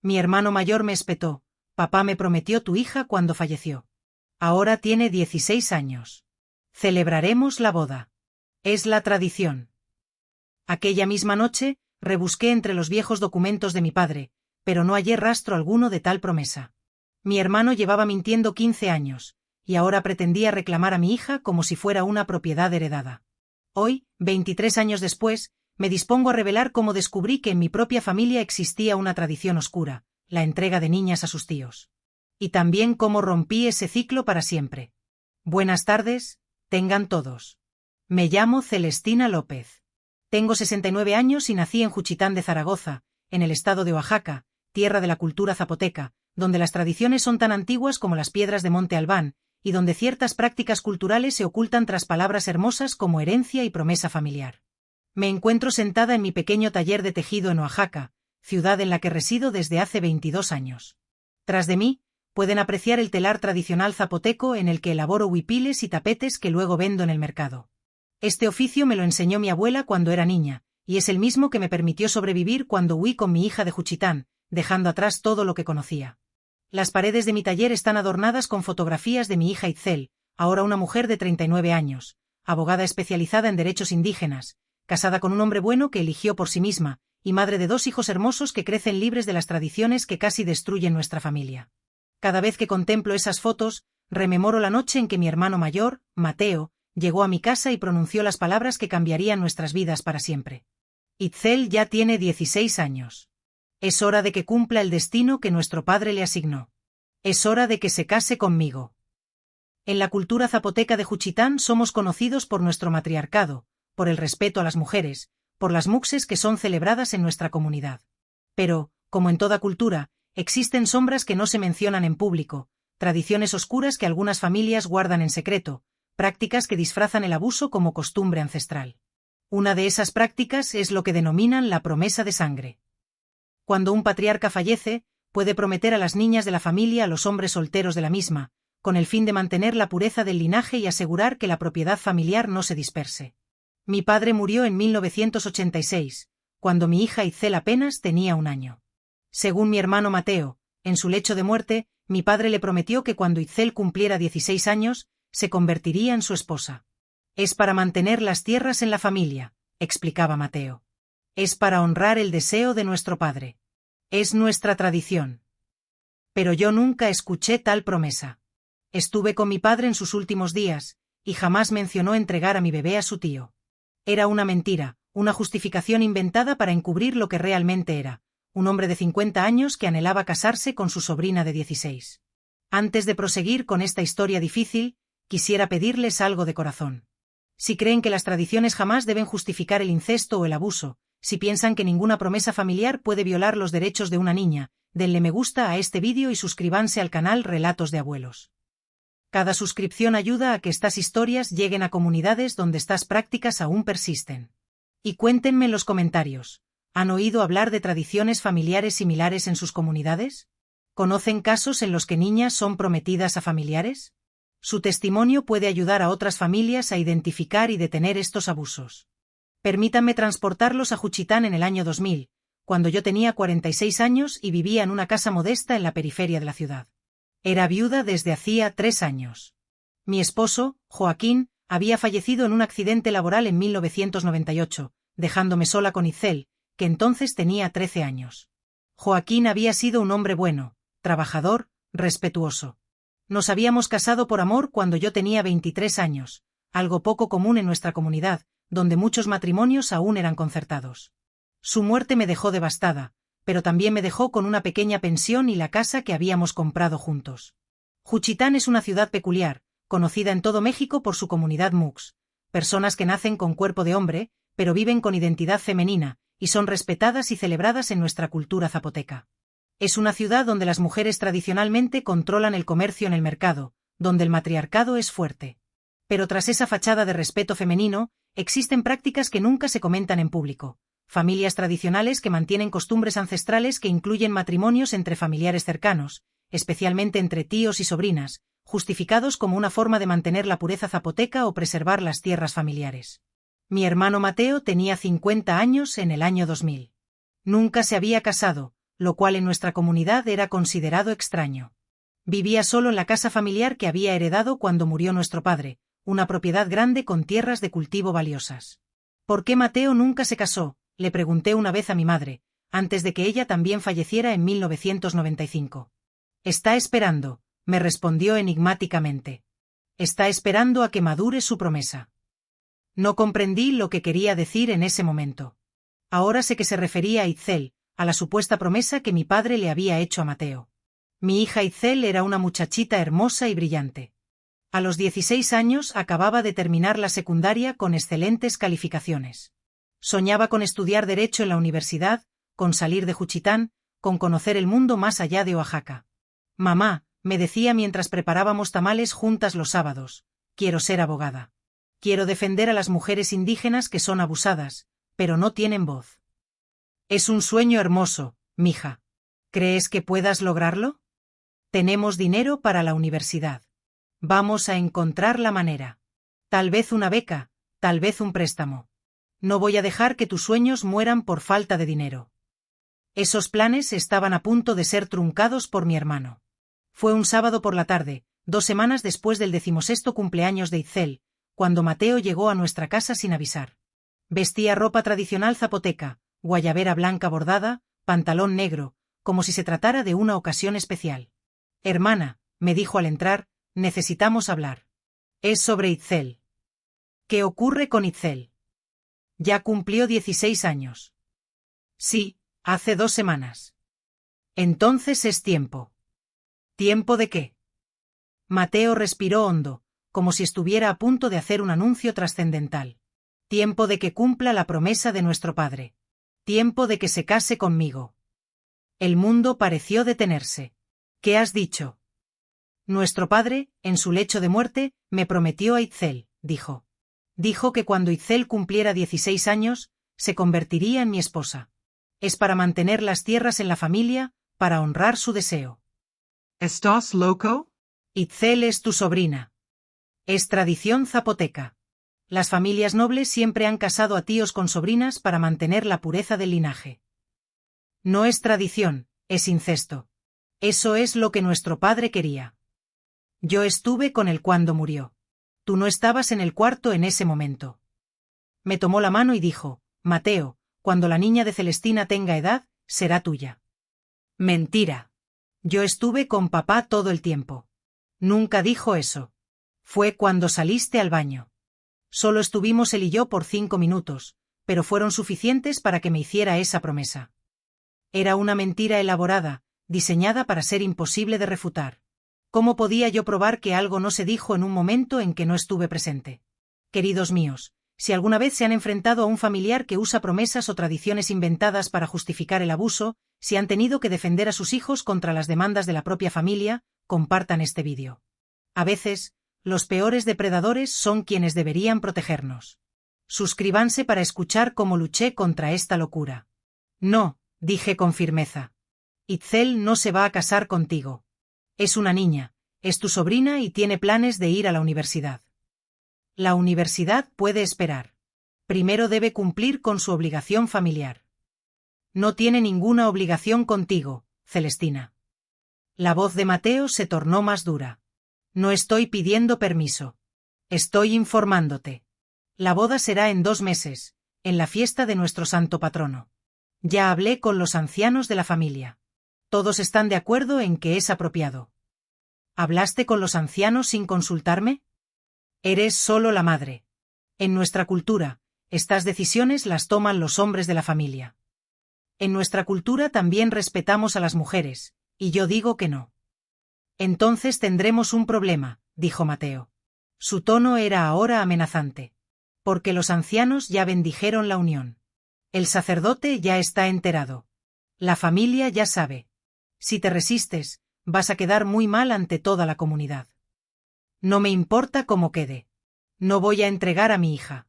Mi hermano mayor me espetó: papá me prometió tu hija cuando falleció. Ahora tiene 16 años. Celebraremos la boda. Es la tradición. Aquella misma noche, rebusqué entre los viejos documentos de mi padre, pero no hallé rastro alguno de tal promesa. Mi hermano llevaba mintiendo 15 años, y ahora pretendía reclamar a mi hija como si fuera una propiedad heredada. Hoy, 23 años después, me dispongo a revelar cómo descubrí que en mi propia familia existía una tradición oscura, la entrega de niñas a sus tíos. Y también cómo rompí ese ciclo para siempre. Buenas tardes, tengan todos. Me llamo Celestina López. Tengo 69 años y nací en Juchitán de Zaragoza, en el estado de Oaxaca, tierra de la cultura zapoteca, donde las tradiciones son tan antiguas como las piedras de Monte Albán, y donde ciertas prácticas culturales se ocultan tras palabras hermosas como herencia y promesa familiar. Me encuentro sentada en mi pequeño taller de tejido en Oaxaca, ciudad en la que resido desde hace 22 años. Tras de mí, pueden apreciar el telar tradicional zapoteco en el que elaboro huipiles y tapetes que luego vendo en el mercado. Este oficio me lo enseñó mi abuela cuando era niña, y es el mismo que me permitió sobrevivir cuando huí con mi hija de Juchitán, dejando atrás todo lo que conocía. Las paredes de mi taller están adornadas con fotografías de mi hija Itzel, ahora una mujer de 39 años, abogada especializada en derechos indígenas, casada con un hombre bueno que eligió por sí misma, y madre de 2 hijos hermosos que crecen libres de las tradiciones que casi destruyen nuestra familia. Cada vez que contemplo esas fotos, rememoro la noche en que mi hermano mayor, Mateo, llegó a mi casa y pronunció las palabras que cambiarían nuestras vidas para siempre. Itzel ya tiene 16 años. Es hora de que cumpla el destino que nuestro padre le asignó. Es hora de que se case conmigo. En la cultura zapoteca de Juchitán somos conocidos por nuestro matriarcado, por el respeto a las mujeres, por las muxes que son celebradas en nuestra comunidad. Pero, como en toda cultura, existen sombras que no se mencionan en público, tradiciones oscuras que algunas familias guardan en secreto, prácticas que disfrazan el abuso como costumbre ancestral. Una de esas prácticas es lo que denominan la promesa de sangre. Cuando un patriarca fallece, puede prometer a las niñas de la familia a los hombres solteros de la misma, con el fin de mantener la pureza del linaje y asegurar que la propiedad familiar no se disperse. Mi padre murió en 1986, cuando mi hija Itzel apenas tenía 1 año. Según mi hermano Mateo, en su lecho de muerte, mi padre le prometió que cuando Itzel cumpliera 16 años, se convertiría en su esposa. Es para mantener las tierras en la familia, explicaba Mateo. Es para honrar el deseo de nuestro padre. Es nuestra tradición. Pero yo nunca escuché tal promesa. Estuve con mi padre en sus últimos días, y jamás mencionó entregar a mi bebé a su tío. Era una mentira, una justificación inventada para encubrir lo que realmente era, un hombre de 50 años que anhelaba casarse con su sobrina de 16. Antes de proseguir con esta historia difícil, quisiera pedirles algo de corazón. Si creen que las tradiciones jamás deben justificar el incesto o el abuso, si piensan que ninguna promesa familiar puede violar los derechos de una niña, denle me gusta a este vídeo y suscríbanse al canal Relatos de Abuelos. Cada suscripción ayuda a que estas historias lleguen a comunidades donde estas prácticas aún persisten. Y cuéntenme en los comentarios, ¿han oído hablar de tradiciones familiares similares en sus comunidades? ¿Conocen casos en los que niñas son prometidas a familiares? Su testimonio puede ayudar a otras familias a identificar y detener estos abusos. Permítanme transportarlos a Juchitán en el año 2000, cuando yo tenía 46 años y vivía en una casa modesta en la periferia de la ciudad. Era viuda desde hacía 3 años. Mi esposo, Joaquín, había fallecido en un accidente laboral en 1998, dejándome sola con Itzel, que entonces tenía 13 años. Joaquín había sido un hombre bueno, trabajador, respetuoso. Nos habíamos casado por amor cuando yo tenía 23 años, algo poco común en nuestra comunidad, donde muchos matrimonios aún eran concertados. Su muerte me dejó devastada, pero también me dejó con una pequeña pensión y la casa que habíamos comprado juntos. Juchitán es una ciudad peculiar, conocida en todo México por su comunidad mux, personas que nacen con cuerpo de hombre, pero viven con identidad femenina, y son respetadas y celebradas en nuestra cultura zapoteca. Es una ciudad donde las mujeres tradicionalmente controlan el comercio en el mercado, donde el matriarcado es fuerte. Pero tras esa fachada de respeto femenino, existen prácticas que nunca se comentan en público. Familias tradicionales que mantienen costumbres ancestrales que incluyen matrimonios entre familiares cercanos, especialmente entre tíos y sobrinas, justificados como una forma de mantener la pureza zapoteca o preservar las tierras familiares. Mi hermano Mateo tenía 50 años en el año 2000. Nunca se había casado, lo cual en nuestra comunidad era considerado extraño. Vivía solo en la casa familiar que había heredado cuando murió nuestro padre, una propiedad grande con tierras de cultivo valiosas. ¿Por qué Mateo nunca se casó?, le pregunté una vez a mi madre, antes de que ella también falleciera en 1995. Está esperando, me respondió enigmáticamente. Está esperando a que madure su promesa. No comprendí lo que quería decir en ese momento. Ahora sé que se refería a Itzel, a la supuesta promesa que mi padre le había hecho a Mateo. Mi hija Itzel era una muchachita hermosa y brillante. A los 16 años acababa de terminar la secundaria con excelentes calificaciones. Soñaba con estudiar Derecho en la universidad, con salir de Juchitán, con conocer el mundo más allá de Oaxaca. Mamá, me decía mientras preparábamos tamales juntas los sábados, quiero ser abogada. Quiero defender a las mujeres indígenas que son abusadas, pero no tienen voz. Es un sueño hermoso, mija. ¿Crees que puedas lograrlo? Tenemos dinero para la universidad. Vamos a encontrar la manera. Tal vez una beca, tal vez un préstamo. No voy a dejar que tus sueños mueran por falta de dinero. Esos planes estaban a punto de ser truncados por mi hermano. Fue un sábado por la tarde, 2 semanas después del 16º cumpleaños de Itzel, cuando Mateo llegó a nuestra casa sin avisar. Vestía ropa tradicional zapoteca, guayabera blanca bordada, pantalón negro, como si se tratara de una ocasión especial. Hermana, me dijo al entrar, necesitamos hablar. Es sobre Itzel. ¿Qué ocurre con Itzel? Ya cumplió 16 años. Sí, hace 2 semanas. Entonces es tiempo. ¿Tiempo de qué? Mateo respiró hondo, como si estuviera a punto de hacer un anuncio trascendental. Tiempo de que cumpla la promesa de nuestro padre. Tiempo de que se case conmigo. El mundo pareció detenerse. ¿Qué has dicho? Nuestro padre, en su lecho de muerte, me prometió a Itzel, dijo. Dijo que cuando Itzel cumpliera 16 años, se convertiría en mi esposa. Es para mantener las tierras en la familia, para honrar su deseo. ¿Estás loco? Itzel es tu sobrina. Es tradición zapoteca. Las familias nobles siempre han casado a tíos con sobrinas para mantener la pureza del linaje. No es tradición, es incesto. Eso es lo que nuestro padre quería. Yo estuve con él cuando murió. Tú no estabas en el cuarto en ese momento. Me tomó la mano y dijo, Mateo, cuando la niña de Celestina tenga edad, será tuya. Mentira. Yo estuve con papá todo el tiempo. Nunca dijo eso. Fue cuando saliste al baño. Solo estuvimos él y yo por 5 minutos, pero fueron suficientes para que me hiciera esa promesa. Era una mentira elaborada, diseñada para ser imposible de refutar. ¿Cómo podía yo probar que algo no se dijo en un momento en que no estuve presente? Queridos míos, si alguna vez se han enfrentado a un familiar que usa promesas o tradiciones inventadas para justificar el abuso, si han tenido que defender a sus hijos contra las demandas de la propia familia, compartan este vídeo. A veces, los peores depredadores son quienes deberían protegernos. Suscríbanse para escuchar cómo luché contra esta locura. No, dije con firmeza. Itzel no se va a casar contigo. Es una niña, es tu sobrina y tiene planes de ir a la universidad. La universidad puede esperar. Primero debe cumplir con su obligación familiar. No tiene ninguna obligación contigo, Celestina. La voz de Mateo se tornó más dura. No estoy pidiendo permiso. Estoy informándote. La boda será en 2 meses, en la fiesta de nuestro santo patrono. Ya hablé con los ancianos de la familia. Todos están de acuerdo en que es apropiado. ¿Hablaste con los ancianos sin consultarme? Eres solo la madre. En nuestra cultura, estas decisiones las toman los hombres de la familia. En nuestra cultura también respetamos a las mujeres, y yo digo que no. Entonces tendremos un problema, dijo Mateo. Su tono era ahora amenazante. Porque los ancianos ya bendijeron la unión. El sacerdote ya está enterado. La familia ya sabe. Si te resistes, vas a quedar muy mal ante toda la comunidad. No me importa cómo quede. No voy a entregar a mi hija.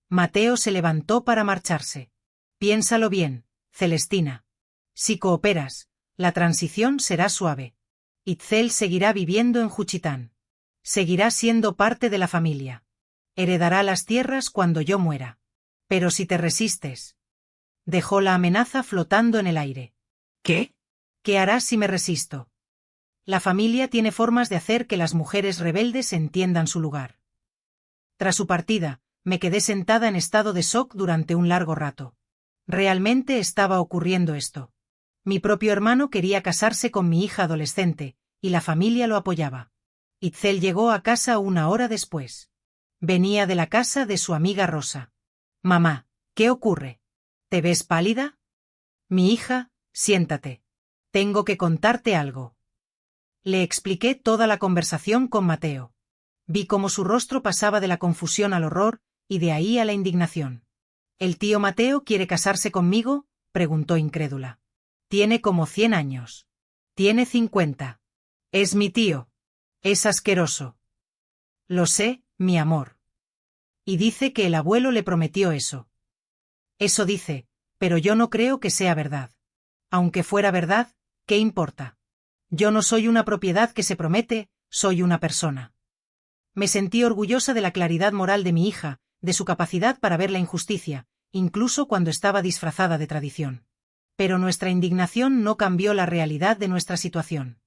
Mateo se levantó para marcharse. Piénsalo bien, Celestina. Si cooperas, la transición será suave. Itzel seguirá viviendo en Juchitán. Seguirá siendo parte de la familia. Heredará las tierras cuando yo muera. Pero si te resistes. Dejó la amenaza flotando en el aire. ¿Qué? ¿Qué harás si me resisto? La familia tiene formas de hacer que las mujeres rebeldes entiendan su lugar. Tras su partida, me quedé sentada en estado de shock durante un largo rato. Realmente estaba ocurriendo esto. Mi propio hermano quería casarse con mi hija adolescente, y la familia lo apoyaba. Itzel llegó a casa 1 hora después. Venía de la casa de su amiga Rosa. Mamá, ¿qué ocurre? ¿Te ves pálida? Mi hija, siéntate. Tengo que contarte algo. Le expliqué toda la conversación con Mateo. Vi cómo su rostro pasaba de la confusión al horror, y de ahí a la indignación. ¿El tío Mateo quiere casarse conmigo?, preguntó incrédula. Tiene como 100 años. Tiene 50. Es mi tío. Es asqueroso. Lo sé, mi amor. Y dice que el abuelo le prometió eso. Eso dice, pero yo no creo que sea verdad. Aunque fuera verdad, ¿qué importa? Yo no soy una propiedad que se promete, soy una persona. Me sentí orgullosa de la claridad moral de mi hija, de su capacidad para ver la injusticia, incluso cuando estaba disfrazada de tradición. Pero nuestra indignación no cambió la realidad de nuestra situación.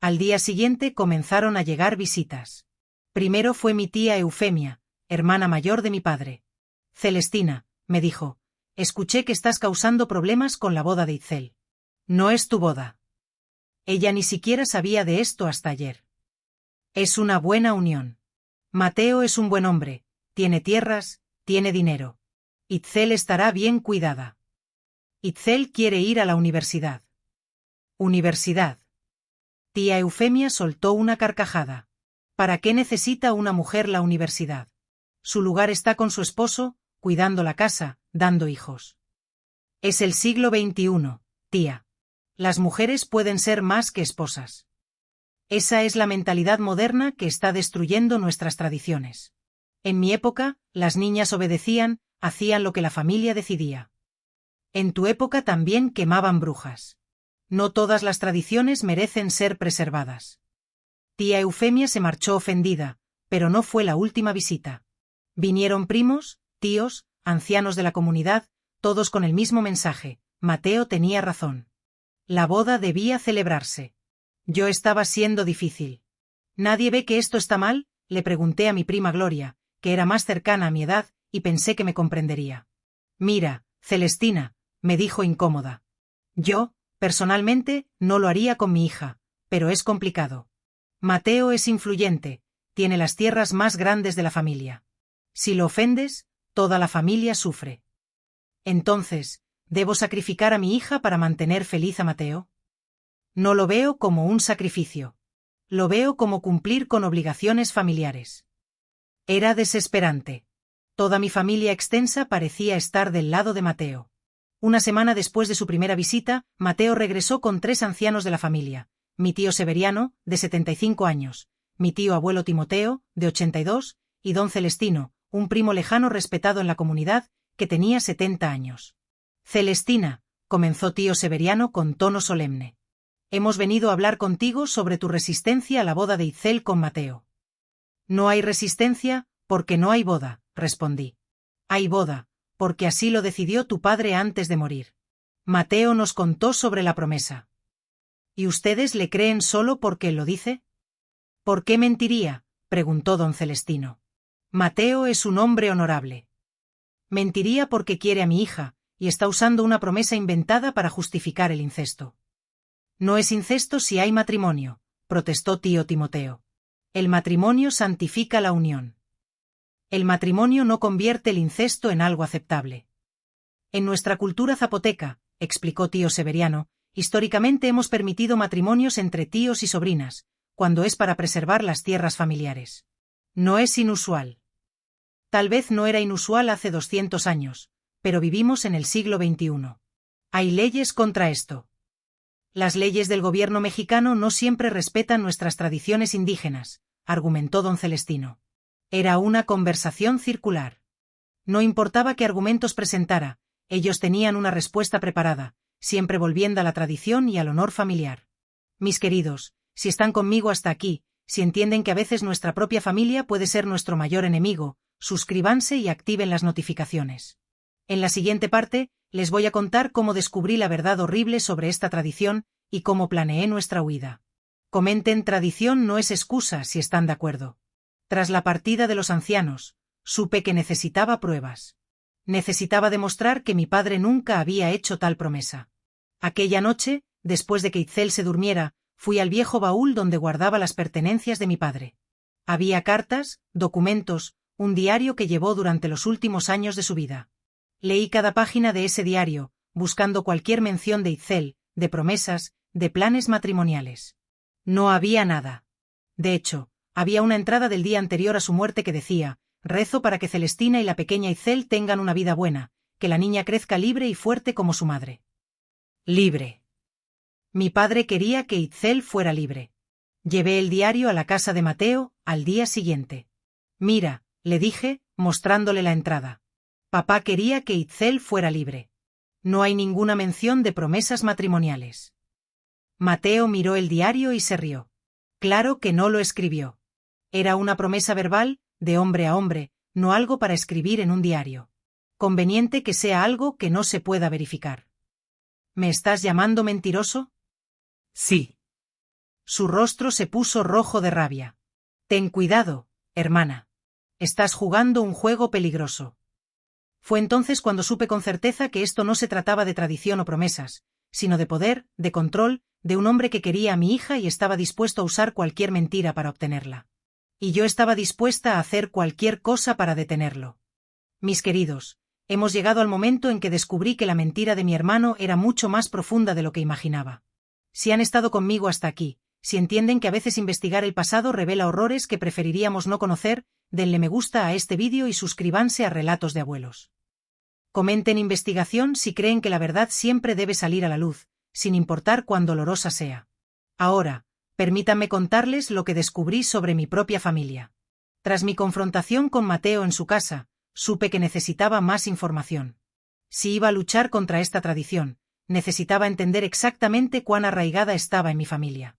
Al día siguiente comenzaron a llegar visitas. Primero fue mi tía Eufemia, hermana mayor de mi padre. Celestina, me dijo, escuché que estás causando problemas con la boda de Itzel. No es tu boda. Ella ni siquiera sabía de esto hasta ayer. Es una buena unión. Mateo es un buen hombre, tiene tierras, tiene dinero. Itzel estará bien cuidada. Itzel quiere ir a la universidad. Universidad. Tía Eufemia soltó una carcajada. ¿Para qué necesita una mujer la universidad? Su lugar está con su esposo, cuidando la casa, dando hijos. Es el siglo XXI, tía. Las mujeres pueden ser más que esposas. Esa es la mentalidad moderna que está destruyendo nuestras tradiciones. En mi época, las niñas obedecían, hacían lo que la familia decidía. En tu época también quemaban brujas. No todas las tradiciones merecen ser preservadas. Tía Eufemia se marchó ofendida, pero no fue la última visita. Vinieron primos, tíos, ancianos de la comunidad, todos con el mismo mensaje: Mateo tenía razón. La boda debía celebrarse. Yo estaba siendo difícil. ¿Nadie ve que esto está mal?, le pregunté a mi prima Gloria, que era más cercana a mi edad, y pensé que me comprendería. Mira, Celestina, me dijo incómoda. Yo, personalmente, no lo haría con mi hija, pero es complicado. Mateo es influyente, tiene las tierras más grandes de la familia. Si lo ofendes, toda la familia sufre. Entonces, ¿debo sacrificar a mi hija para mantener feliz a Mateo? No lo veo como un sacrificio. Lo veo como cumplir con obligaciones familiares. Era desesperante. Toda mi familia extensa parecía estar del lado de Mateo. Una semana después de su primera visita, Mateo regresó con 3 ancianos de la familia: mi tío Severiano, de 75 años, mi tío abuelo Timoteo, de 82, y don Celestino, un primo lejano respetado en la comunidad, que tenía 70 años. Celestina, comenzó tío Severiano con tono solemne. Hemos venido a hablar contigo sobre tu resistencia a la boda de Itzel con Mateo. No hay resistencia, porque no hay boda, respondí. Hay boda, porque así lo decidió tu padre antes de morir. Mateo nos contó sobre la promesa. ¿Y ustedes le creen solo porque él lo dice? ¿Por qué mentiría?, preguntó don Celestino. Mateo es un hombre honorable. Mentiría porque quiere a mi hija, y está usando una promesa inventada para justificar el incesto. No es incesto si hay matrimonio, protestó tío Timoteo. El matrimonio santifica la unión. El matrimonio no convierte el incesto en algo aceptable. En nuestra cultura zapoteca, explicó tío Severiano, históricamente hemos permitido matrimonios entre tíos y sobrinas, cuando es para preservar las tierras familiares. No es inusual. Tal vez no era inusual hace 200 años, pero vivimos en el siglo XXI. Hay leyes contra esto. Las leyes del gobierno mexicano no siempre respetan nuestras tradiciones indígenas, argumentó don Celestino. Era una conversación circular. No importaba qué argumentos presentara, ellos tenían una respuesta preparada, siempre volviendo a la tradición y al honor familiar. Mis queridos, si están conmigo hasta aquí, si entienden que a veces nuestra propia familia puede ser nuestro mayor enemigo, suscríbanse y activen las notificaciones. En la siguiente parte, les voy a contar cómo descubrí la verdad horrible sobre esta tradición y cómo planeé nuestra huida. Comenten: tradición no es excusa, si están de acuerdo. Tras la partida de los ancianos, supe que necesitaba pruebas. Necesitaba demostrar que mi padre nunca había hecho tal promesa. Aquella noche, después de que Itzel se durmiera, fui al viejo baúl donde guardaba las pertenencias de mi padre. Había cartas, documentos, un diario que llevó durante los últimos años de su vida. Leí cada página de ese diario, buscando cualquier mención de Itzel, de promesas, de planes matrimoniales. No había nada. De hecho, había una entrada del día anterior a su muerte que decía: rezo para que Celestina y la pequeña Itzel tengan una vida buena, que la niña crezca libre y fuerte como su madre. Libre. Mi padre quería que Itzel fuera libre. Llevé el diario a la casa de Mateo, al día siguiente. Mira, le dije, mostrándole la entrada. Papá quería que Itzel fuera libre. No hay ninguna mención de promesas matrimoniales. Mateo miró el diario y se rió. Claro que no lo escribió. Era una promesa verbal, de hombre a hombre, no algo para escribir en un diario. Conveniente que sea algo que no se pueda verificar. ¿Me estás llamando mentiroso? Sí. Su rostro se puso rojo de rabia. Ten cuidado, hermana. Estás jugando un juego peligroso. Fue entonces cuando supe con certeza que esto no se trataba de tradición o promesas, sino de poder, de control, de un hombre que quería a mi hija y estaba dispuesto a usar cualquier mentira para obtenerla. Y yo estaba dispuesta a hacer cualquier cosa para detenerlo. Mis queridos, hemos llegado al momento en que descubrí que la mentira de mi hermano era mucho más profunda de lo que imaginaba. Si han estado conmigo hasta aquí, si entienden que a veces investigar el pasado revela horrores que preferiríamos no conocer, denle me gusta a este vídeo y suscríbanse a Relatos de Abuelos. Comenten investigación si creen que la verdad siempre debe salir a la luz, sin importar cuán dolorosa sea. Ahora, permítanme contarles lo que descubrí sobre mi propia familia. Tras mi confrontación con Mateo en su casa, supe que necesitaba más información. Si iba a luchar contra esta tradición, necesitaba entender exactamente cuán arraigada estaba en mi familia.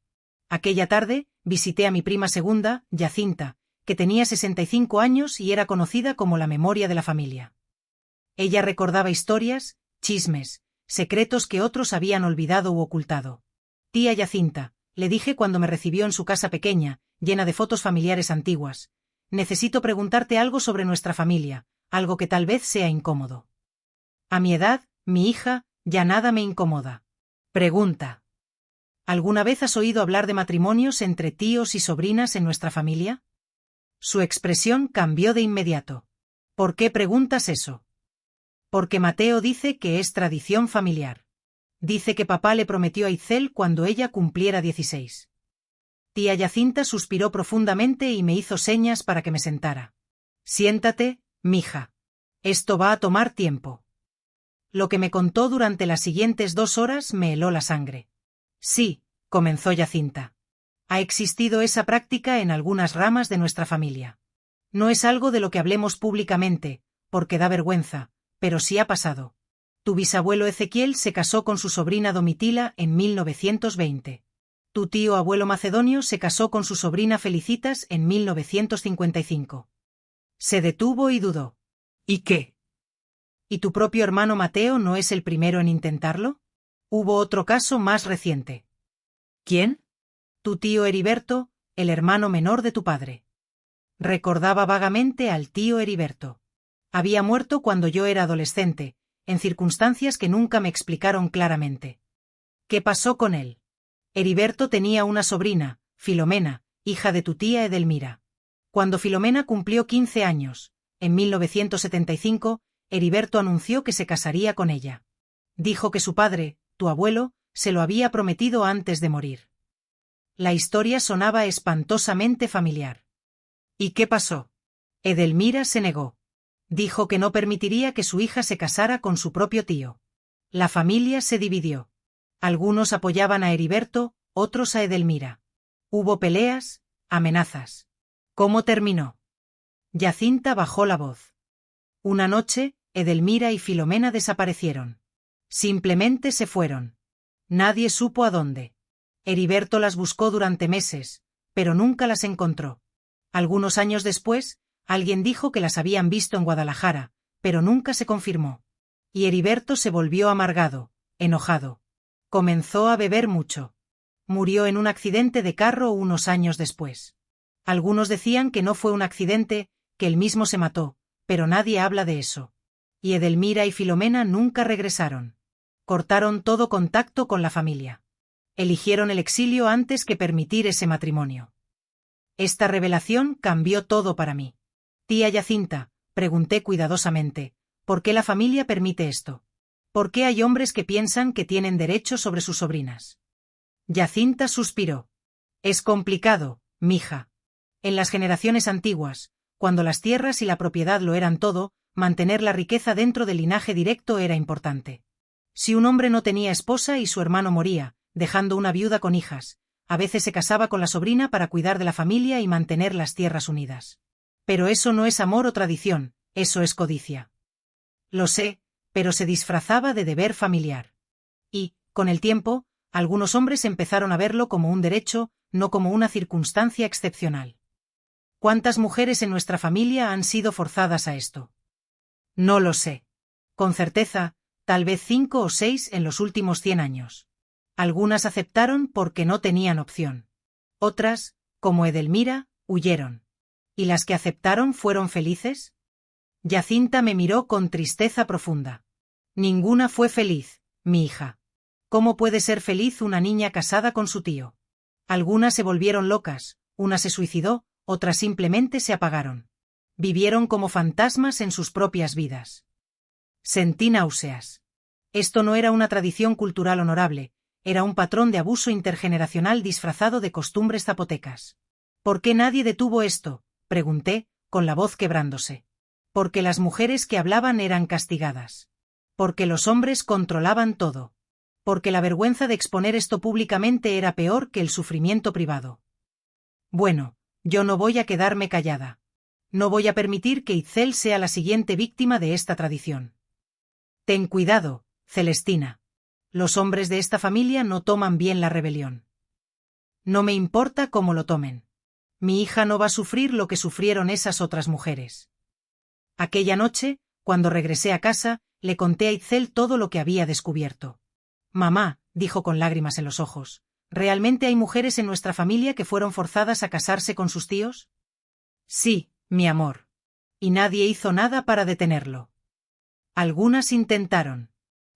Aquella tarde, visité a mi prima segunda, Jacinta, que tenía 65 años y era conocida como la memoria de la familia. Ella recordaba historias, chismes, secretos que otros habían olvidado u ocultado. Tía Jacinta, le dije cuando me recibió en su casa pequeña, llena de fotos familiares antiguas, necesito preguntarte algo sobre nuestra familia, algo que tal vez sea incómodo. A mi edad, mi hija, ya nada me incomoda. Pregunta. ¿Alguna vez has oído hablar de matrimonios entre tíos y sobrinas en nuestra familia? Su expresión cambió de inmediato. ¿Por qué preguntas eso? Porque Mateo dice que es tradición familiar. Dice que papá le prometió a Itzel cuando ella cumpliera 16. Tía Jacinta suspiró profundamente y me hizo señas para que me sentara. Siéntate, mija. Esto va a tomar tiempo. Lo que me contó durante las siguientes 2 horas me heló la sangre. Sí, comenzó Jacinta. Ha existido esa práctica en algunas ramas de nuestra familia. No es algo de lo que hablemos públicamente, porque da vergüenza, pero sí ha pasado. Tu bisabuelo Ezequiel se casó con su sobrina Domitila en 1920. Tu tío abuelo Macedonio se casó con su sobrina Felicitas en 1955. Se detuvo y dudó. ¿Y qué? ¿Y tu propio hermano Mateo no es el primero en intentarlo? Hubo otro caso más reciente. ¿Quién? Tu tío Heriberto, el hermano menor de tu padre. Recordaba vagamente al tío Heriberto. Había muerto cuando yo era adolescente, en circunstancias que nunca me explicaron claramente. ¿Qué pasó con él? Heriberto tenía una sobrina, Filomena, hija de tu tía Edelmira. Cuando Filomena cumplió 15 años, en 1975, Heriberto anunció que se casaría con ella. Dijo que su padre, tu abuelo, se lo había prometido antes de morir. La historia sonaba espantosamente familiar. ¿Y qué pasó? Edelmira se negó. Dijo que no permitiría que su hija se casara con su propio tío. La familia se dividió. Algunos apoyaban a Heriberto, otros a Edelmira. Hubo peleas, amenazas. ¿Cómo terminó? Jacinta bajó la voz. Una noche, Edelmira y Filomena desaparecieron. Simplemente se fueron. Nadie supo a dónde. Heriberto las buscó durante meses, pero nunca las encontró. Algunos años después, alguien dijo que las habían visto en Guadalajara, pero nunca se confirmó. Y Heriberto se volvió amargado, enojado. Comenzó a beber mucho. Murió en un accidente de carro unos años después. Algunos decían que no fue un accidente, que él mismo se mató, pero nadie habla de eso. Y Edelmira y Filomena nunca regresaron. Cortaron todo contacto con la familia. Eligieron el exilio antes que permitir ese matrimonio. Esta revelación cambió todo para mí. Tía Jacinta, pregunté cuidadosamente, ¿por qué la familia permite esto? ¿Por qué hay hombres que piensan que tienen derecho sobre sus sobrinas? Jacinta suspiró. Es complicado, mija. En las generaciones antiguas, cuando las tierras y la propiedad lo eran todo, mantener la riqueza dentro del linaje directo era importante. Si un hombre no tenía esposa y su hermano moría, dejando una viuda con hijas, a veces se casaba con la sobrina para cuidar de la familia y mantener las tierras unidas. Pero eso no es amor o tradición, eso es codicia. Lo sé, pero se disfrazaba de deber familiar. Y, con el tiempo, algunos hombres empezaron a verlo como un derecho, no como una circunstancia excepcional. ¿Cuántas mujeres en nuestra familia han sido forzadas a esto? No lo sé. Con certeza, tal vez 5 o 6 en los últimos 100 años. Algunas aceptaron porque no tenían opción. Otras, como Edelmira, huyeron. ¿Y las que aceptaron fueron felices? Jacinta me miró con tristeza profunda. Ninguna fue feliz, mi hija. ¿Cómo puede ser feliz una niña casada con su tío? Algunas se volvieron locas, una se suicidó, otras simplemente se apagaron. Vivieron como fantasmas en sus propias vidas. Sentí náuseas. Esto no era una tradición cultural honorable, era un patrón de abuso intergeneracional disfrazado de costumbres zapotecas. ¿Por qué nadie detuvo esto?, pregunté, con la voz quebrándose. Porque las mujeres que hablaban eran castigadas. Porque los hombres controlaban todo. Porque la vergüenza de exponer esto públicamente era peor que el sufrimiento privado. Bueno, yo no voy a quedarme callada. No voy a permitir que Itzel sea la siguiente víctima de esta tradición. Ten cuidado, Celestina. Los hombres de esta familia no toman bien la rebelión. No me importa cómo lo tomen. Mi hija no va a sufrir lo que sufrieron esas otras mujeres. Aquella noche, cuando regresé a casa, le conté a Itzel todo lo que había descubierto. Mamá, dijo con lágrimas en los ojos, ¿realmente hay mujeres en nuestra familia que fueron forzadas a casarse con sus tíos? Sí, mi amor. Y nadie hizo nada para detenerlo. Algunas intentaron.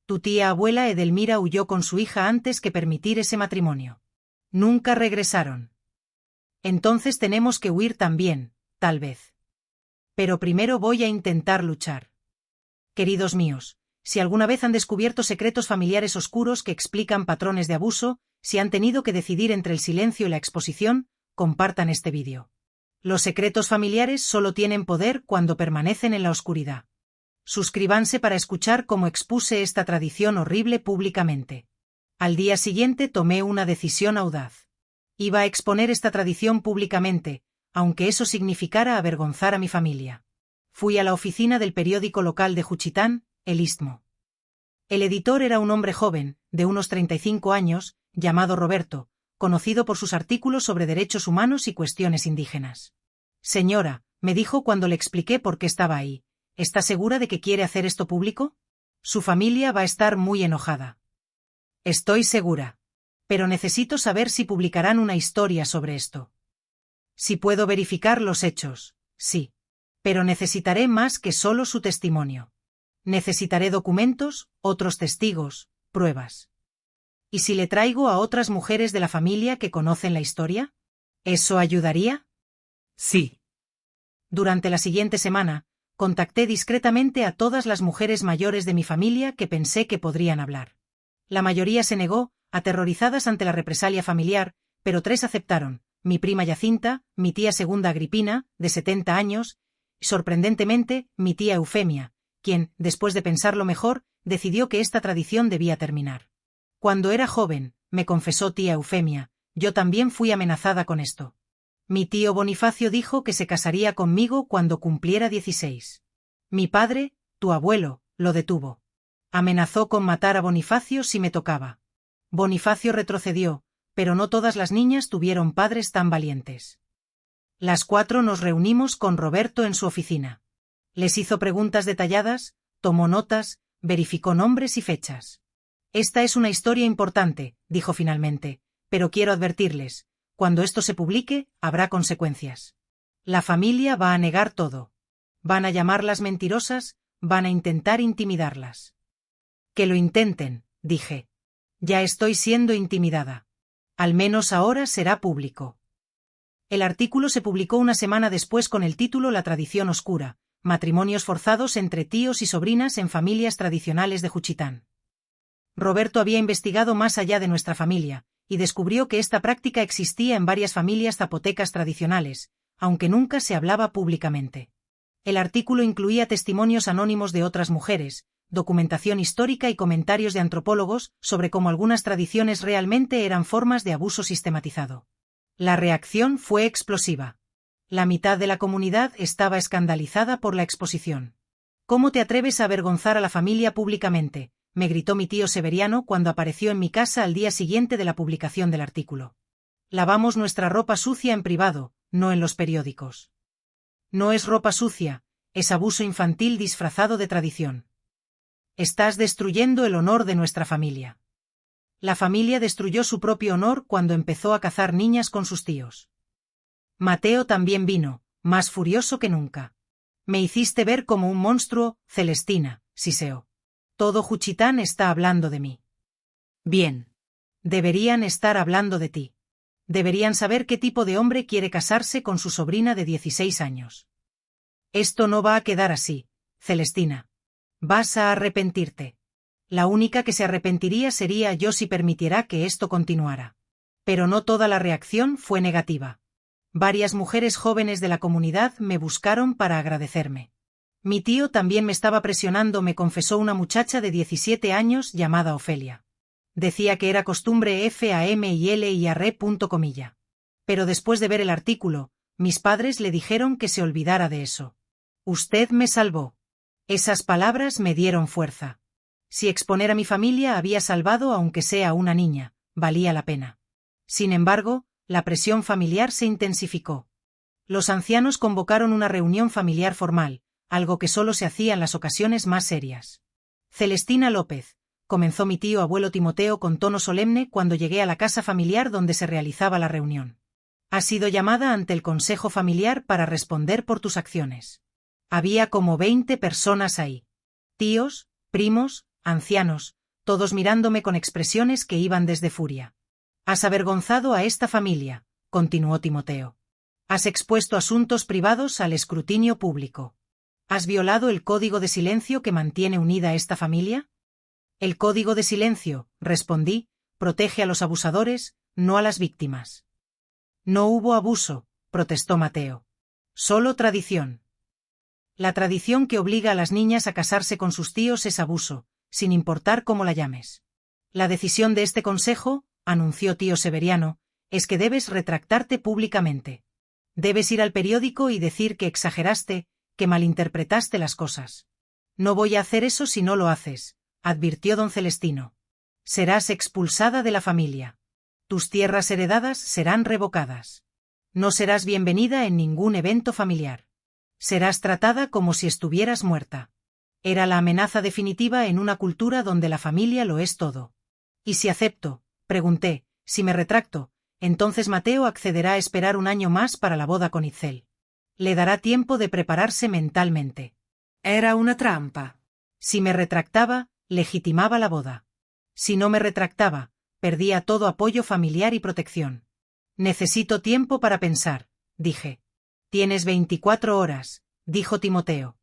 Tu tía abuela Edelmira huyó con su hija antes que permitir ese matrimonio. Nunca regresaron. Entonces tenemos que huir también, tal vez. Pero primero voy a intentar luchar. Queridos míos, si alguna vez han descubierto secretos familiares oscuros que explican patrones de abuso, si han tenido que decidir entre el silencio y la exposición, compartan este vídeo. Los secretos familiares solo tienen poder cuando permanecen en la oscuridad. Suscríbanse para escuchar cómo expuse esta tradición horrible públicamente. Al día siguiente tomé una decisión audaz. Iba a exponer esta tradición públicamente, aunque eso significara avergonzar a mi familia. Fui a la oficina del periódico local de Juchitán, El Istmo. El editor era un hombre joven, de unos 35 años, llamado Roberto, conocido por sus artículos sobre derechos humanos y cuestiones indígenas. Señora, me dijo cuando le expliqué por qué estaba ahí, ¿está segura de que quiere hacer esto público? Su familia va a estar muy enojada. Estoy segura. Pero necesito saber si publicarán una historia sobre esto. Si puedo verificar los hechos, sí. Pero necesitaré más que solo su testimonio. Necesitaré documentos, otros testigos, pruebas. ¿Y si le traigo a otras mujeres de la familia que conocen la historia? ¿Eso ayudaría? Sí. Durante la siguiente semana, contacté discretamente a todas las mujeres mayores de mi familia que pensé que podrían hablar. La mayoría se negó, aterrorizadas ante la represalia familiar, pero 3 aceptaron: mi prima Jacinta, mi tía segunda Agripina, de 70 años, y sorprendentemente, mi tía Eufemia, quien, después de pensarlo mejor, decidió que esta tradición debía terminar. Cuando era joven, me confesó tía Eufemia, yo también fui amenazada con esto. Mi tío Bonifacio dijo que se casaría conmigo cuando cumpliera 16. Mi padre, tu abuelo, lo detuvo. Amenazó con matar a Bonifacio si me tocaba. Bonifacio retrocedió, pero no todas las niñas tuvieron padres tan valientes. Las 4 nos reunimos con Roberto en su oficina. Les hizo preguntas detalladas, tomó notas, verificó nombres y fechas. Esta es una historia importante, dijo finalmente, pero quiero advertirles, cuando esto se publique, habrá consecuencias. La familia va a negar todo. Van a llamarlas mentirosas, van a intentar intimidarlas. Que lo intenten, dije. Ya estoy siendo intimidada. Al menos ahora será público. El artículo se publicó una semana después con el título La tradición oscura, matrimonios forzados entre tíos y sobrinas en familias tradicionales de Juchitán. Roberto había investigado más allá de nuestra familia, y descubrió que esta práctica existía en varias familias zapotecas tradicionales, aunque nunca se hablaba públicamente. El artículo incluía testimonios anónimos de otras mujeres, documentación histórica y comentarios de antropólogos sobre cómo algunas tradiciones realmente eran formas de abuso sistematizado. La reacción fue explosiva. La mitad de la comunidad estaba escandalizada por la exposición. ¿Cómo te atreves a avergonzar a la familia públicamente?, me gritó mi tío Severiano cuando apareció en mi casa al día siguiente de la publicación del artículo. Lavamos nuestra ropa sucia en privado, no en los periódicos. No es ropa sucia, es abuso infantil disfrazado de tradición. Estás destruyendo el honor de nuestra familia. La familia destruyó su propio honor cuando empezó a cazar niñas con sus tíos. Mateo también vino, más furioso que nunca. Me hiciste ver como un monstruo, Celestina, siseó. Todo Juchitán está hablando de mí. Bien. Deberían estar hablando de ti. Deberían saber qué tipo de hombre quiere casarse con su sobrina de 16 años. Esto no va a quedar así, Celestina. Vas a arrepentirte. La única que se arrepentiría sería yo si permitiera que esto continuara. Pero no toda la reacción fue negativa. Varias mujeres jóvenes de la comunidad me buscaron para agradecerme. Mi tío también me estaba presionando, me confesó una muchacha de 17 años llamada Ofelia. Decía que era costumbre FAMIL. Pero después de ver el artículo, mis padres le dijeron que se olvidara de eso. Usted me salvó. Esas palabras me dieron fuerza. Si exponer a mi familia había salvado aunque sea una niña, valía la pena. Sin embargo, la presión familiar se intensificó. Los ancianos convocaron una reunión familiar formal, algo que solo se hacía en las ocasiones más serias. Celestina López, comenzó mi tío abuelo Timoteo con tono solemne cuando llegué a la casa familiar donde se realizaba la reunión. Has sido llamada ante el consejo familiar para responder por tus acciones. Había como 20 personas ahí. Tíos, primos, ancianos, todos mirándome con expresiones que iban desde furia. Has avergonzado a esta familia, continuó Timoteo. Has expuesto asuntos privados al escrutinio público. ¿Has violado el código de silencio que mantiene unida esta familia? El código de silencio, respondí, protege a los abusadores, no a las víctimas. No hubo abuso, protestó Mateo. Solo tradición. La tradición que obliga a las niñas a casarse con sus tíos es abuso, sin importar cómo la llames. La decisión de este consejo, anunció tío Severiano, es que debes retractarte públicamente. Debes ir al periódico y decir que exageraste, que malinterpretaste las cosas. No voy a hacer eso si no lo haces, advirtió don Celestino. Serás expulsada de la familia. Tus tierras heredadas serán revocadas. No serás bienvenida en ningún evento familiar. Serás tratada como si estuvieras muerta. Era la amenaza definitiva en una cultura donde la familia lo es todo. ¿Y si acepto? Pregunté. Si me retracto, entonces Mateo accederá a esperar un año más para la boda con Itzel. Le dará tiempo de prepararse mentalmente. Era una trampa. Si me retractaba, legitimaba la boda. Si no me retractaba, perdía todo apoyo familiar y protección. Necesito tiempo para pensar, dije. Tienes 24 horas, dijo Timoteo.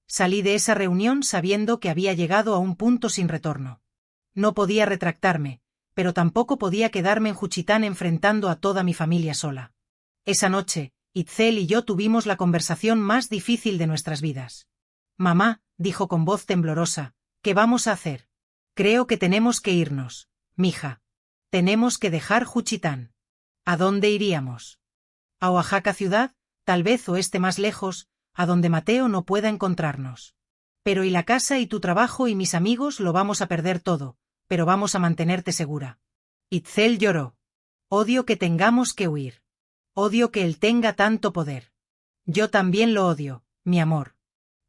Salí de esa reunión sabiendo que había llegado a un punto sin retorno. No podía retractarme, pero tampoco podía quedarme en Juchitán enfrentando a toda mi familia sola. Esa noche, Itzel y yo tuvimos la conversación más difícil de nuestras vidas. Mamá, dijo con voz temblorosa, ¿qué vamos a hacer? Creo que tenemos que irnos, mija. Tenemos que dejar Juchitán. ¿A dónde iríamos? ¿A Oaxaca ciudad, tal vez o más lejos, a donde Mateo no pueda encontrarnos? Pero y la casa y tu trabajo y mis amigos lo vamos a perder todo, pero vamos a mantenerte segura. Itzel lloró. Odio que tengamos que huir. Odio que él tenga tanto poder. Yo también lo odio, mi amor.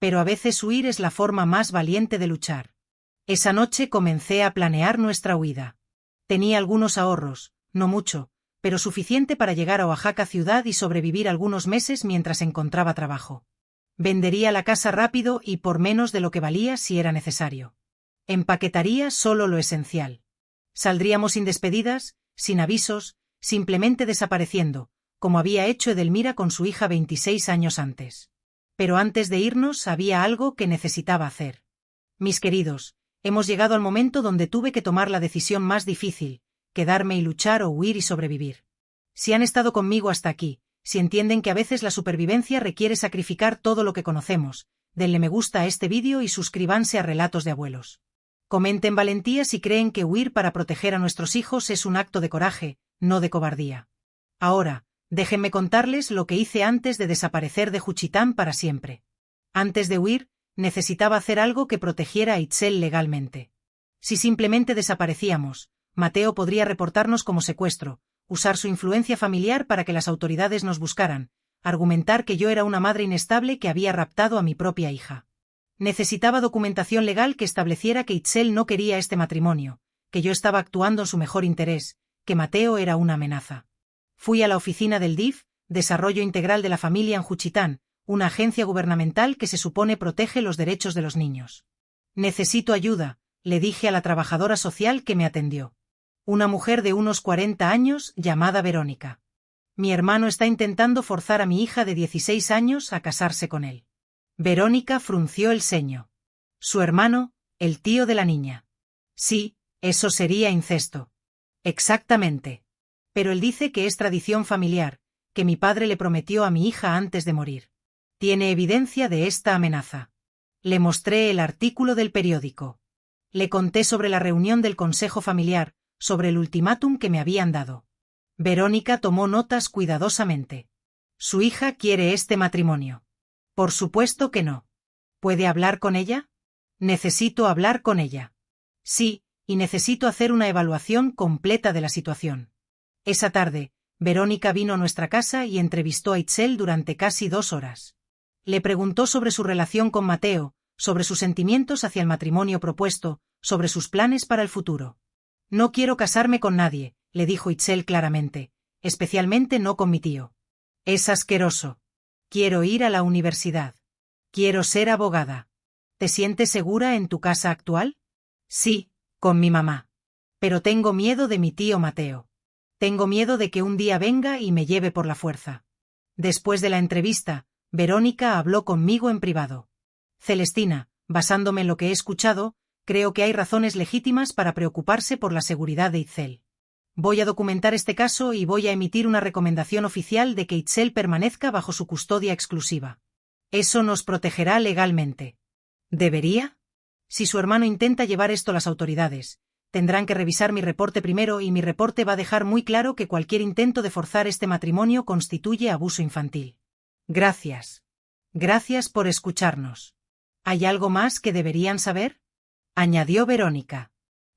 Pero a veces huir es la forma más valiente de luchar. Esa noche comencé a planear nuestra huida. Tenía algunos ahorros, no mucho, pero suficiente para llegar a Oaxaca ciudad y sobrevivir algunos meses mientras encontraba trabajo. Vendería la casa rápido y por menos de lo que valía si era necesario. Empaquetaría solo lo esencial. Saldríamos sin despedidas, sin avisos, simplemente desapareciendo, como había hecho Edelmira con su hija 26 años antes. Pero antes de irnos había algo que necesitaba hacer. Mis queridos, hemos llegado al momento donde tuve que tomar la decisión más difícil, quedarme y luchar o huir y sobrevivir. Si han estado conmigo hasta aquí, si entienden que a veces la supervivencia requiere sacrificar todo lo que conocemos, denle me gusta a este vídeo y suscríbanse a Relatos de Abuelos. Comenten valentía si creen que huir para proteger a nuestros hijos es un acto de coraje, no de cobardía. Ahora, déjenme contarles lo que hice antes de desaparecer de Juchitán para siempre. Antes de huir, necesitaba hacer algo que protegiera a Itzel legalmente. Si simplemente desaparecíamos, Mateo podría reportarnos como secuestro, usar su influencia familiar para que las autoridades nos buscaran, argumentar que yo era una madre inestable que había raptado a mi propia hija. Necesitaba documentación legal que estableciera que Itzel no quería este matrimonio, que yo estaba actuando en su mejor interés, que Mateo era una amenaza. Fui a la oficina del DIF, Desarrollo Integral de la Familia en Juchitán, una agencia gubernamental que se supone protege los derechos de los niños. Necesito ayuda, le dije a la trabajadora social que me atendió. Una mujer de unos 40 años llamada Verónica. Mi hermano está intentando forzar a mi hija de 16 años a casarse con él. Verónica frunció el ceño. Su hermano, el tío de la niña. Sí, eso sería incesto. Exactamente. Pero él dice que es tradición familiar, que mi padre le prometió a mi hija antes de morir. Tiene evidencia de esta amenaza. Le mostré el artículo del periódico. Le conté sobre la reunión del consejo familiar, sobre el ultimátum que me habían dado. Verónica tomó notas cuidadosamente. Su hija quiere este matrimonio. Por supuesto que no. ¿Puede hablar con ella? Necesito hablar con ella. Sí, y necesito hacer una evaluación completa de la situación. Esa tarde, Verónica vino a nuestra casa y entrevistó a Itzel durante casi 2 horas. Le preguntó sobre su relación con Mateo, sobre sus sentimientos hacia el matrimonio propuesto, sobre sus planes para el futuro. No quiero casarme con nadie, le dijo Itzel claramente, especialmente no con mi tío. Es asqueroso. Quiero ir a la universidad. Quiero ser abogada. ¿Te sientes segura en tu casa actual? Sí, con mi mamá. Pero tengo miedo de mi tío Mateo. Tengo miedo de que un día venga y me lleve por la fuerza. Después de la entrevista, Verónica habló conmigo en privado. Celestina, basándome en lo que he escuchado, creo que hay razones legítimas para preocuparse por la seguridad de Itzel. Voy a documentar este caso y voy a emitir una recomendación oficial de que Itzel permanezca bajo su custodia exclusiva. Eso nos protegerá legalmente. ¿Debería? Si su hermano intenta llevar esto a las autoridades, tendrán que revisar mi reporte primero y mi reporte va a dejar muy claro que cualquier intento de forzar este matrimonio constituye abuso infantil. Gracias. Gracias por escucharnos. ¿Hay algo más que deberían saber? Añadió Verónica.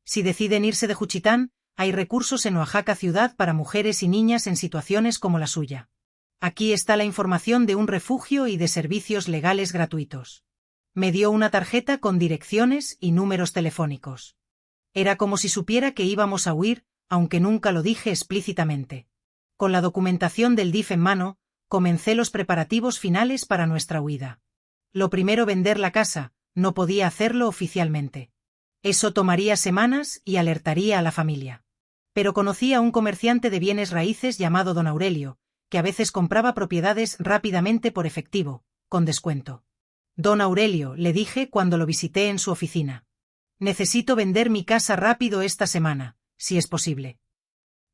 Si deciden irse de Juchitán, hay recursos en Oaxaca ciudad para mujeres y niñas en situaciones como la suya. Aquí está la información de un refugio y de servicios legales gratuitos. Me dio una tarjeta con direcciones y números telefónicos. Era como si supiera que íbamos a huir, aunque nunca lo dije explícitamente. Con la documentación del DIF en mano, comencé los preparativos finales para nuestra huida. Lo primero vender la casa, no podía hacerlo oficialmente. Eso tomaría semanas y alertaría a la familia. Pero conocí a un comerciante de bienes raíces llamado Don Aurelio, que a veces compraba propiedades rápidamente por efectivo, con descuento. Don Aurelio, le dije cuando lo visité en su oficina. Necesito vender mi casa rápido esta semana, si es posible.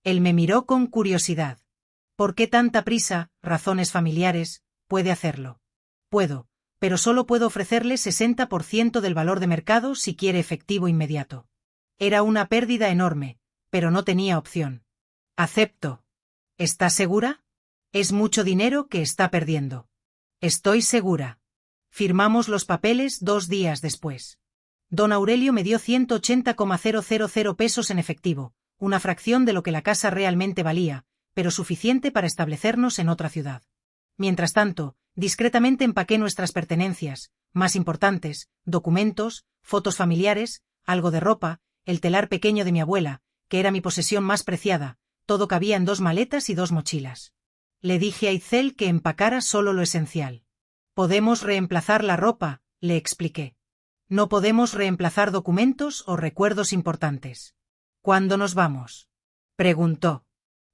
Él me miró con curiosidad. ¿Por qué tanta prisa? Razones familiares, puede hacerlo. Puedo, pero solo puedo ofrecerle 60% del valor de mercado si quiere efectivo inmediato. Era una pérdida enorme, pero no tenía opción. Acepto. ¿Está segura? Es mucho dinero que está perdiendo. Estoy segura. Firmamos los papeles 2 días después. Don Aurelio me dio 180,000 pesos en efectivo, una fracción de lo que la casa realmente valía, pero suficiente para establecernos en otra ciudad. Mientras tanto, discretamente empaqué nuestras pertenencias, más importantes, documentos, fotos familiares, algo de ropa, el telar pequeño de mi abuela, que era mi posesión más preciada, todo cabía en 2 maletas y 2 mochilas. Le dije a Itzel que empacara solo lo esencial. Podemos reemplazar la ropa, le expliqué. No podemos reemplazar documentos o recuerdos importantes. ¿Cuándo nos vamos?, preguntó.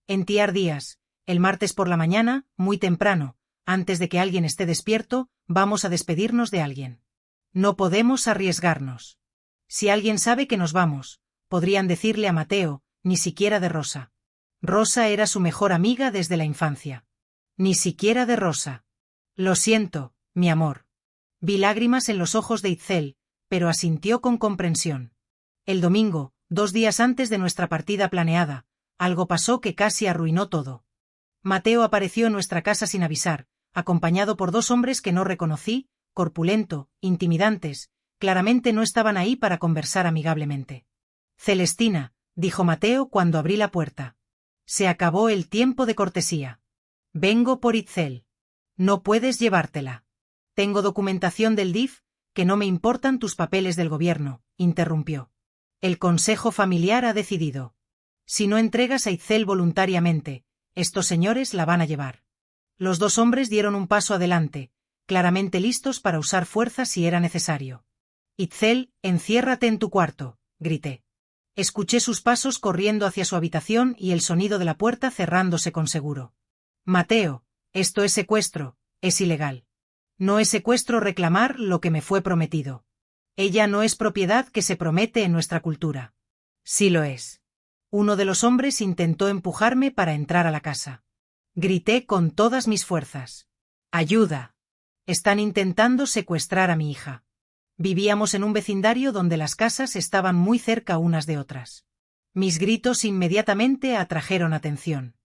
En Tiar Díaz, el martes por la mañana, muy temprano, antes de que alguien esté despierto, vamos a despedirnos de alguien. No podemos arriesgarnos. Si alguien sabe que nos vamos, podrían decirle a Mateo, ni siquiera de Rosa. Rosa era su mejor amiga desde la infancia. Ni siquiera de Rosa. Lo siento, mi amor. Vi lágrimas en los ojos de Itzel, pero asintió con comprensión. El domingo, 2 días antes de nuestra partida planeada, algo pasó que casi arruinó todo. Mateo apareció en nuestra casa sin avisar, acompañado por 2 hombres que no reconocí, corpulento, intimidantes, claramente no estaban ahí para conversar amigablemente. Celestina, dijo Mateo cuando abrí la puerta. Se acabó el tiempo de cortesía. Vengo por Itzel. No puedes llevártela. Tengo documentación del DIF, que no me importan tus papeles del gobierno, interrumpió. El consejo familiar ha decidido. Si no entregas a Itzel voluntariamente, estos señores la van a llevar. Los 2 hombres dieron un paso adelante, claramente listos para usar fuerza si era necesario. Itzel, enciérrate en tu cuarto, grité. Escuché sus pasos corriendo hacia su habitación y el sonido de la puerta cerrándose con seguro. Mateo, esto es secuestro, es ilegal. No es secuestro reclamar lo que me fue prometido. Ella no es propiedad que se promete en nuestra cultura. Sí lo es. Uno de los hombres intentó empujarme para entrar a la casa. Grité con todas mis fuerzas. ¡Ayuda! Están intentando secuestrar a mi hija. Vivíamos en un vecindario donde las casas estaban muy cerca unas de otras. Mis gritos inmediatamente atrajeron atención.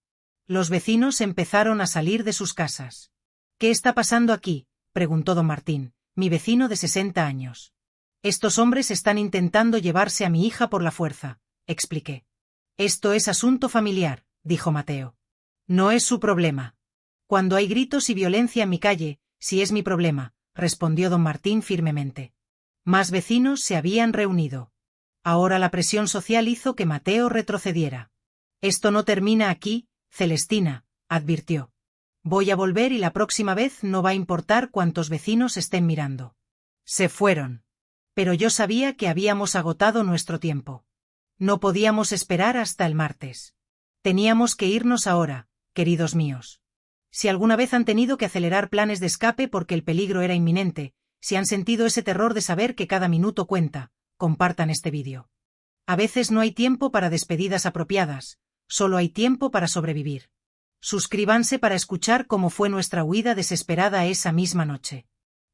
Los vecinos empezaron a salir de sus casas. ¿Qué está pasando aquí?, preguntó don Martín, mi vecino de 60 años. Estos hombres están intentando llevarse a mi hija por la fuerza, expliqué. Esto es asunto familiar, dijo Mateo. No es su problema. Cuando hay gritos y violencia en mi calle, sí es mi problema, respondió don Martín firmemente. Más vecinos se habían reunido. Ahora la presión social hizo que Mateo retrocediera. Esto no termina aquí, Celestina, advirtió. Voy a volver y la próxima vez no va a importar cuántos vecinos estén mirando. Se fueron. Pero yo sabía que habíamos agotado nuestro tiempo. No podíamos esperar hasta el martes. Teníamos que irnos ahora, queridos míos. Si alguna vez han tenido que acelerar planes de escape porque el peligro era inminente, si han sentido ese terror de saber que cada minuto cuenta, compartan este vídeo. A veces no hay tiempo para despedidas apropiadas, solo hay tiempo para sobrevivir. Suscríbanse para escuchar cómo fue nuestra huida desesperada esa misma noche.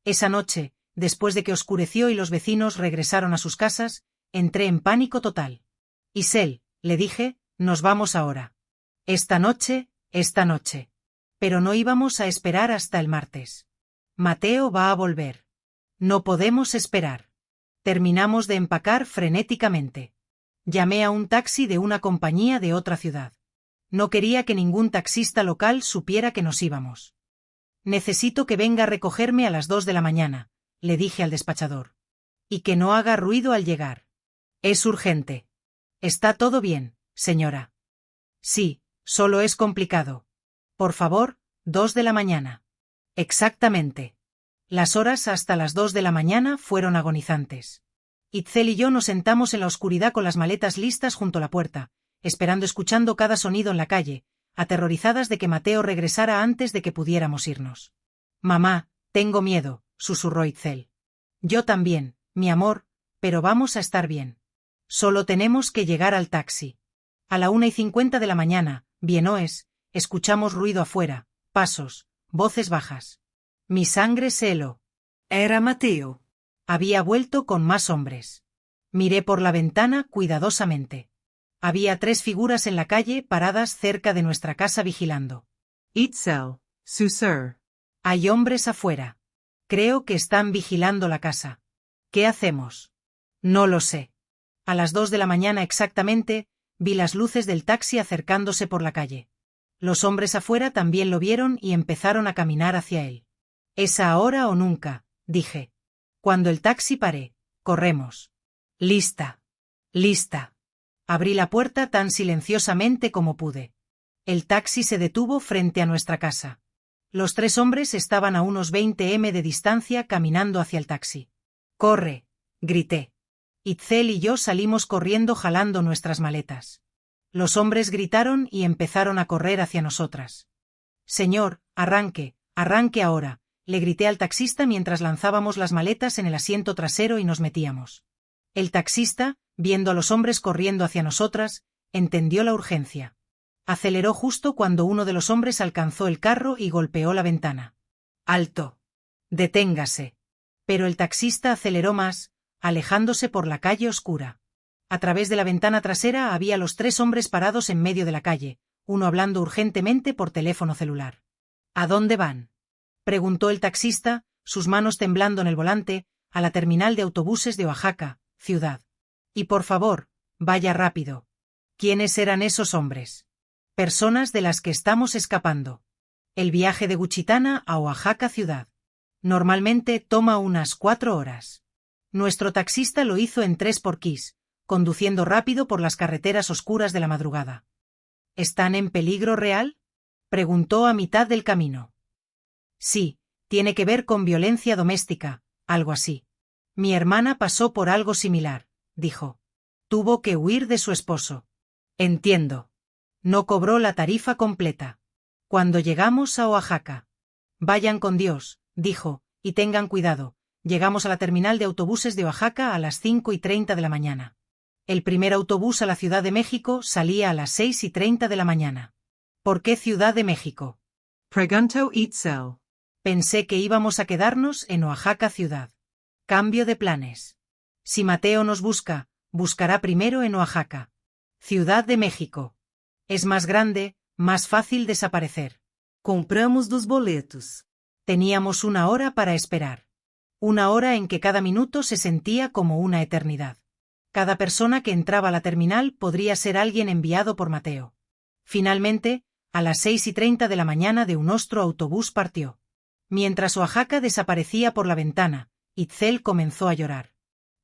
Esa noche, después de que oscureció y los vecinos regresaron a sus casas, entré en pánico total. Isel, le dije, nos vamos ahora. Esta noche. Pero no íbamos a esperar hasta el martes. Mateo va a volver. No podemos esperar. Terminamos de empacar frenéticamente. Llamé a un taxi de una compañía de otra ciudad. No quería que ningún taxista local supiera que nos íbamos. Necesito que venga a recogerme a las 2 de la mañana, le dije al despachador. Y que no haga ruido al llegar. Es urgente. ¿Está todo bien, señora? Sí, solo es complicado. Por favor, 2 de la mañana. Exactamente. Las horas hasta las 2 de la mañana fueron agonizantes. Itzel y yo nos sentamos en la oscuridad con las maletas listas junto a la puerta, escuchando cada sonido en la calle, aterrorizadas de que Mateo regresara antes de que pudiéramos irnos. Mamá, tengo miedo, susurró Itzel. Yo también, mi amor, pero vamos a estar bien. Solo tenemos que llegar al taxi. A la 1:50 de la mañana, bien oes, escuchamos ruido afuera, pasos, voces bajas. Mi sangre se heló. Era Mateo. Había vuelto con más hombres. Miré por la ventana cuidadosamente. Había 3 figuras en la calle paradas cerca de nuestra casa vigilando. Itzel, Susur. Hay hombres afuera. Creo que están vigilando la casa. ¿Qué hacemos? No lo sé. A las 2 de la mañana exactamente, vi las luces del taxi acercándose por la calle. Los hombres afuera también lo vieron y empezaron a caminar hacia él. ¿Es ahora o nunca?, dije. Cuando el taxi pare, corremos. Lista. Lista. Abrí la puerta tan silenciosamente como pude. El taxi se detuvo frente a nuestra casa. Los 3 hombres estaban a unos 20 m de distancia caminando hacia el taxi. «¡Corre!», grité. Itzel y yo salimos corriendo jalando nuestras maletas. Los hombres gritaron y empezaron a correr hacia nosotras. «Señor, arranque, arranque ahora», le grité al taxista mientras lanzábamos las maletas en el asiento trasero y nos metíamos. El taxista, viendo a los hombres corriendo hacia nosotras, entendió la urgencia. Aceleró justo cuando uno de los hombres alcanzó el carro y golpeó la ventana. «¡Alto! Deténgase». Pero el taxista aceleró más, alejándose por la calle oscura. A través de la ventana trasera había los 3 hombres parados en medio de la calle, uno hablando urgentemente por teléfono celular. «¿A dónde van?», preguntó el taxista, sus manos temblando en el volante, «a la terminal de autobuses de Oaxaca, ciudad. Y por favor, vaya rápido». «¿Quiénes eran esos hombres?». «Personas de las que estamos escapando. El viaje de Guchitana a Oaxaca ciudad. Normalmente toma unas 4 horas. Nuestro taxista lo hizo en 3x, conduciendo rápido por las carreteras oscuras de la madrugada». «¿Están en peligro real?», preguntó a mitad del camino. «Sí, tiene que ver con violencia doméstica, algo así. Mi hermana pasó por algo similar», dijo. «Tuvo que huir de su esposo». «Entiendo. No cobró la tarifa completa. Cuando llegamos a Oaxaca». «Vayan con Dios», dijo, «y tengan cuidado». Llegamos a la terminal de autobuses de Oaxaca a las 5:30 de la mañana. El primer autobús a la Ciudad de México salía a las 6:30 de la mañana. «¿Por qué Ciudad de México?», preguntó Itzel. «Pensé que íbamos a quedarnos en Oaxaca ciudad». «Cambio de planes. Si Mateo nos busca, buscará primero en Oaxaca. Ciudad de México. Es más grande, más fácil desaparecer». Compramos dos boletos. Teníamos 1 hora para esperar. 1 hora en que cada minuto se sentía como una eternidad. Cada persona que entraba a la terminal podría ser alguien enviado por Mateo. Finalmente, a las 6:30 de la mañana de un otro autobús partió. Mientras Oaxaca desaparecía por la ventana, Itzel comenzó a llorar.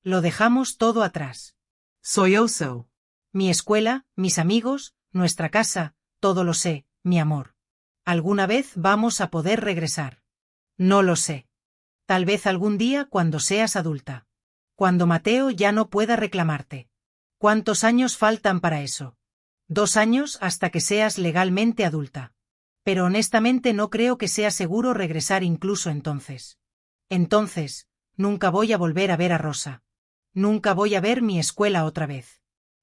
«Lo dejamos todo atrás. Soy oso. Mi escuela, mis amigos, nuestra casa, todo lo sé, mi amor. ¿Alguna vez vamos a poder regresar?». «No lo sé. Tal vez algún día cuando seas adulta. Cuando Mateo ya no pueda reclamarte». «¿Cuántos años faltan para eso?». «2 años hasta que seas legalmente adulta. Pero honestamente no creo que sea seguro regresar incluso entonces. Entonces, nunca voy a volver a ver a Rosa. Nunca voy a ver mi escuela otra vez.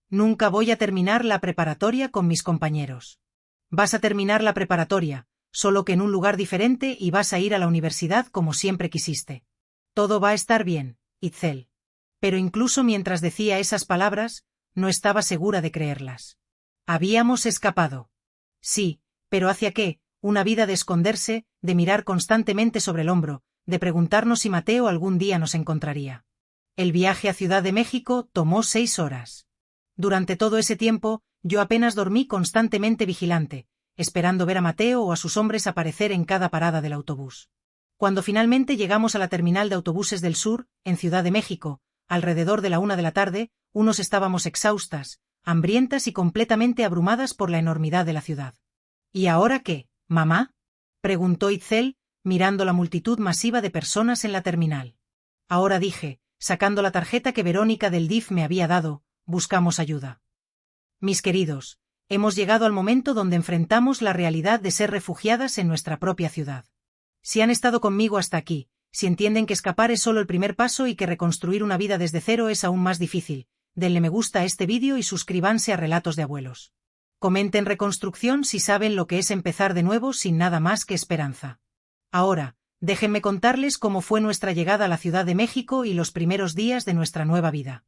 Nunca voy a terminar la preparatoria con mis compañeros. Vas a terminar la preparatoria, solo que en un lugar diferente, y vas a ir a la universidad como siempre quisiste. Todo va a estar bien, Itzel». Pero incluso mientras decía esas palabras, no estaba segura de creerlas. Habíamos escapado. Sí, pero ¿hacia qué? Una vida de esconderse, de mirar constantemente sobre el hombro, de preguntarnos si Mateo algún día nos encontraría. El viaje a Ciudad de México tomó 6 horas. Durante todo ese tiempo, yo apenas dormí, constantemente vigilante, esperando ver a Mateo o a sus hombres aparecer en cada parada del autobús. Cuando finalmente llegamos a la terminal de autobuses del sur, en Ciudad de México, alrededor de la 1 de la tarde, unos estábamos exhaustas, hambrientas y completamente abrumadas por la enormidad de la ciudad. «¿Y ahora qué, mamá?», preguntó Itzel, mirando la multitud masiva de personas en la terminal. «Ahora», dije, sacando la tarjeta que Verónica del DIF me había dado, «buscamos ayuda. Mis queridos, hemos llegado al momento donde enfrentamos la realidad de ser refugiadas en nuestra propia ciudad. Si han estado conmigo hasta aquí, si entienden que escapar es solo el primer paso y que reconstruir una vida desde cero es aún más difícil, denle me gusta a este vídeo y suscríbanse a Relatos de Abuelos. Comenten reconstrucción si saben lo que es empezar de nuevo sin nada más que esperanza. Ahora, déjenme contarles cómo fue nuestra llegada a la Ciudad de México y los primeros días de nuestra nueva vida.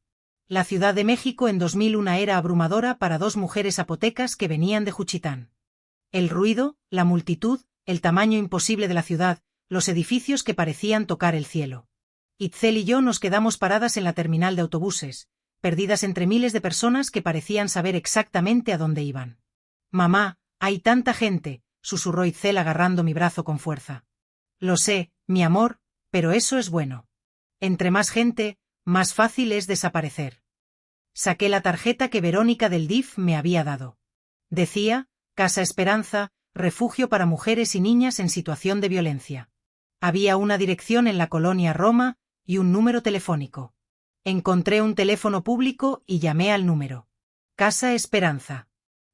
La Ciudad de México en 2001 era abrumadora para 2 mujeres zapotecas que venían de Juchitán. El ruido, la multitud, el tamaño imposible de la ciudad, los edificios que parecían tocar el cielo. Itzel y yo nos quedamos paradas en la terminal de autobuses, perdidas entre miles de personas que parecían saber exactamente a dónde iban. «Mamá, hay tanta gente», susurró Itzel agarrando mi brazo con fuerza. «Lo sé, mi amor, pero eso es bueno. Entre más gente, más fácil es desaparecer. Saqué la tarjeta que Verónica del DIF me había dado. Decía, Casa Esperanza, refugio para mujeres y niñas en situación de violencia. Había una dirección en la colonia Roma y un número telefónico. Encontré un teléfono público y llamé al número. Casa Esperanza.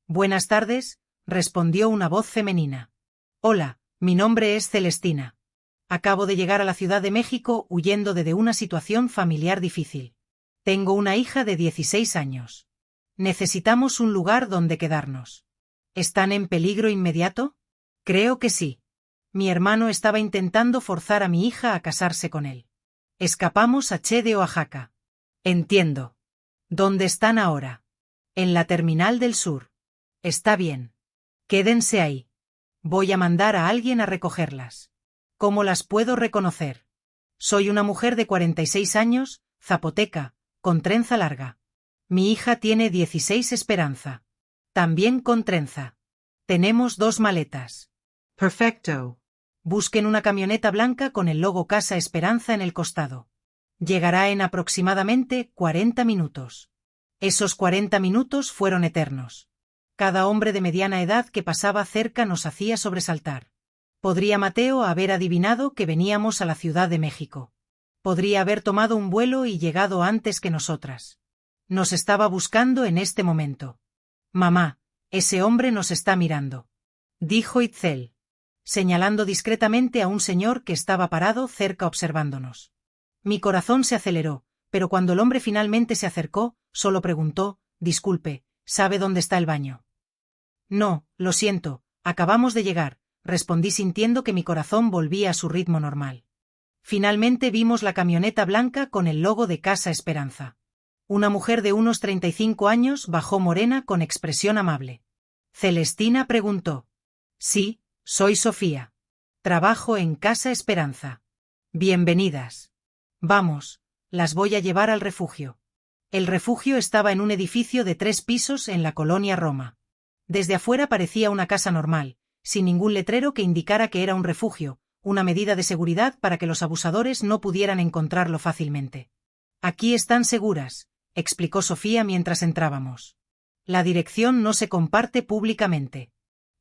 Buenas tardes, respondió una voz femenina. Hola, mi nombre es Celestina. Acabo de llegar a la Ciudad de México huyendo de una situación familiar difícil. Tengo una hija de 16 años. Necesitamos un lugar donde quedarnos. ¿Están en peligro inmediato? Creo que sí. Mi hermano estaba intentando forzar a mi hija a casarse con él. Escapamos a Che de Oaxaca. Entiendo. ¿Dónde están ahora? En la terminal del sur. Está bien. Quédense ahí. Voy a mandar a alguien a recogerlas. ¿Cómo las puedo reconocer? Soy una mujer de 46 años, zapoteca, con trenza larga. Mi hija tiene 16, Esperanza. También con trenza. Tenemos 2 maletas. Perfecto. Busquen una camioneta blanca con el logo Casa Esperanza en el costado. Llegará en aproximadamente 40 minutos. Esos 40 minutos fueron eternos. Cada hombre de mediana edad que pasaba cerca nos hacía sobresaltar. Podría Mateo haber adivinado que veníamos a la Ciudad de México. Podría haber tomado un vuelo y llegado antes que nosotras. Nos estaba buscando en este momento. Mamá, ese hombre nos está mirando, dijo Itzel, señalando discretamente a un señor que estaba parado cerca observándonos. Mi corazón se aceleró, pero cuando el hombre finalmente se acercó, solo preguntó, disculpe, ¿sabe dónde está el baño? No, lo siento, acabamos de llegar, respondí sintiendo que mi corazón volvía a su ritmo normal. Finalmente vimos la camioneta blanca con el logo de Casa Esperanza. Una mujer de unos 35 años bajó morena con expresión amable. Celestina preguntó. Sí, soy Sofía. Trabajo en Casa Esperanza. Bienvenidas. Vamos, las voy a llevar al refugio. El refugio estaba en un edificio de 3 pisos en la colonia Roma. Desde afuera parecía una casa normal, sin ningún letrero que indicara que era un refugio, una medida de seguridad para que los abusadores no pudieran encontrarlo fácilmente. Aquí están seguras, explicó Sofía mientras entrábamos. La dirección no se comparte públicamente.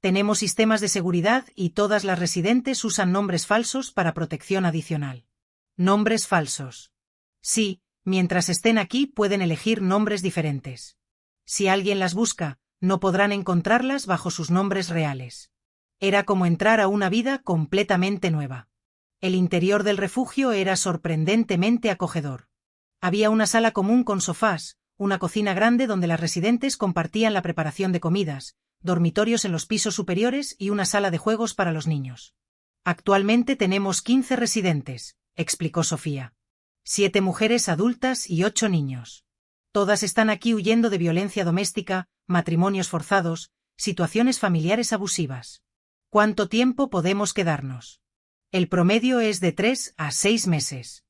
Tenemos sistemas de seguridad y todas las residentes usan nombres falsos para protección adicional. Nombres falsos. Sí, mientras estén aquí pueden elegir nombres diferentes. Si alguien las busca, no podrán encontrarlas bajo sus nombres reales. Era como entrar a una vida completamente nueva. El interior del refugio era sorprendentemente acogedor. Había una sala común con sofás, una cocina grande donde las residentes compartían la preparación de comidas, dormitorios en los pisos superiores y una sala de juegos para los niños. Actualmente tenemos 15 residentes, explicó Sofía. 7 mujeres adultas y 8 niños. Todas están aquí huyendo de violencia doméstica, matrimonios forzados, situaciones familiares abusivas. ¿Cuánto tiempo podemos quedarnos? El promedio es de 3 a 6 meses.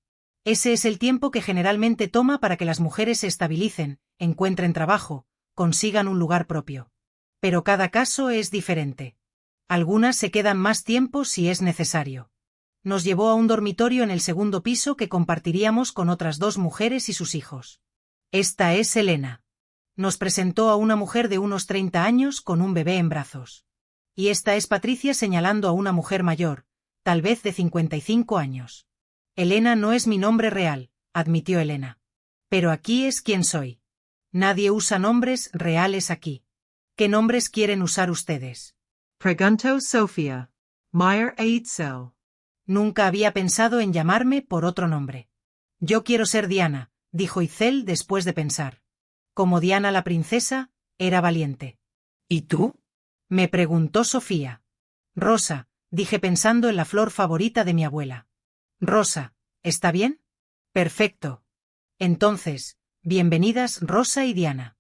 Ese es el tiempo que generalmente toma para que las mujeres se estabilicen, encuentren trabajo, consigan un lugar propio. Pero cada caso es diferente. Algunas se quedan más tiempo si es necesario. Nos llevó a un dormitorio en el segundo piso que compartiríamos con otras 2 mujeres y sus hijos. Esta es Elena. Nos presentó a una mujer de unos 30 años con un bebé en brazos. Y esta es Patricia señalando a una mujer mayor, tal vez de 55 años. Elena no es mi nombre real, admitió Elena. Pero aquí es quien soy. Nadie usa nombres reales aquí. ¿Qué nombres quieren usar ustedes? Preguntó Sofía. Meyer e Itzel. Nunca había pensado en llamarme por otro nombre. Yo quiero ser Diana, dijo Itzel después de pensar. Como Diana la princesa, era valiente. ¿Y tú? Me preguntó Sofía. Rosa, dije pensando en la flor favorita de mi abuela. Rosa, ¿está bien? Perfecto. Entonces, bienvenidas Rosa y Diana.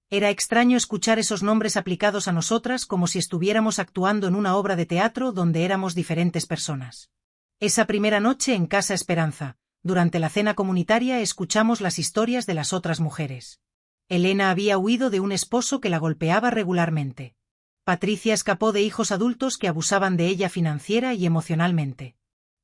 Era extraño escuchar esos nombres aplicados a nosotras como si estuviéramos actuando en una obra de teatro donde éramos diferentes personas. Esa primera noche en Casa Esperanza, durante la cena comunitaria escuchamos las historias de las otras mujeres. Elena había huido de un esposo que la golpeaba regularmente. Patricia escapó de hijos adultos que abusaban de ella financiera y emocionalmente.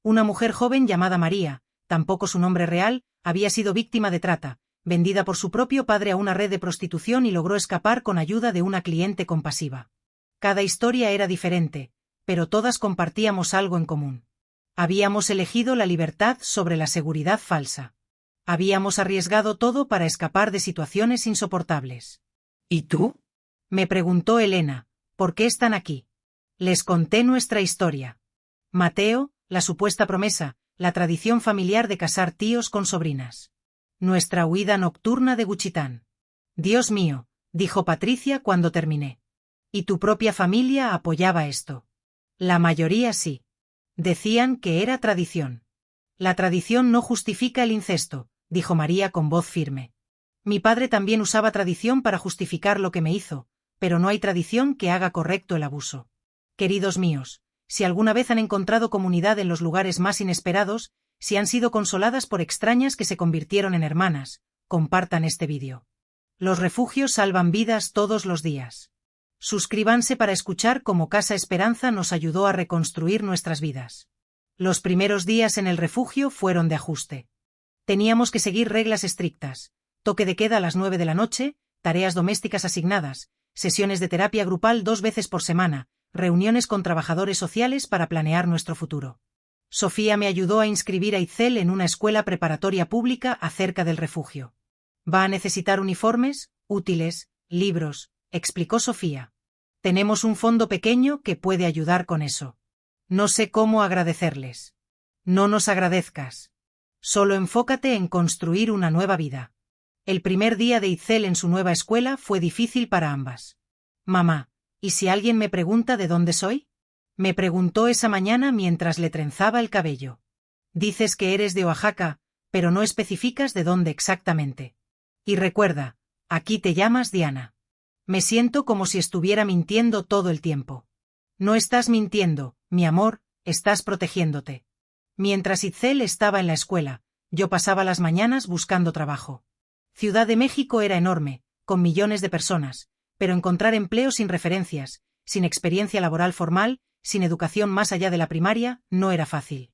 Una mujer joven llamada María, tampoco su nombre real, Había sido víctima de trata, vendida por su propio padre a una red de prostitución y logró escapar con ayuda de una cliente compasiva. Cada historia era diferente, pero todas compartíamos algo en común. Habíamos elegido la libertad sobre la seguridad falsa. Habíamos arriesgado todo para escapar de situaciones insoportables. ¿Y tú? Me preguntó Elena, ¿por qué están aquí? Les conté nuestra historia. Mateo, la supuesta promesa, la tradición familiar de casar tíos con sobrinas. Nuestra huida nocturna de Guchitán. Dios mío, dijo Patricia cuando terminé. ¿Y tu propia familia apoyaba esto? La mayoría sí. Decían que era tradición. La tradición no justifica el incesto, dijo María con voz firme. Mi padre también usaba tradición para justificar lo que me hizo, pero no hay tradición que haga correcto el abuso. Queridos míos, si alguna vez han encontrado comunidad en los lugares más inesperados, si han sido consoladas por extrañas que se convirtieron en hermanas, compartan este vídeo. Los refugios salvan vidas todos los días. Suscríbanse para escuchar cómo Casa Esperanza nos ayudó a reconstruir nuestras vidas. Los primeros días en el refugio fueron de ajuste. Teníamos que seguir reglas estrictas: toque de queda a las 9 de la noche, tareas domésticas asignadas, sesiones de terapia grupal 2 veces por semana, reuniones con trabajadores sociales para planear nuestro futuro. Sofía me ayudó a inscribir a Itzel en una escuela preparatoria pública acerca del refugio. Va a necesitar uniformes, útiles, libros, explicó Sofía. Tenemos un fondo pequeño que puede ayudar con eso. No sé cómo agradecerles. No nos agradezcas. Solo enfócate en construir una nueva vida. El primer día de Itzel en su nueva escuela fue difícil para ambas. Mamá, ¿y si alguien me pregunta de dónde soy? Me preguntó esa mañana mientras le trenzaba el cabello. Dices que eres de Oaxaca, pero no especificas de dónde exactamente. Y recuerda, aquí te llamas Diana. Me siento como si estuviera mintiendo todo el tiempo. No estás mintiendo, mi amor, estás protegiéndote. Mientras Itzel estaba en la escuela, yo pasaba las mañanas buscando trabajo. Ciudad de México era enorme, con millones de personas, pero encontrar empleo sin referencias, sin experiencia laboral formal, sin educación más allá de la primaria, no era fácil.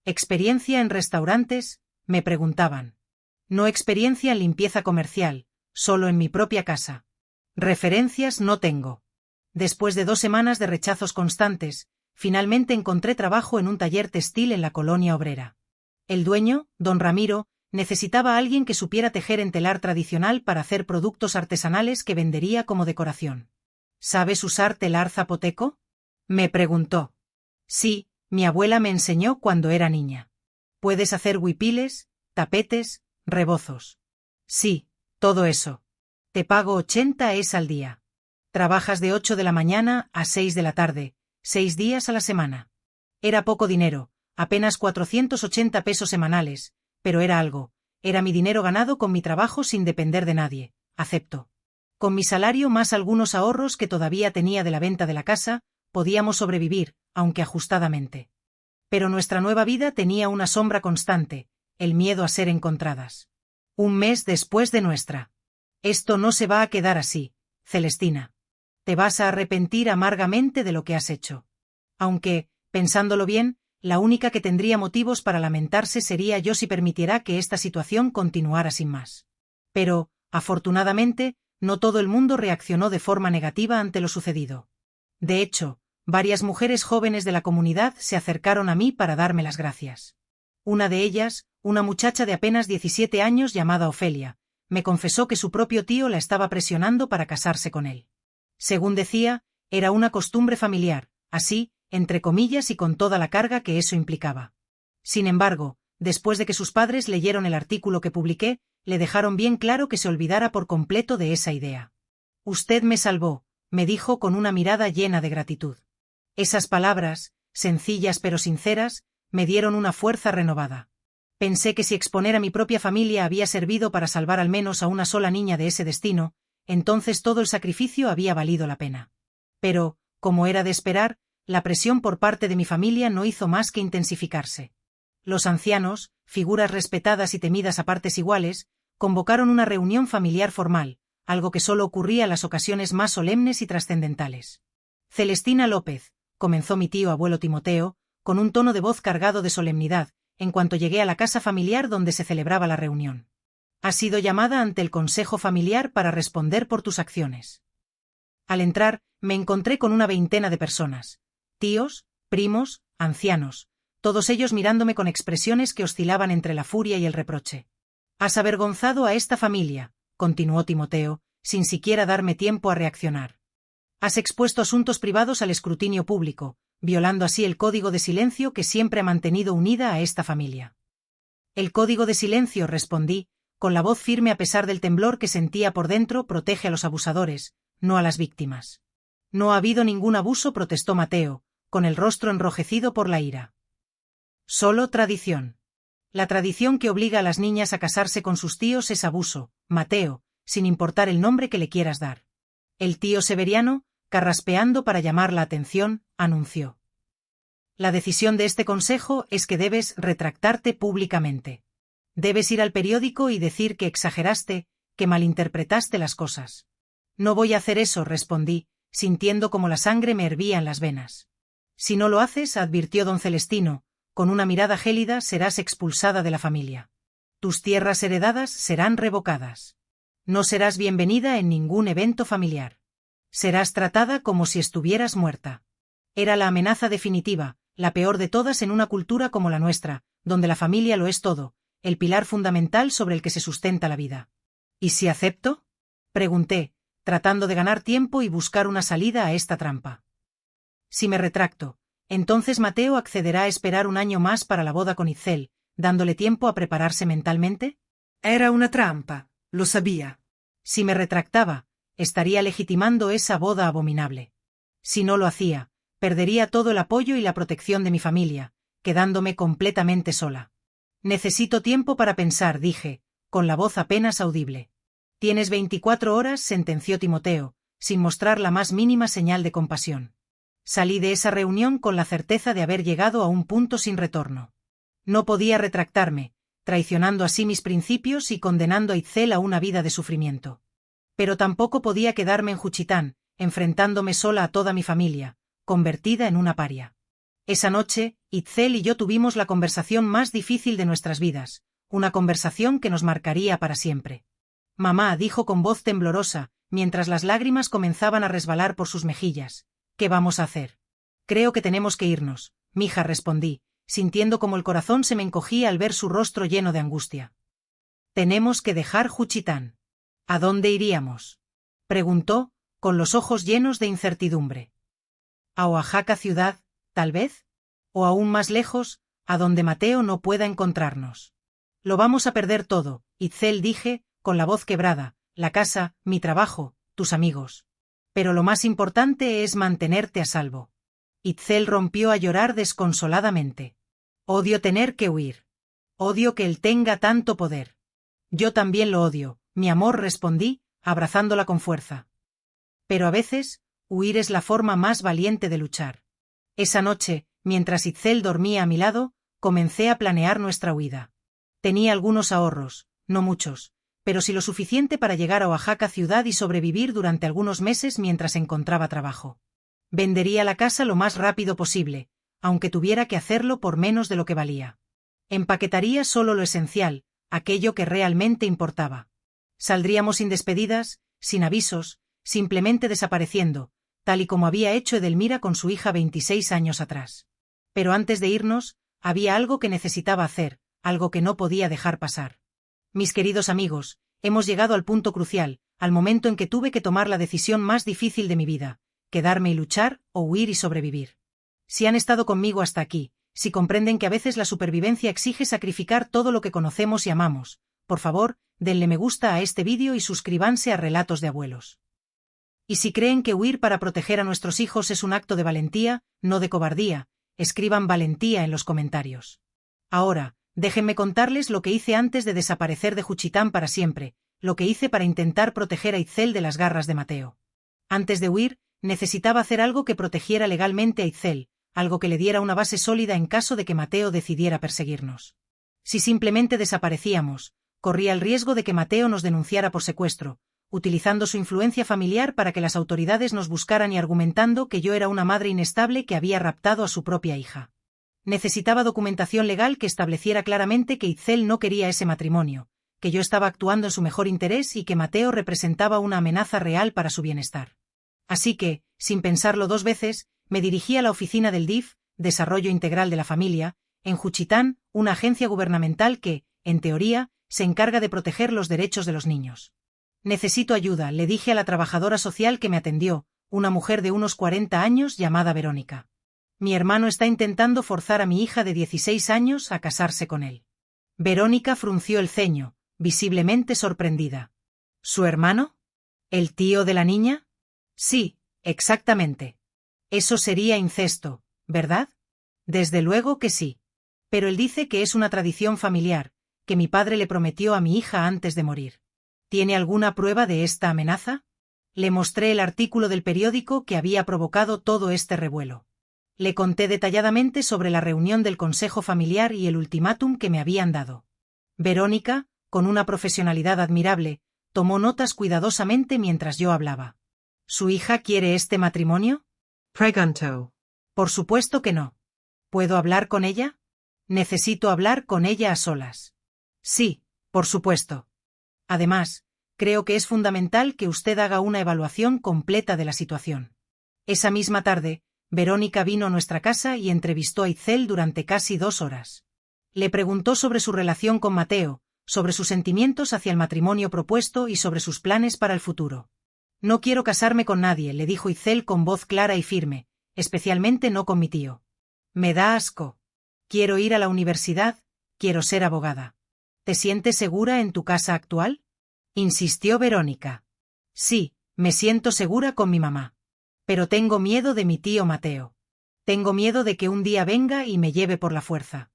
¿Experiencia en restaurantes?, me preguntaban. No experiencia en limpieza comercial, solo en mi propia casa. Referencias no tengo. Después de 2 semanas de rechazos constantes, finalmente encontré trabajo en un taller textil en la colonia obrera. El dueño, don Ramiro, necesitaba a alguien que supiera tejer en telar tradicional para hacer productos artesanales que vendería como decoración. ¿Sabes usar telar zapoteco?, me preguntó. Sí, mi abuela me enseñó cuando era niña. ¿Puedes hacer huipiles, tapetes, rebozos? Sí, todo eso. Te pago 80 es al día. Trabajas de 8 de la mañana a 6 de la tarde, 6 días a la semana. Era poco dinero, apenas 480 pesos semanales, pero era algo. Era mi dinero ganado con mi trabajo sin depender de nadie. Acepto. Con mi salario más algunos ahorros que todavía tenía de la venta de la casa, podíamos sobrevivir, aunque ajustadamente. Pero nuestra nueva vida tenía una sombra constante, el miedo a ser encontradas. Un mes después de nuestra. Esto no se va a quedar así, Celestina. Te vas a arrepentir amargamente de lo que has hecho. Aunque, pensándolo bien, la única que tendría motivos para lamentarse sería yo si permitiera que esta situación continuara sin más. Pero, afortunadamente, no todo el mundo reaccionó de forma negativa ante lo sucedido. De hecho, varias mujeres jóvenes de la comunidad se acercaron a mí para darme las gracias. Una de ellas, una muchacha de apenas 17 años llamada Ofelia, me confesó que su propio tío la estaba presionando para casarse con él. Según decía, era una costumbre familiar, así, entre comillas y con toda la carga que eso implicaba. Sin embargo, después de que sus padres leyeron el artículo que publiqué, le dejaron bien claro que se olvidara por completo de esa idea. Usted me salvó, me dijo con una mirada llena de gratitud. Esas palabras, sencillas pero sinceras, me dieron una fuerza renovada. Pensé que si exponer a mi propia familia había servido para salvar al menos a una sola niña de ese destino, entonces todo el sacrificio había valido la pena. Pero, como era de esperar, la presión por parte de mi familia no hizo más que intensificarse. Los ancianos, figuras respetadas y temidas a partes iguales, convocaron una reunión familiar formal, algo que solo ocurría en las ocasiones más solemnes y trascendentales. Celestina López, comenzó mi tío abuelo Timoteo, con un tono de voz cargado de solemnidad, en cuanto llegué a la casa familiar donde se celebraba la reunión. Has sido llamada ante el consejo familiar para responder por tus acciones. Al entrar, me encontré con una veintena de personas. Tíos, primos, ancianos, todos ellos mirándome con expresiones que oscilaban entre la furia y el reproche. Has avergonzado a esta familia, continuó Timoteo, sin siquiera darme tiempo a reaccionar. Has expuesto asuntos privados al escrutinio público, violando así el código de silencio que siempre ha mantenido unida a esta familia. El código de silencio, respondí, con la voz firme a pesar del temblor que sentía por dentro, protege a los abusadores, no a las víctimas. No ha habido ningún abuso, protestó Mateo, con el rostro enrojecido por la ira. Solo tradición. La tradición que obliga a las niñas a casarse con sus tíos es abuso, Mateo, sin importar el nombre que le quieras dar. El tío Severiano, carraspeando para llamar la atención, anunció. La decisión de este consejo es que debes retractarte públicamente. Debes ir al periódico y decir que exageraste, que malinterpretaste las cosas. No voy a hacer eso, respondí, sintiendo como la sangre me hervía en las venas. Si no lo haces, advirtió don Celestino, con una mirada gélida, serás expulsada de la familia. Tus tierras heredadas serán revocadas. No serás bienvenida en ningún evento familiar. Serás tratada como si estuvieras muerta. Era la amenaza definitiva, la peor de todas en una cultura como la nuestra, donde la familia lo es todo, el pilar fundamental sobre el que se sustenta la vida. ¿Y si acepto? Pregunté, tratando de ganar tiempo y buscar una salida a esta trampa. Si me retracto, entonces Mateo accederá a esperar un año más para la boda con Itzel, dándole tiempo a prepararse mentalmente. Era una trampa, lo sabía. Si me retractaba, estaría legitimando esa boda abominable. Si no lo hacía, perdería todo el apoyo y la protección de mi familia, quedándome completamente sola. Necesito tiempo para pensar, dije, con la voz apenas audible. Tienes 24 horas, sentenció Timoteo, sin mostrar la más mínima señal de compasión. Salí de esa reunión con la certeza de haber llegado a un punto sin retorno. No podía retractarme, traicionando así mis principios y condenando a Itzel a una vida de sufrimiento. Pero tampoco podía quedarme en Juchitán, enfrentándome sola a toda mi familia, convertida en una paria. Esa noche, Itzel y yo tuvimos la conversación más difícil de nuestras vidas, una conversación que nos marcaría para siempre. Mamá, dijo con voz temblorosa, mientras las lágrimas comenzaban a resbalar por sus mejillas, ¿qué vamos a hacer? Creo que tenemos que irnos, mija, respondí, sintiendo como el corazón se me encogía al ver su rostro lleno de angustia. Tenemos que dejar Juchitán. ¿A dónde iríamos? Preguntó, con los ojos llenos de incertidumbre. ¿A Oaxaca ciudad, tal vez? ¿O aún más lejos, a donde Mateo no pueda encontrarnos? Lo vamos a perder todo, Itzel, dije, con la voz quebrada, la casa, mi trabajo, tus amigos. Pero lo más importante es mantenerte a salvo. Itzel rompió a llorar desconsoladamente. Odio tener que huir. Odio que él tenga tanto poder. Yo también lo odio, mi amor, respondí, abrazándola con fuerza. Pero a veces, huir es la forma más valiente de luchar. Esa noche, mientras Itzel dormía a mi lado, comencé a planear nuestra huida. Tenía algunos ahorros, no muchos, pero sí lo suficiente para llegar a Oaxaca ciudad y sobrevivir durante algunos meses mientras encontraba trabajo. Vendería la casa lo más rápido posible, aunque tuviera que hacerlo por menos de lo que valía. Empaquetaría solo lo esencial, aquello que realmente importaba. Saldríamos sin despedidas, sin avisos, simplemente desapareciendo, tal y como había hecho Edelmira con su hija 26 años atrás. Pero antes de irnos, había algo que necesitaba hacer, algo que no podía dejar pasar. Mis queridos amigos, hemos llegado al punto crucial, al momento en que tuve que tomar la decisión más difícil de mi vida, quedarme y luchar, o huir y sobrevivir. Si han estado conmigo hasta aquí, si comprenden que a veces la supervivencia exige sacrificar todo lo que conocemos y amamos, por favor, denle me gusta a este vídeo y suscríbanse a Relatos de Abuelos. Y si creen que huir para proteger a nuestros hijos es un acto de valentía, no de cobardía, escriban valentía en los comentarios. Ahora, déjenme contarles lo que hice antes de desaparecer de Juchitán para siempre, lo que hice para intentar proteger a Itzel de las garras de Mateo. Antes de huir, necesitaba hacer algo que protegiera legalmente a Itzel, algo que le diera una base sólida en caso de que Mateo decidiera perseguirnos. Si simplemente desaparecíamos, corría el riesgo de que Mateo nos denunciara por secuestro, utilizando su influencia familiar para que las autoridades nos buscaran y argumentando que yo era una madre inestable que había raptado a su propia hija. Necesitaba documentación legal que estableciera claramente que Itzel no quería ese matrimonio, que yo estaba actuando en su mejor interés y que Mateo representaba una amenaza real para su bienestar. Así que, sin pensarlo dos veces, me dirigí a la oficina del DIF, Desarrollo Integral de la Familia, en Juchitán, una agencia gubernamental que, en teoría, se encarga de proteger los derechos de los niños. Necesito ayuda, le dije a la trabajadora social que me atendió, una mujer de unos 40 años llamada Verónica. Mi hermano está intentando forzar a mi hija de 16 años a casarse con él. Verónica frunció el ceño, visiblemente sorprendida. ¿Su hermano? ¿El tío de la niña? Sí, exactamente. Eso sería incesto, ¿verdad? Desde luego que sí. Pero él dice que es una tradición familiar, que mi padre le prometió a mi hija antes de morir. ¿Tiene alguna prueba de esta amenaza? Le mostré el artículo del periódico que había provocado todo este revuelo. Le conté detalladamente sobre la reunión del Consejo Familiar y el ultimátum que me habían dado. Verónica, con una profesionalidad admirable, tomó notas cuidadosamente mientras yo hablaba. ¿Su hija quiere este matrimonio? Preguntó. Por supuesto que no. ¿Puedo hablar con ella? Necesito hablar con ella a solas. Sí, por supuesto. Además, creo que es fundamental que usted haga una evaluación completa de la situación. Esa misma tarde, Verónica vino a nuestra casa y entrevistó a Itzel durante casi 2 horas. Le preguntó sobre su relación con Mateo, sobre sus sentimientos hacia el matrimonio propuesto y sobre sus planes para el futuro. No quiero casarme con nadie, le dijo Itzel con voz clara y firme, especialmente no con mi tío. Me da asco. Quiero ir a la universidad, quiero ser abogada. ¿Te sientes segura en tu casa actual? Insistió Verónica. Sí, me siento segura con mi mamá. Pero tengo miedo de mi tío Mateo. Tengo miedo de que un día venga y me lleve por la fuerza.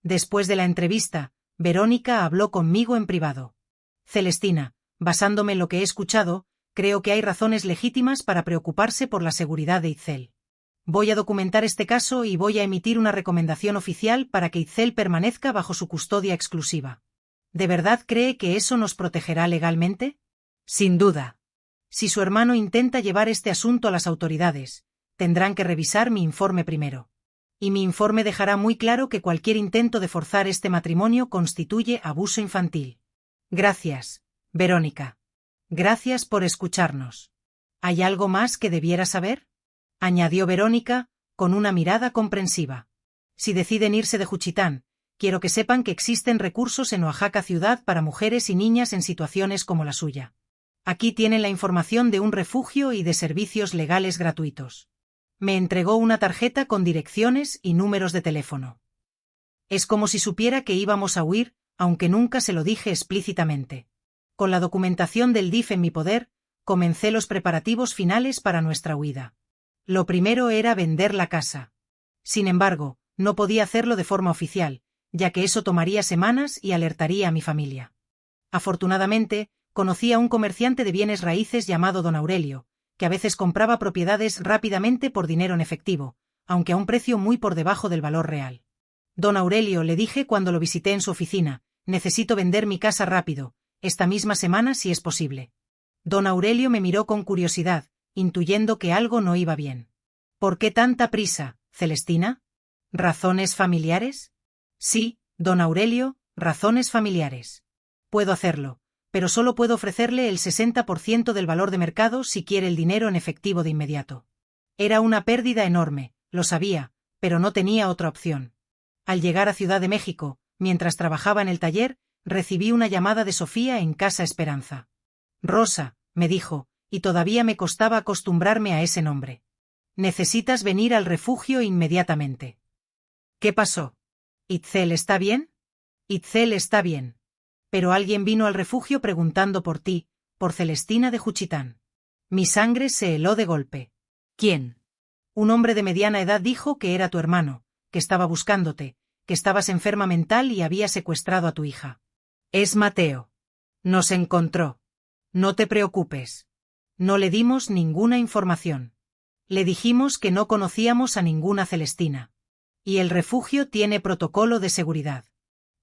Después de la entrevista, Verónica habló conmigo en privado. Celestina, basándome en lo que he escuchado, creo que hay razones legítimas para preocuparse por la seguridad de Itzel. Voy a documentar este caso y voy a emitir una recomendación oficial para que Itzel permanezca bajo su custodia exclusiva. ¿De verdad cree que eso nos protegerá legalmente? Sin duda. Si su hermano intenta llevar este asunto a las autoridades, tendrán que revisar mi informe primero. Y mi informe dejará muy claro que cualquier intento de forzar este matrimonio constituye abuso infantil. Gracias, Verónica. Gracias por escucharnos. ¿Hay algo más que debiera saber? Añadió Verónica, con una mirada comprensiva. Si deciden irse de Juchitán, quiero que sepan que existen recursos en Oaxaca ciudad para mujeres y niñas en situaciones como la suya. Aquí tienen la información de un refugio y de servicios legales gratuitos. Me entregó una tarjeta con direcciones y números de teléfono. Es como si supiera que íbamos a huir, aunque nunca se lo dije explícitamente. Con la documentación del DIF en mi poder, comencé los preparativos finales para nuestra huida. Lo primero era vender la casa. Sin embargo, no podía hacerlo de forma oficial, ya que eso tomaría semanas y alertaría a mi familia. Afortunadamente, conocí a un comerciante de bienes raíces llamado Don Aurelio, que a veces compraba propiedades rápidamente por dinero en efectivo, aunque a un precio muy por debajo del valor real. Don Aurelio, le dije cuando lo visité en su oficina, necesito vender mi casa rápido, esta misma semana si es posible. Don Aurelio me miró con curiosidad, intuyendo que algo no iba bien. ¿Por qué tanta prisa, Celestina? ¿Razones familiares? Sí, don Aurelio, razones familiares. Puedo hacerlo, pero solo puedo ofrecerle el 60% del valor de mercado si quiere el dinero en efectivo de inmediato. Era una pérdida enorme, lo sabía, pero no tenía otra opción. Al llegar a Ciudad de México, mientras trabajaba en el taller, recibí una llamada de Sofía en Casa Esperanza. Rosa, me dijo, y todavía me costaba acostumbrarme a ese nombre. Necesitas venir al refugio inmediatamente. ¿Qué pasó? ¿Itzel está bien? Itzel está bien. Pero alguien vino al refugio preguntando por ti, por Celestina de Juchitán. Mi sangre se heló de golpe. ¿Quién? Un hombre de mediana edad dijo que era tu hermano, que estaba buscándote, que estabas enferma mental y había secuestrado a tu hija. Es Mateo. Nos encontró. No te preocupes. No le dimos ninguna información. Le dijimos que no conocíamos a ninguna Celestina. Y el refugio tiene protocolo de seguridad.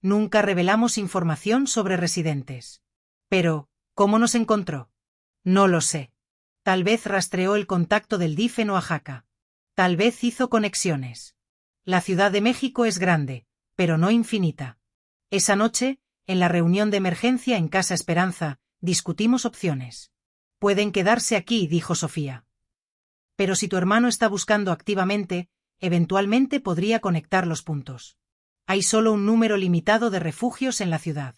Nunca revelamos información sobre residentes. Pero, ¿cómo nos encontró? No lo sé. Tal vez rastreó el contacto del DIF en Oaxaca. Tal vez hizo conexiones. La Ciudad de México es grande, pero no infinita. Esa noche, en la reunión de emergencia en Casa Esperanza, discutimos opciones. Pueden quedarse aquí, dijo Sofía. Pero si tu hermano está buscando activamente, eventualmente podría conectar los puntos. Hay solo un número limitado de refugios en la ciudad.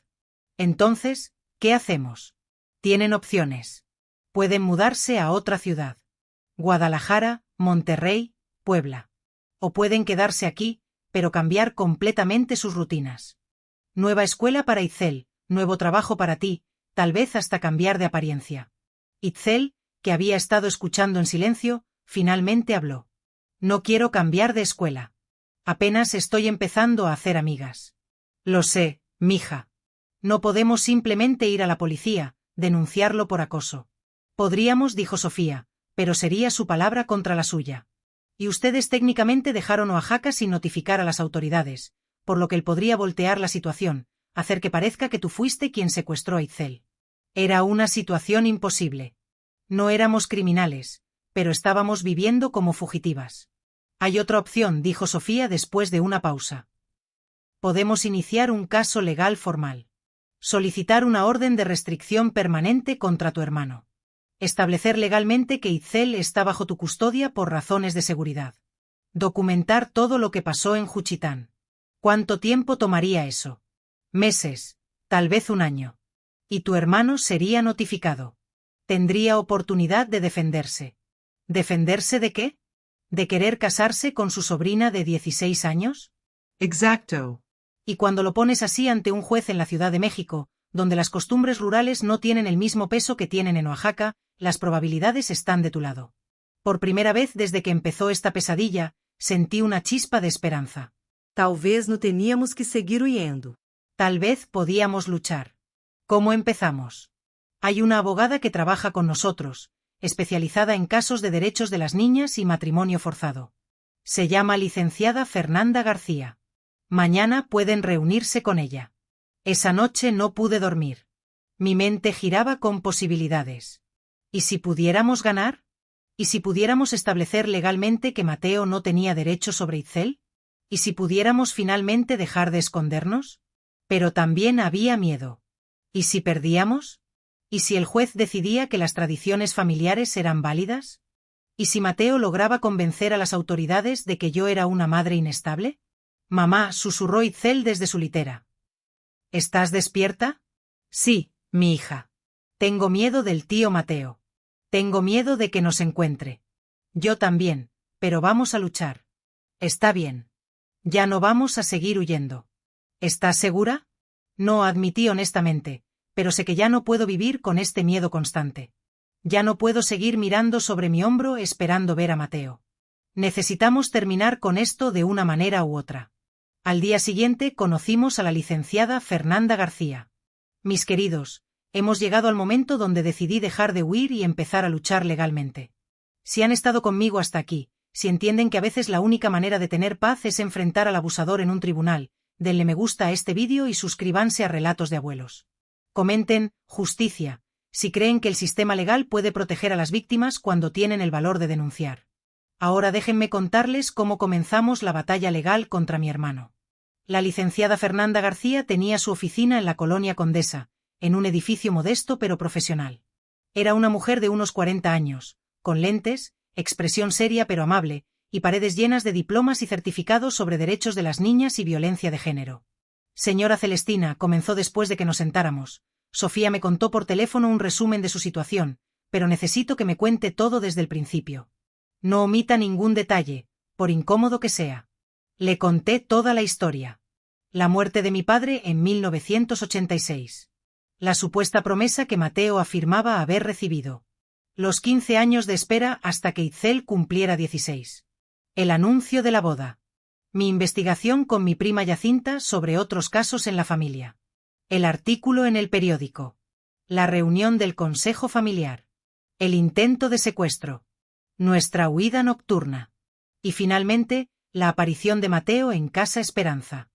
Entonces, ¿qué hacemos? Tienen opciones. Pueden mudarse a otra ciudad. Guadalajara, Monterrey, Puebla. O pueden quedarse aquí, pero cambiar completamente sus rutinas. Nueva escuela para Itzel, nuevo trabajo para ti, tal vez hasta cambiar de apariencia. Itzel, que había estado escuchando en silencio, finalmente habló. No quiero cambiar de escuela. Apenas estoy empezando a hacer amigas. Lo sé, mija. No podemos simplemente ir a la policía, denunciarlo por acoso. Podríamos, dijo Sofía, pero sería su palabra contra la suya. Y ustedes técnicamente dejaron Oaxaca sin notificar a las autoridades, por lo que él podría voltear la situación, hacer que parezca que tú fuiste quien secuestró a Itzel. Era una situación imposible. No éramos criminales, pero estábamos viviendo como fugitivas. Hay otra opción, dijo Sofía después de una pausa. Podemos iniciar un caso legal formal. Solicitar una orden de restricción permanente contra tu hermano. Establecer legalmente que Itzel está bajo tu custodia por razones de seguridad. Documentar todo lo que pasó en Juchitán. ¿Cuánto tiempo tomaría eso? Meses, tal vez un año. Y tu hermano sería notificado. Tendría oportunidad de defenderse. ¿Defenderse de qué? ¿De querer casarse con su sobrina de 16 años? Exacto. Y cuando lo pones así ante un juez en la Ciudad de México, donde las costumbres rurales no tienen el mismo peso que tienen en Oaxaca, las probabilidades están de tu lado. Por primera vez desde que empezó esta pesadilla, sentí una chispa de esperanza. Talvez no teníamos que seguir huyendo. Tal vez podíamos luchar. ¿Cómo empezamos? Hay una abogada que trabaja con nosotros, especializada en casos de derechos de las niñas y matrimonio forzado. Se llama licenciada Fernanda García. Mañana pueden reunirse con ella. Esa noche no pude dormir. Mi mente giraba con posibilidades. ¿Y si pudiéramos ganar? ¿Y si pudiéramos establecer legalmente que Mateo no tenía derecho sobre Itzel? ¿Y si pudiéramos finalmente dejar de escondernos? Pero también había miedo. ¿Y si perdíamos? ¿Y si el juez decidía que las tradiciones familiares eran válidas? ¿Y si Mateo lograba convencer a las autoridades de que yo era una madre inestable? Mamá, susurró Itzel desde su litera. ¿Estás despierta? Sí, mi hija. Tengo miedo del tío Mateo. Tengo miedo de que nos encuentre. Yo también, pero vamos a luchar. Está bien. Ya no vamos a seguir huyendo. ¿Estás segura? No, admití honestamente, pero sé que ya no puedo vivir con este miedo constante. Ya no puedo seguir mirando sobre mi hombro esperando ver a Mateo. Necesitamos terminar con esto de una manera u otra. Al día siguiente conocimos a la licenciada Fernanda García. Mis queridos, hemos llegado al momento donde decidí dejar de huir y empezar a luchar legalmente. Si han estado conmigo hasta aquí, si entienden que a veces la única manera de tener paz es enfrentar al abusador en un tribunal, denle me gusta a este vídeo y suscríbanse a Relatos de Abuelos. Comenten, justicia, si creen que el sistema legal puede proteger a las víctimas cuando tienen el valor de denunciar. Ahora déjenme contarles cómo comenzamos la batalla legal contra mi hermano. La licenciada Fernanda García tenía su oficina en la colonia Condesa, en un edificio modesto pero profesional. Era una mujer de unos 40 años, con lentes, expresión seria pero amable, y paredes llenas de diplomas y certificados sobre derechos de las niñas y violencia de género. Señora Celestina, comenzó después de que nos sentáramos. Sofía me contó por teléfono un resumen de su situación, pero necesito que me cuente todo desde el principio. No omita ningún detalle, por incómodo que sea. Le conté toda la historia. La muerte de mi padre en 1986. La supuesta promesa que Mateo afirmaba haber recibido. Los 15 años de espera hasta que Itzel cumpliera 16. El anuncio de la boda. Mi investigación con mi prima Yacinta sobre otros casos en la familia. El artículo en el periódico. La reunión del consejo familiar. El intento de secuestro. Nuestra huida nocturna. Y finalmente, la aparición de Mateo en Casa Esperanza.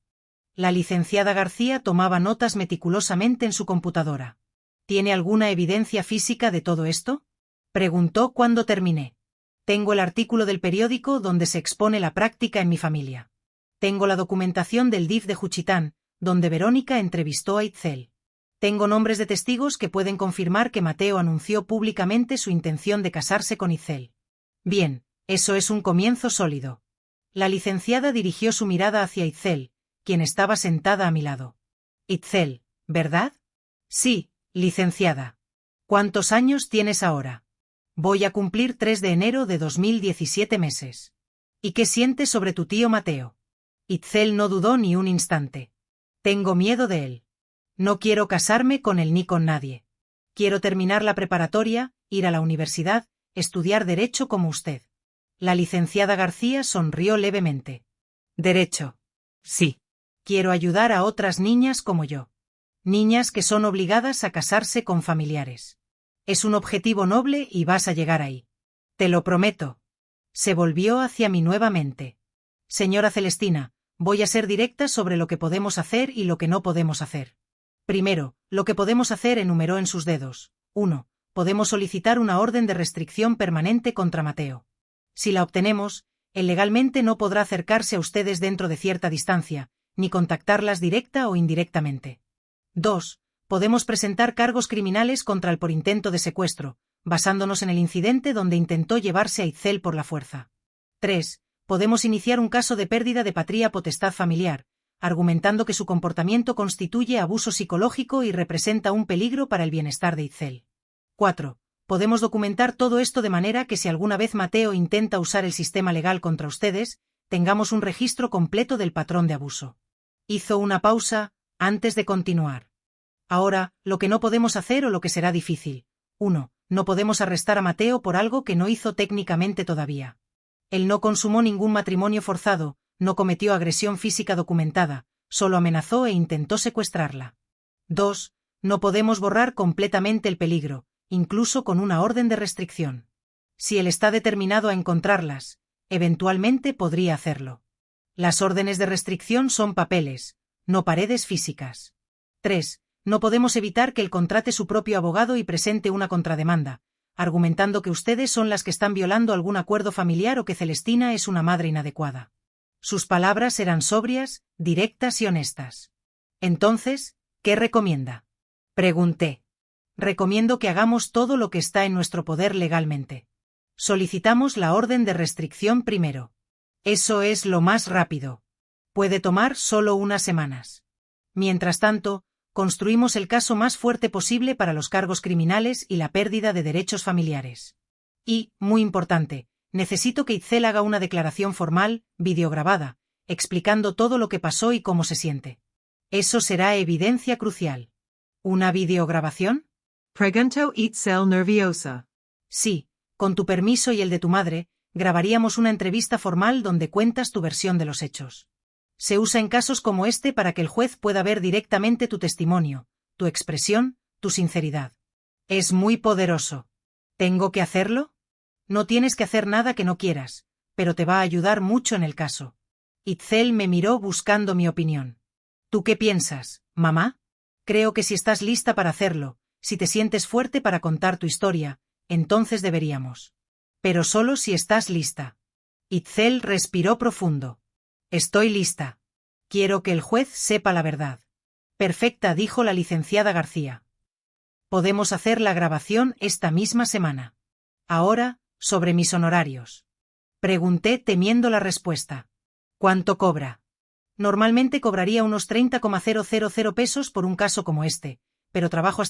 La licenciada García tomaba notas meticulosamente en su computadora. ¿Tiene alguna evidencia física de todo esto? Preguntó cuando terminé. Tengo el artículo del periódico donde se expone la práctica en mi familia. Tengo la documentación del DIF de Juchitán, donde Verónica entrevistó a Itzel. Tengo nombres de testigos que pueden confirmar que Mateo anunció públicamente su intención de casarse con Itzel. Bien, eso es un comienzo sólido. La licenciada dirigió su mirada hacia Itzel, quien estaba sentada a mi lado. Itzel, ¿verdad? Sí, licenciada. ¿Cuántos años tienes ahora? Voy a cumplir 3 de enero de 2017 meses. ¿Y qué sientes sobre tu tío Mateo? Itzel no dudó ni un instante. Tengo miedo de él. No quiero casarme con él ni con nadie. Quiero terminar la preparatoria, ir a la universidad, estudiar derecho como usted. La licenciada García sonrió levemente. Derecho. Sí. Quiero ayudar a otras niñas como yo. Niñas que son obligadas a casarse con familiares. Es un objetivo noble y vas a llegar ahí. Te lo prometo. Se volvió hacia mí nuevamente. Señora Celestina, voy a ser directa sobre lo que podemos hacer y lo que no podemos hacer. Primero, lo que podemos hacer enumeró en sus dedos. 1. Podemos solicitar una orden de restricción permanente contra Mateo. Si la obtenemos, él legalmente no podrá acercarse a ustedes dentro de cierta distancia, ni contactarlas directa o indirectamente. 2. Podemos presentar cargos criminales contra él por intento de secuestro, basándonos en el incidente donde intentó llevarse a Itzel por la fuerza. 3. Podemos iniciar un caso de pérdida de patria potestad familiar, argumentando que su comportamiento constituye abuso psicológico y representa un peligro para el bienestar de Itzel. 4. Podemos documentar todo esto de manera que si alguna vez Mateo intenta usar el sistema legal contra ustedes, tengamos un registro completo del patrón de abuso. Hizo una pausa, antes de continuar. Ahora, lo que no podemos hacer o lo que será difícil. 1. No podemos arrestar a Mateo por algo que no hizo técnicamente todavía. Él no consumó ningún matrimonio forzado, no cometió agresión física documentada, solo amenazó e intentó secuestrarla. 2. No podemos borrar completamente el peligro, incluso con una orden de restricción. Si él está determinado a encontrarlas, eventualmente podría hacerlo. Las órdenes de restricción son papeles, no paredes físicas. 3. No podemos evitar que él contrate su propio abogado y presente una contrademanda, argumentando que ustedes son las que están violando algún acuerdo familiar o que Celestina es una madre inadecuada. Sus palabras eran sobrias, directas y honestas. Entonces, ¿qué recomienda? Pregunté. Recomiendo que hagamos todo lo que está en nuestro poder legalmente. Solicitamos la orden de restricción primero. Eso es lo más rápido. Puede tomar solo unas semanas. Mientras tanto, construimos el caso más fuerte posible para los cargos criminales y la pérdida de derechos familiares. Y, muy importante, necesito que Itzel haga una declaración formal, videograbada, explicando todo lo que pasó y cómo se siente. Eso será evidencia crucial. ¿Una videograbación? Preguntó Itzel nerviosa. Sí, con tu permiso y el de tu madre, grabaríamos una entrevista formal donde cuentas tu versión de los hechos. Se usa en casos como este para que el juez pueda ver directamente tu testimonio, tu expresión, tu sinceridad. Es muy poderoso. ¿Tengo que hacerlo? No tienes que hacer nada que no quieras, pero te va a ayudar mucho en el caso. Itzel me miró buscando mi opinión. ¿Tú qué piensas, mamá? Creo que si estás lista para hacerlo, si te sientes fuerte para contar tu historia, entonces deberíamos. Pero solo si estás lista. Itzel respiró profundo. Estoy lista. Quiero que el juez sepa la verdad. Perfecta, dijo la licenciada García. Podemos hacer la grabación esta misma semana. Ahora, sobre mis honorarios. Pregunté temiendo la respuesta. ¿Cuánto cobra? Normalmente cobraría unos 30,000 pesos por un caso como este, pero trabajo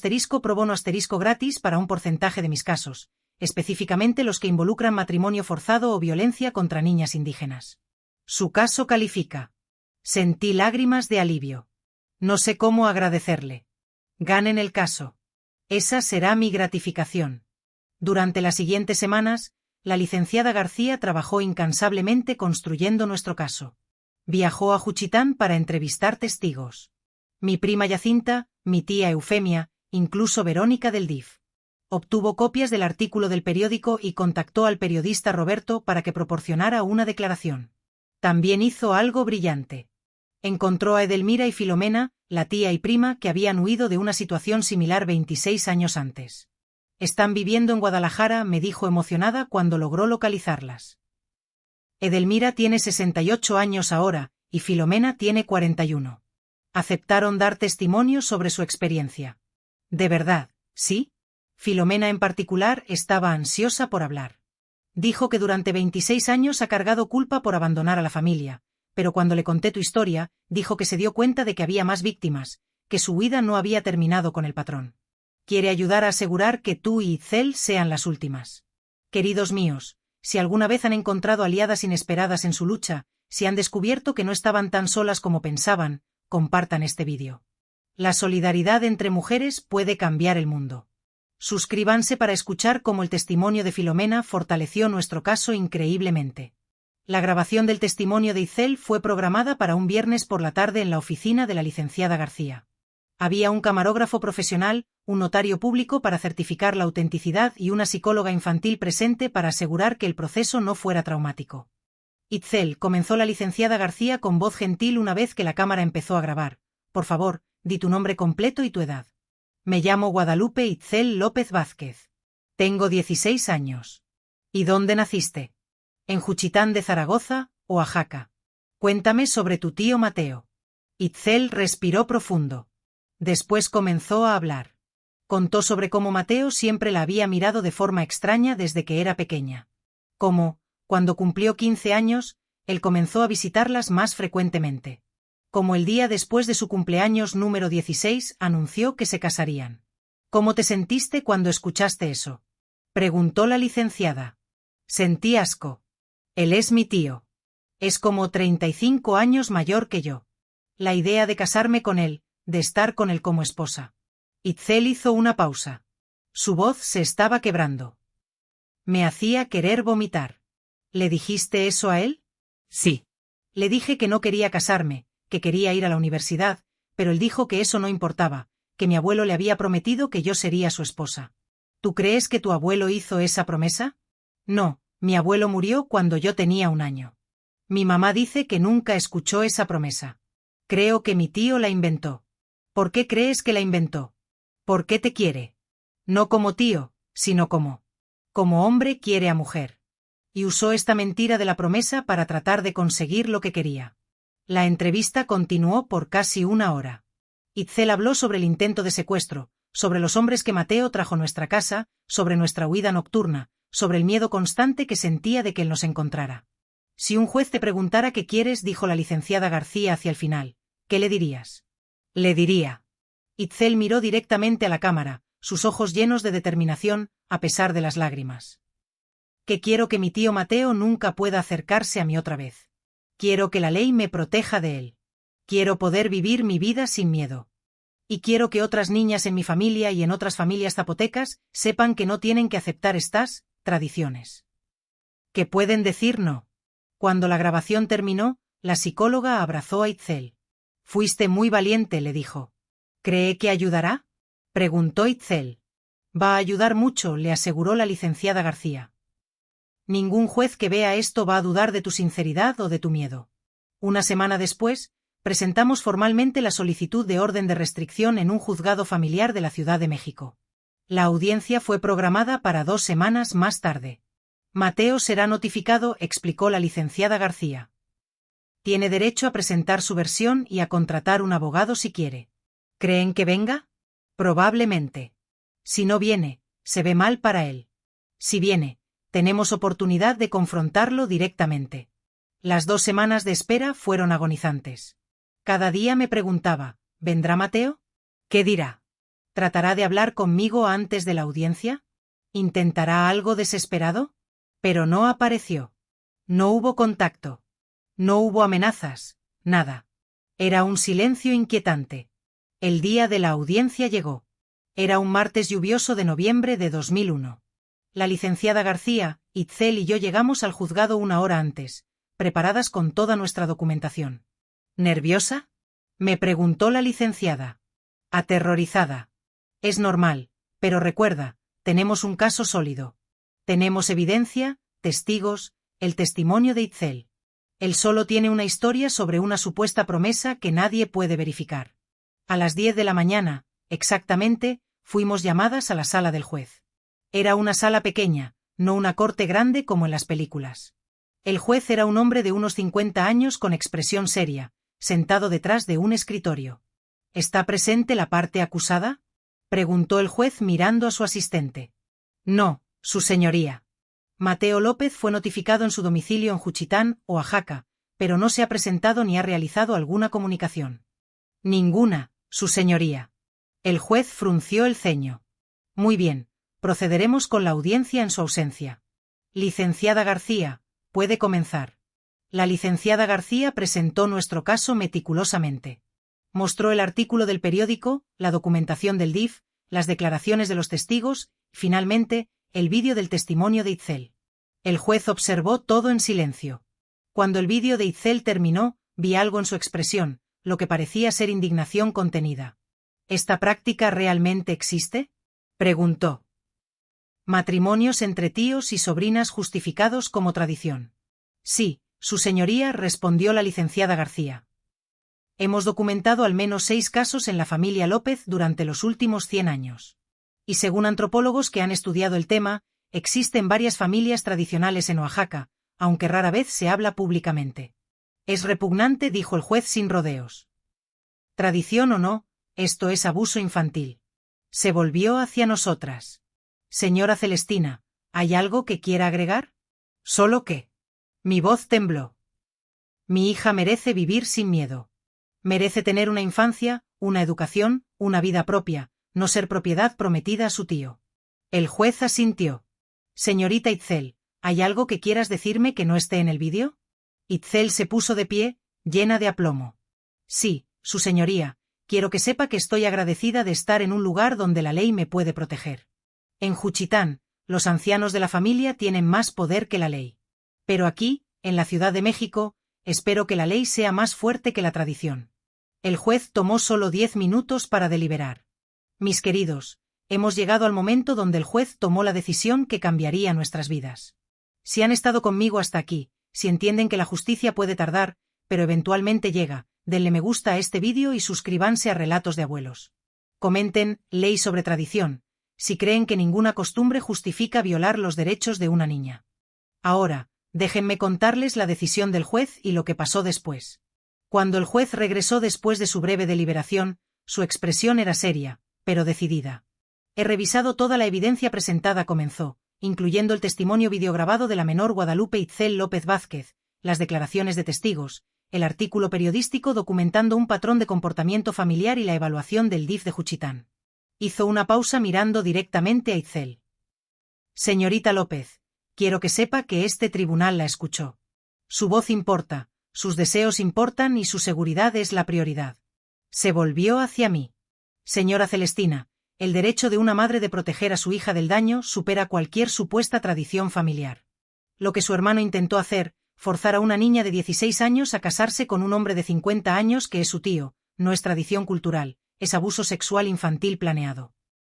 *pro bono gratis para un porcentaje de mis casos, específicamente los que involucran matrimonio forzado o violencia contra niñas indígenas. Su caso califica. Sentí lágrimas de alivio. No sé cómo agradecerle. Ganen el caso. Esa será mi gratificación. Durante las siguientes semanas, la licenciada García trabajó incansablemente construyendo nuestro caso. Viajó a Juchitán para entrevistar testigos. Mi prima Yacinta, mi tía Eufemia, incluso Verónica del DIF. Obtuvo copias del artículo del periódico y contactó al periodista Roberto para que proporcionara una declaración. También hizo algo brillante. Encontró a Edelmira y Filomena, la tía y prima que habían huido de una situación similar 26 años antes. Están viviendo en Guadalajara, me dijo emocionada cuando logró localizarlas. Edelmira tiene 68 años ahora, y Filomena tiene 41. Aceptaron dar testimonio sobre su experiencia. ¿De verdad, sí? Filomena en particular estaba ansiosa por hablar. Dijo que durante 26 años ha cargado culpa por abandonar a la familia, pero cuando le conté tu historia, dijo que se dio cuenta de que había más víctimas, que su huida no había terminado con el patrón. Quiere ayudar a asegurar que tú y Itzel sean las últimas. Queridos míos, si alguna vez han encontrado aliadas inesperadas en su lucha, si han descubierto que no estaban tan solas como pensaban, compartan este vídeo. La solidaridad entre mujeres puede cambiar el mundo. Suscríbanse para escuchar cómo el testimonio de Filomena fortaleció nuestro caso increíblemente. La grabación del testimonio de Itzel fue programada para un viernes por la tarde en la oficina de la licenciada García. Había un camarógrafo profesional, un notario público para certificar la autenticidad y una psicóloga infantil presente para asegurar que el proceso no fuera traumático. Itzel, comenzó la licenciada García con voz gentil una vez que la cámara empezó a grabar. Por favor, di tu nombre completo y tu edad. Me llamo Guadalupe Itzel López Vázquez. Tengo 16 años. ¿Y dónde naciste? En Juchitán de Zaragoza, Oaxaca. Cuéntame sobre tu tío Mateo. Itzel respiró profundo. Después comenzó a hablar. Contó sobre cómo Mateo siempre la había mirado de forma extraña desde que era pequeña. Cómo, cuando cumplió 15 años, él comenzó a visitarlas más frecuentemente. Como el día después de su cumpleaños número 16 anunció que se casarían. ¿Cómo te sentiste cuando escuchaste eso? Preguntó la licenciada. Sentí asco. Él es mi tío. Es como 35 años mayor que yo. La idea de casarme con él, de estar con él como esposa. Itzel hizo una pausa. Su voz se estaba quebrando. Me hacía querer vomitar. ¿Le dijiste eso a él? Sí. Le dije que no quería casarme, que quería ir a la universidad, pero él dijo que eso no importaba, que mi abuelo le había prometido que yo sería su esposa. ¿Tú crees que tu abuelo hizo esa promesa? No, mi abuelo murió cuando yo tenía 1 año. Mi mamá dice que nunca escuchó esa promesa. Creo que mi tío la inventó. ¿Por qué crees que la inventó? ¿Por qué te quiere? No como tío, sino como hombre quiere a mujer. Y usó esta mentira de la promesa para tratar de conseguir lo que quería. La entrevista continuó por casi 1 hora. Itzel habló sobre el intento de secuestro, sobre los hombres que Mateo trajo a nuestra casa, sobre nuestra huida nocturna, sobre el miedo constante que sentía de que él nos encontrara. Si un juez te preguntara qué quieres, dijo la licenciada García hacia el final, ¿qué le dirías? Le diría. Itzel miró directamente a la cámara, sus ojos llenos de determinación, a pesar de las lágrimas. Que quiero que mi tío Mateo nunca pueda acercarse a mí otra vez. Quiero que la ley me proteja de él. Quiero poder vivir mi vida sin miedo. Y quiero que otras niñas en mi familia y en otras familias zapotecas sepan que no tienen que aceptar estas tradiciones. Que pueden decir no. Cuando la grabación terminó, la psicóloga abrazó a Itzel. Fuiste muy valiente, le dijo. ¿Cree que ayudará? Preguntó Itzel. Va a ayudar mucho, le aseguró la licenciada García. Ningún juez que vea esto va a dudar de tu sinceridad o de tu miedo. 1 semana después, presentamos formalmente la solicitud de orden de restricción en un juzgado familiar de la Ciudad de México. La audiencia fue programada para 2 semanas más tarde. Mateo será notificado, explicó la licenciada García. Tiene derecho a presentar su versión y a contratar un abogado si quiere. ¿Creen que venga? Probablemente. Si no viene, se ve mal para él. Si viene, tenemos oportunidad de confrontarlo directamente. Las 2 semanas de espera fueron agonizantes. Cada día me preguntaba, ¿vendrá Mateo? ¿Qué dirá? ¿Tratará de hablar conmigo antes de la audiencia? ¿Intentará algo desesperado? Pero no apareció. No hubo contacto. No hubo amenazas, nada. Era un silencio inquietante. El día de la audiencia llegó. Era un martes lluvioso de noviembre de 2001. La licenciada García, Itzel y yo llegamos al juzgado 1 hora antes, preparadas con toda nuestra documentación. ¿Nerviosa? Me preguntó la licenciada. Aterrorizada. Es normal, pero recuerda, tenemos un caso sólido. Tenemos evidencia, testigos, el testimonio de Itzel. Él solo tiene una historia sobre una supuesta promesa que nadie puede verificar. A las 10 de la mañana, exactamente, fuimos llamadas a la sala del juez. Era una sala pequeña, no una corte grande como en las películas. El juez era un hombre de unos 50 años con expresión seria, sentado detrás de un escritorio. ¿Está presente la parte acusada?, preguntó el juez mirando a su asistente. No, su señoría. Mateo López fue notificado en su domicilio en Juchitán, Oaxaca, pero no se ha presentado ni ha realizado alguna comunicación. Ninguna, su señoría. El juez frunció el ceño. Muy bien, procederemos con la audiencia en su ausencia. Licenciada García, puede comenzar. La licenciada García presentó nuestro caso meticulosamente. Mostró el artículo del periódico, la documentación del DIF, las declaraciones de los testigos, y finalmente, el vídeo del testimonio de Itzel. El juez observó todo en silencio. Cuando el vídeo de Itzel terminó, vi algo en su expresión, lo que parecía ser indignación contenida. ¿Esta práctica realmente existe?, preguntó. Matrimonios entre tíos y sobrinas justificados como tradición. Sí, su señoría, respondió la licenciada García. Hemos documentado al menos 6 casos en la familia López durante los últimos 100 años. Y según antropólogos que han estudiado el tema, existen varias familias tradicionales en Oaxaca, aunque rara vez se habla públicamente. Es repugnante, dijo el juez sin rodeos. Tradición o no, esto es abuso infantil. Se volvió hacia nosotras. Señora Celestina, ¿hay algo que quiera agregar? ¿Solo qué? Mi voz tembló. Mi hija merece vivir sin miedo. Merece tener una infancia, una educación, una vida propia, no ser propiedad prometida a su tío. El juez asintió. Señorita Itzel, ¿hay algo que quieras decirme que no esté en el vídeo? Itzel se puso de pie, llena de aplomo. Sí, su señoría, quiero que sepa que estoy agradecida de estar en un lugar donde la ley me puede proteger. En Juchitán, los ancianos de la familia tienen más poder que la ley. Pero aquí, en la Ciudad de México, espero que la ley sea más fuerte que la tradición. El juez tomó solo 10 minutos para deliberar. Mis queridos, hemos llegado al momento donde el juez tomó la decisión que cambiaría nuestras vidas. Si han estado conmigo hasta aquí, si entienden que la justicia puede tardar, pero eventualmente llega, denle me gusta a este vídeo y suscríbanse a Relatos de Abuelos. Comenten, ley sobre tradición, si creen que ninguna costumbre justifica violar los derechos de una niña. Ahora, déjenme contarles la decisión del juez y lo que pasó después. Cuando el juez regresó después de su breve deliberación, su expresión era seria, pero decidida. He revisado toda la evidencia presentada, comenzó, incluyendo el testimonio videograbado de la menor Guadalupe Itzel López Vázquez, las declaraciones de testigos, el artículo periodístico documentando un patrón de comportamiento familiar y la evaluación del DIF de Juchitán. Hizo una pausa mirando directamente a Itzel. Señorita López, quiero que sepa que este tribunal la escuchó. Su voz importa, sus deseos importan y su seguridad es la prioridad. Se volvió hacia mí. Señora Celestina, el derecho de una madre de proteger a su hija del daño supera cualquier supuesta tradición familiar. Lo que su hermano intentó hacer, forzar a una niña de 16 años a casarse con un hombre de 50 años que es su tío, no es tradición cultural, es abuso sexual infantil planeado.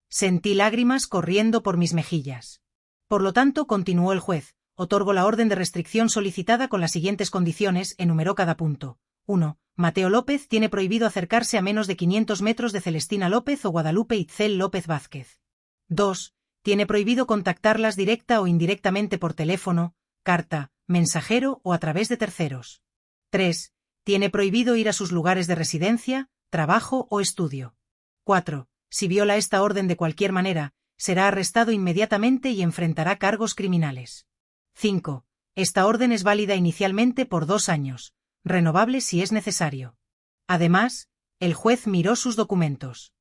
Sentí lágrimas corriendo por mis mejillas. Por lo tanto, continuó el juez, otorgo la orden de restricción solicitada con las siguientes condiciones, enumeró cada punto. 1. Mateo López tiene prohibido acercarse a menos de 500 metros de Celestina López o Guadalupe Itzel López Vázquez. 2. Tiene prohibido contactarlas directa o indirectamente por teléfono, carta, mensajero o a través de terceros. 3. Tiene prohibido ir a sus lugares de residencia, trabajo o estudio. 4. Si viola esta orden de cualquier manera, será arrestado inmediatamente y enfrentará cargos criminales. 5. Esta orden es válida inicialmente por 2 años, renovable si es necesario. Además, el juez miró sus documentos.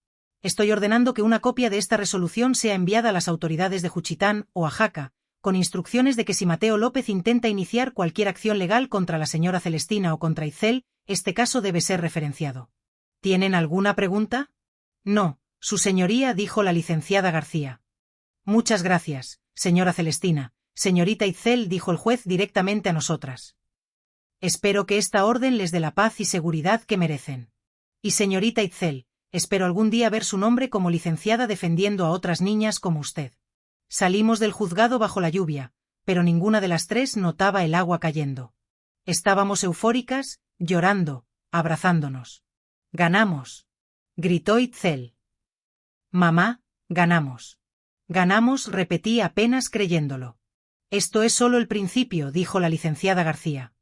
Estoy ordenando que una copia de esta resolución sea enviada a las autoridades de Juchitán, Oaxaca, con instrucciones de que si Mateo López intenta iniciar cualquier acción legal contra la señora Celestina o contra Itzel, este caso debe ser referenciado. ¿Tienen alguna pregunta? No, su señoría, dijo la licenciada García. Muchas gracias, señora Celestina. Señorita Itzel, dijo el juez directamente a nosotras. Espero que esta orden les dé la paz y seguridad que merecen. Y señorita Itzel, espero algún día ver su nombre como licenciada defendiendo a otras niñas como usted. Salimos del juzgado bajo la lluvia, pero ninguna de las tres notaba el agua cayendo. Estábamos eufóricas, llorando, abrazándonos. Ganamos, gritó Itzel. Mamá, ganamos. Ganamos, repetí apenas creyéndolo. Esto es solo el principio, dijo la licenciada García.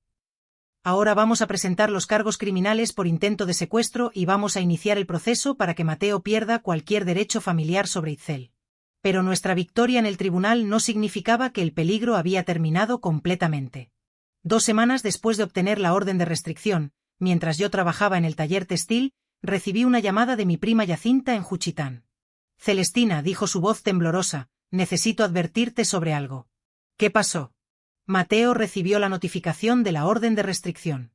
Ahora vamos a presentar los cargos criminales por intento de secuestro y vamos a iniciar el proceso para que Mateo pierda cualquier derecho familiar sobre Itzel. Pero nuestra victoria en el tribunal no significaba que el peligro había terminado completamente. 2 semanas después de obtener la orden de restricción, mientras yo trabajaba en el taller textil, recibí una llamada de mi prima Yacinta en Juchitán. Celestina, dijo su voz temblorosa, necesito advertirte sobre algo. ¿Qué pasó? Mateo recibió la notificación de la orden de restricción.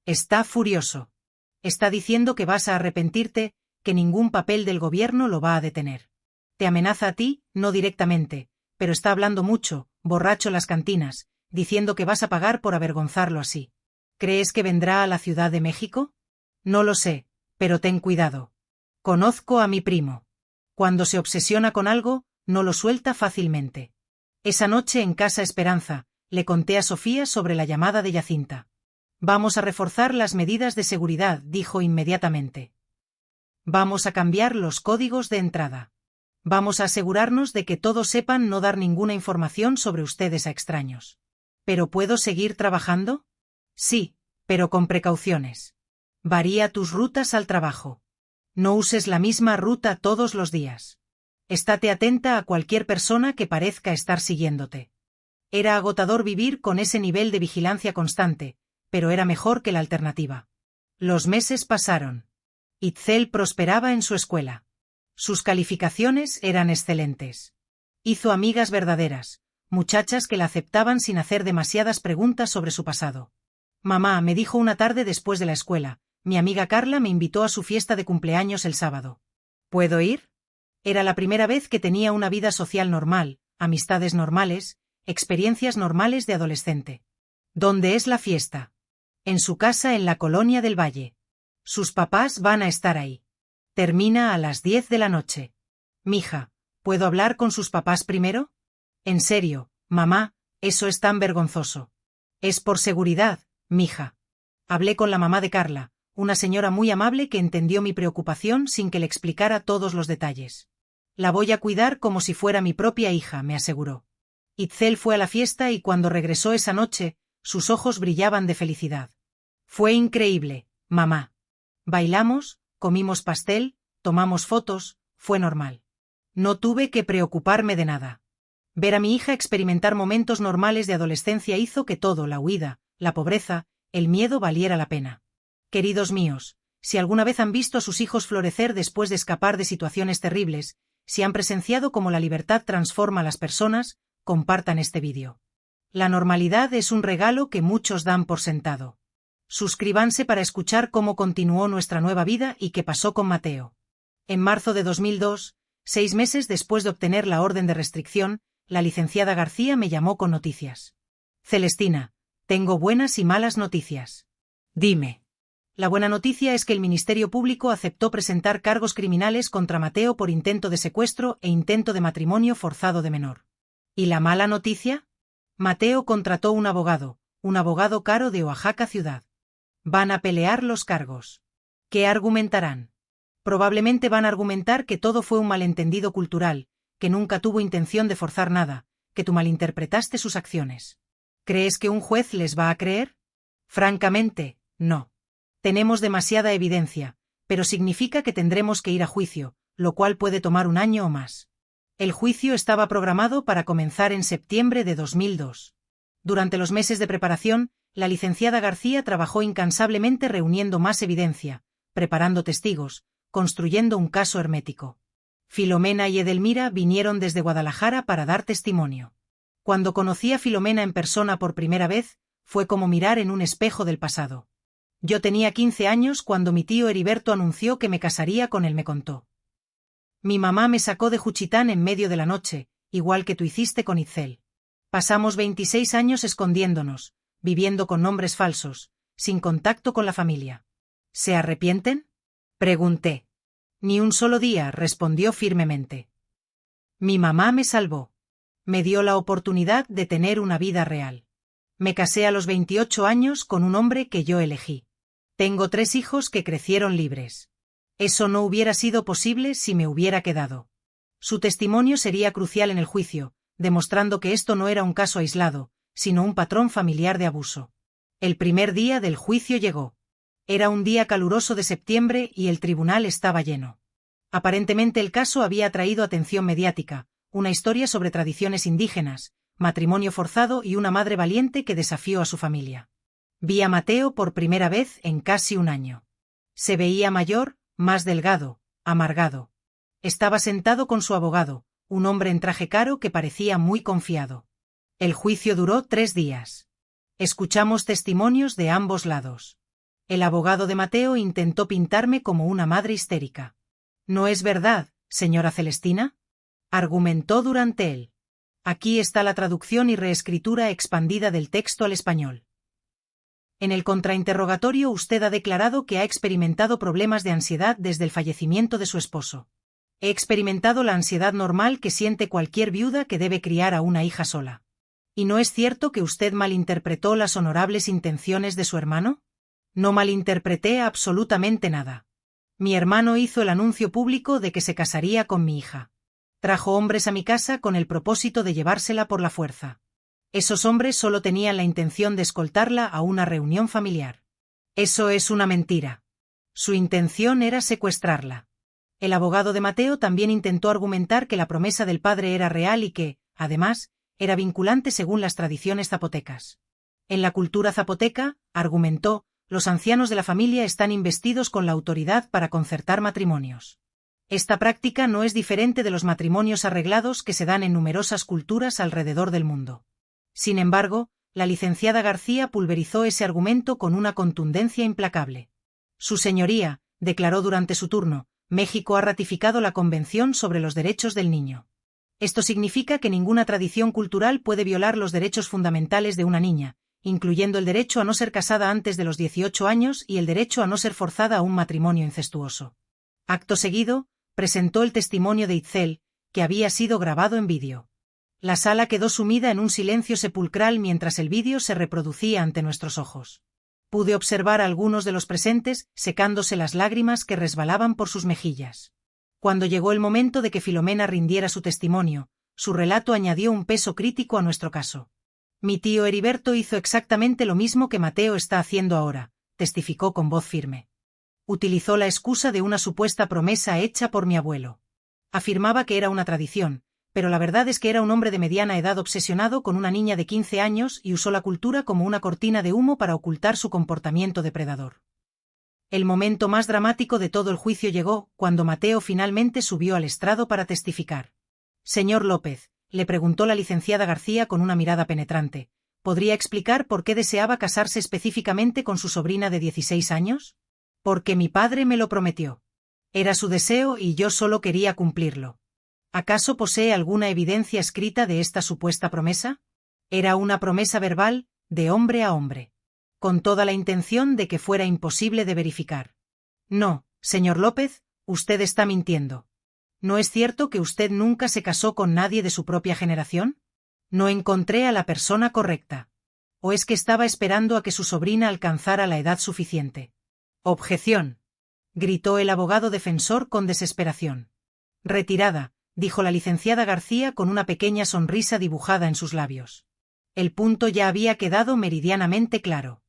Está furioso. Está diciendo que vas a arrepentirte, que ningún papel del gobierno lo va a detener. Te amenaza a ti, no directamente, pero está hablando mucho, borracho en las cantinas, diciendo que vas a pagar por avergonzarlo así. ¿Crees que vendrá a la Ciudad de México? No lo sé, pero ten cuidado. Conozco a mi primo. Cuando se obsesiona con algo, no lo suelta fácilmente. Esa noche en Casa Esperanza, le conté a Sofía sobre la llamada de Yacinta. Vamos a reforzar las medidas de seguridad, dijo inmediatamente. Vamos a cambiar los códigos de entrada. Vamos a asegurarnos de que todos sepan no dar ninguna información sobre ustedes a extraños. ¿Pero puedo seguir trabajando? Sí, pero con precauciones. Varía tus rutas al trabajo. No uses la misma ruta todos los días. Estate atenta a cualquier persona que parezca estar siguiéndote. Era agotador vivir con ese nivel de vigilancia constante, pero era mejor que la alternativa. Los meses pasaron. Itzel prosperaba en su escuela. Sus calificaciones eran excelentes. Hizo amigas verdaderas, muchachas que la aceptaban sin hacer demasiadas preguntas sobre su pasado. Mamá, me dijo una tarde después de la escuela, mi amiga Carla me invitó a su fiesta de cumpleaños el sábado. ¿Puedo ir? Era la primera vez que tenía una vida social normal, amistades normales, experiencias normales de adolescente. ¿Dónde es la fiesta? En su casa en la Colonia del Valle. Sus papás van a estar ahí. Termina a las 10 de la noche. Mija, ¿puedo hablar con sus papás primero? En serio, mamá, eso es tan vergonzoso. Es por seguridad, mija. Hablé con la mamá de Carla, una señora muy amable que entendió mi preocupación sin que le explicara todos los detalles. La voy a cuidar como si fuera mi propia hija, me aseguró. Itzel fue a la fiesta y cuando regresó esa noche, sus ojos brillaban de felicidad. Fue increíble, mamá. Bailamos, comimos pastel, tomamos fotos, fue normal. No tuve que preocuparme de nada. Ver a mi hija experimentar momentos normales de adolescencia hizo que todo, la huida, la pobreza, el miedo valiera la pena. Queridos míos, si alguna vez han visto a sus hijos florecer después de escapar de situaciones terribles, si han presenciado cómo la libertad transforma a las personas, compartan este vídeo. La normalidad es un regalo que muchos dan por sentado. Suscríbanse para escuchar cómo continuó nuestra nueva vida y qué pasó con Mateo. En marzo de 2002, 6 meses después de obtener la orden de restricción, la licenciada García me llamó con noticias. Celestina, tengo buenas y malas noticias. Dime. La buena noticia es que el Ministerio Público aceptó presentar cargos criminales contra Mateo por intento de secuestro e intento de matrimonio forzado de menor. ¿Y la mala noticia? Mateo contrató un abogado caro de Oaxaca ciudad. Van a pelear los cargos. ¿Qué argumentarán? Probablemente van a argumentar que todo fue un malentendido cultural, que nunca tuvo intención de forzar nada, que tú malinterpretaste sus acciones. ¿Crees que un juez les va a creer? Francamente, no. Tenemos demasiada evidencia, pero significa que tendremos que ir a juicio, lo cual puede tomar 1 año o más. El juicio estaba programado para comenzar en septiembre de 2002. Durante los meses de preparación, la licenciada García trabajó incansablemente reuniendo más evidencia, preparando testigos, construyendo un caso hermético. Filomena y Edelmira vinieron desde Guadalajara para dar testimonio. Cuando conocí a Filomena en persona por primera vez, fue como mirar en un espejo del pasado. Yo tenía 15 años cuando mi tío Heriberto anunció que me casaría con él, me contó. Mi mamá me sacó de Juchitán en medio de la noche, igual que tú hiciste con Itzel. Pasamos 26 años escondiéndonos, viviendo con nombres falsos, sin contacto con la familia. ¿Se arrepienten? Pregunté. Ni un solo día, respondió firmemente. Mi mamá me salvó. Me dio la oportunidad de tener una vida real. Me casé a los 28 años con un hombre que yo elegí. Tengo 3 hijos que crecieron libres. Eso no hubiera sido posible si me hubiera quedado. Su testimonio sería crucial en el juicio, demostrando que esto no era un caso aislado, sino un patrón familiar de abuso. El primer día del juicio llegó. Era un día caluroso de septiembre y el tribunal estaba lleno. Aparentemente el caso había atraído atención mediática, una historia sobre tradiciones indígenas, matrimonio forzado y una madre valiente que desafió a su familia. Vi a Mateo por primera vez en casi un año. Se veía mayor, más delgado, amargado. Estaba sentado con su abogado, un hombre en traje caro que parecía muy confiado. El juicio duró 3 días. Escuchamos testimonios de ambos lados. El abogado de Mateo intentó pintarme como una madre histérica. «¿No es verdad, señora Celestina?», argumentó durante él. Aquí está la traducción y reescritura expandida del texto al español. En el contrainterrogatorio usted ha declarado que ha experimentado problemas de ansiedad desde el fallecimiento de su esposo. He experimentado la ansiedad normal que siente cualquier viuda que debe criar a una hija sola. ¿Y no es cierto que usted malinterpretó las honorables intenciones de su hermano? No malinterpreté absolutamente nada. Mi hermano hizo el anuncio público de que se casaría con mi hija. Trajo hombres a mi casa con el propósito de llevársela por la fuerza. Esos hombres solo tenían la intención de escoltarla a una reunión familiar. Eso es una mentira. Su intención era secuestrarla. El abogado de Mateo también intentó argumentar que la promesa del padre era real y que, además, era vinculante según las tradiciones zapotecas. En la cultura zapoteca, argumentó, los ancianos de la familia están investidos con la autoridad para concertar matrimonios. Esta práctica no es diferente de los matrimonios arreglados que se dan en numerosas culturas alrededor del mundo. Sin embargo, la licenciada García pulverizó ese argumento con una contundencia implacable. Su señoría, declaró durante su turno, México ha ratificado la Convención sobre los Derechos del Niño. Esto significa que ninguna tradición cultural puede violar los derechos fundamentales de una niña, incluyendo el derecho a no ser casada antes de los 18 años y el derecho a no ser forzada a un matrimonio incestuoso. Acto seguido, presentó el testimonio de Itzel, que había sido grabado en vídeo. La sala quedó sumida en un silencio sepulcral mientras el vídeo se reproducía ante nuestros ojos. Pude observar a algunos de los presentes secándose las lágrimas que resbalaban por sus mejillas. Cuando llegó el momento de que Filomena rindiera su testimonio, su relato añadió un peso crítico a nuestro caso. Mi tío Heriberto hizo exactamente lo mismo que Mateo está haciendo ahora, testificó con voz firme. Utilizó la excusa de una supuesta promesa hecha por mi abuelo. Afirmaba que era una tradición, pero la verdad es que era un hombre de mediana edad obsesionado con una niña de 15 años y usó la cultura como una cortina de humo para ocultar su comportamiento depredador. El momento más dramático de todo el juicio llegó cuando Mateo finalmente subió al estrado para testificar. Señor López, le preguntó la licenciada García con una mirada penetrante, ¿podría explicar por qué deseaba casarse específicamente con su sobrina de 16 años? Porque mi padre me lo prometió. Era su deseo y yo solo quería cumplirlo. ¿Acaso posee alguna evidencia escrita de esta supuesta promesa? Era una promesa verbal, de hombre a hombre, con toda la intención de que fuera imposible de verificar. No, señor López, usted está mintiendo. ¿No es cierto que usted nunca se casó con nadie de su propia generación? No encontré a la persona correcta. ¿O es que estaba esperando a que su sobrina alcanzara la edad suficiente? Objeción, gritó el abogado defensor con desesperación. Retirada, dijo la licenciada García con una pequeña sonrisa dibujada en sus labios. El punto ya había quedado meridianamente claro.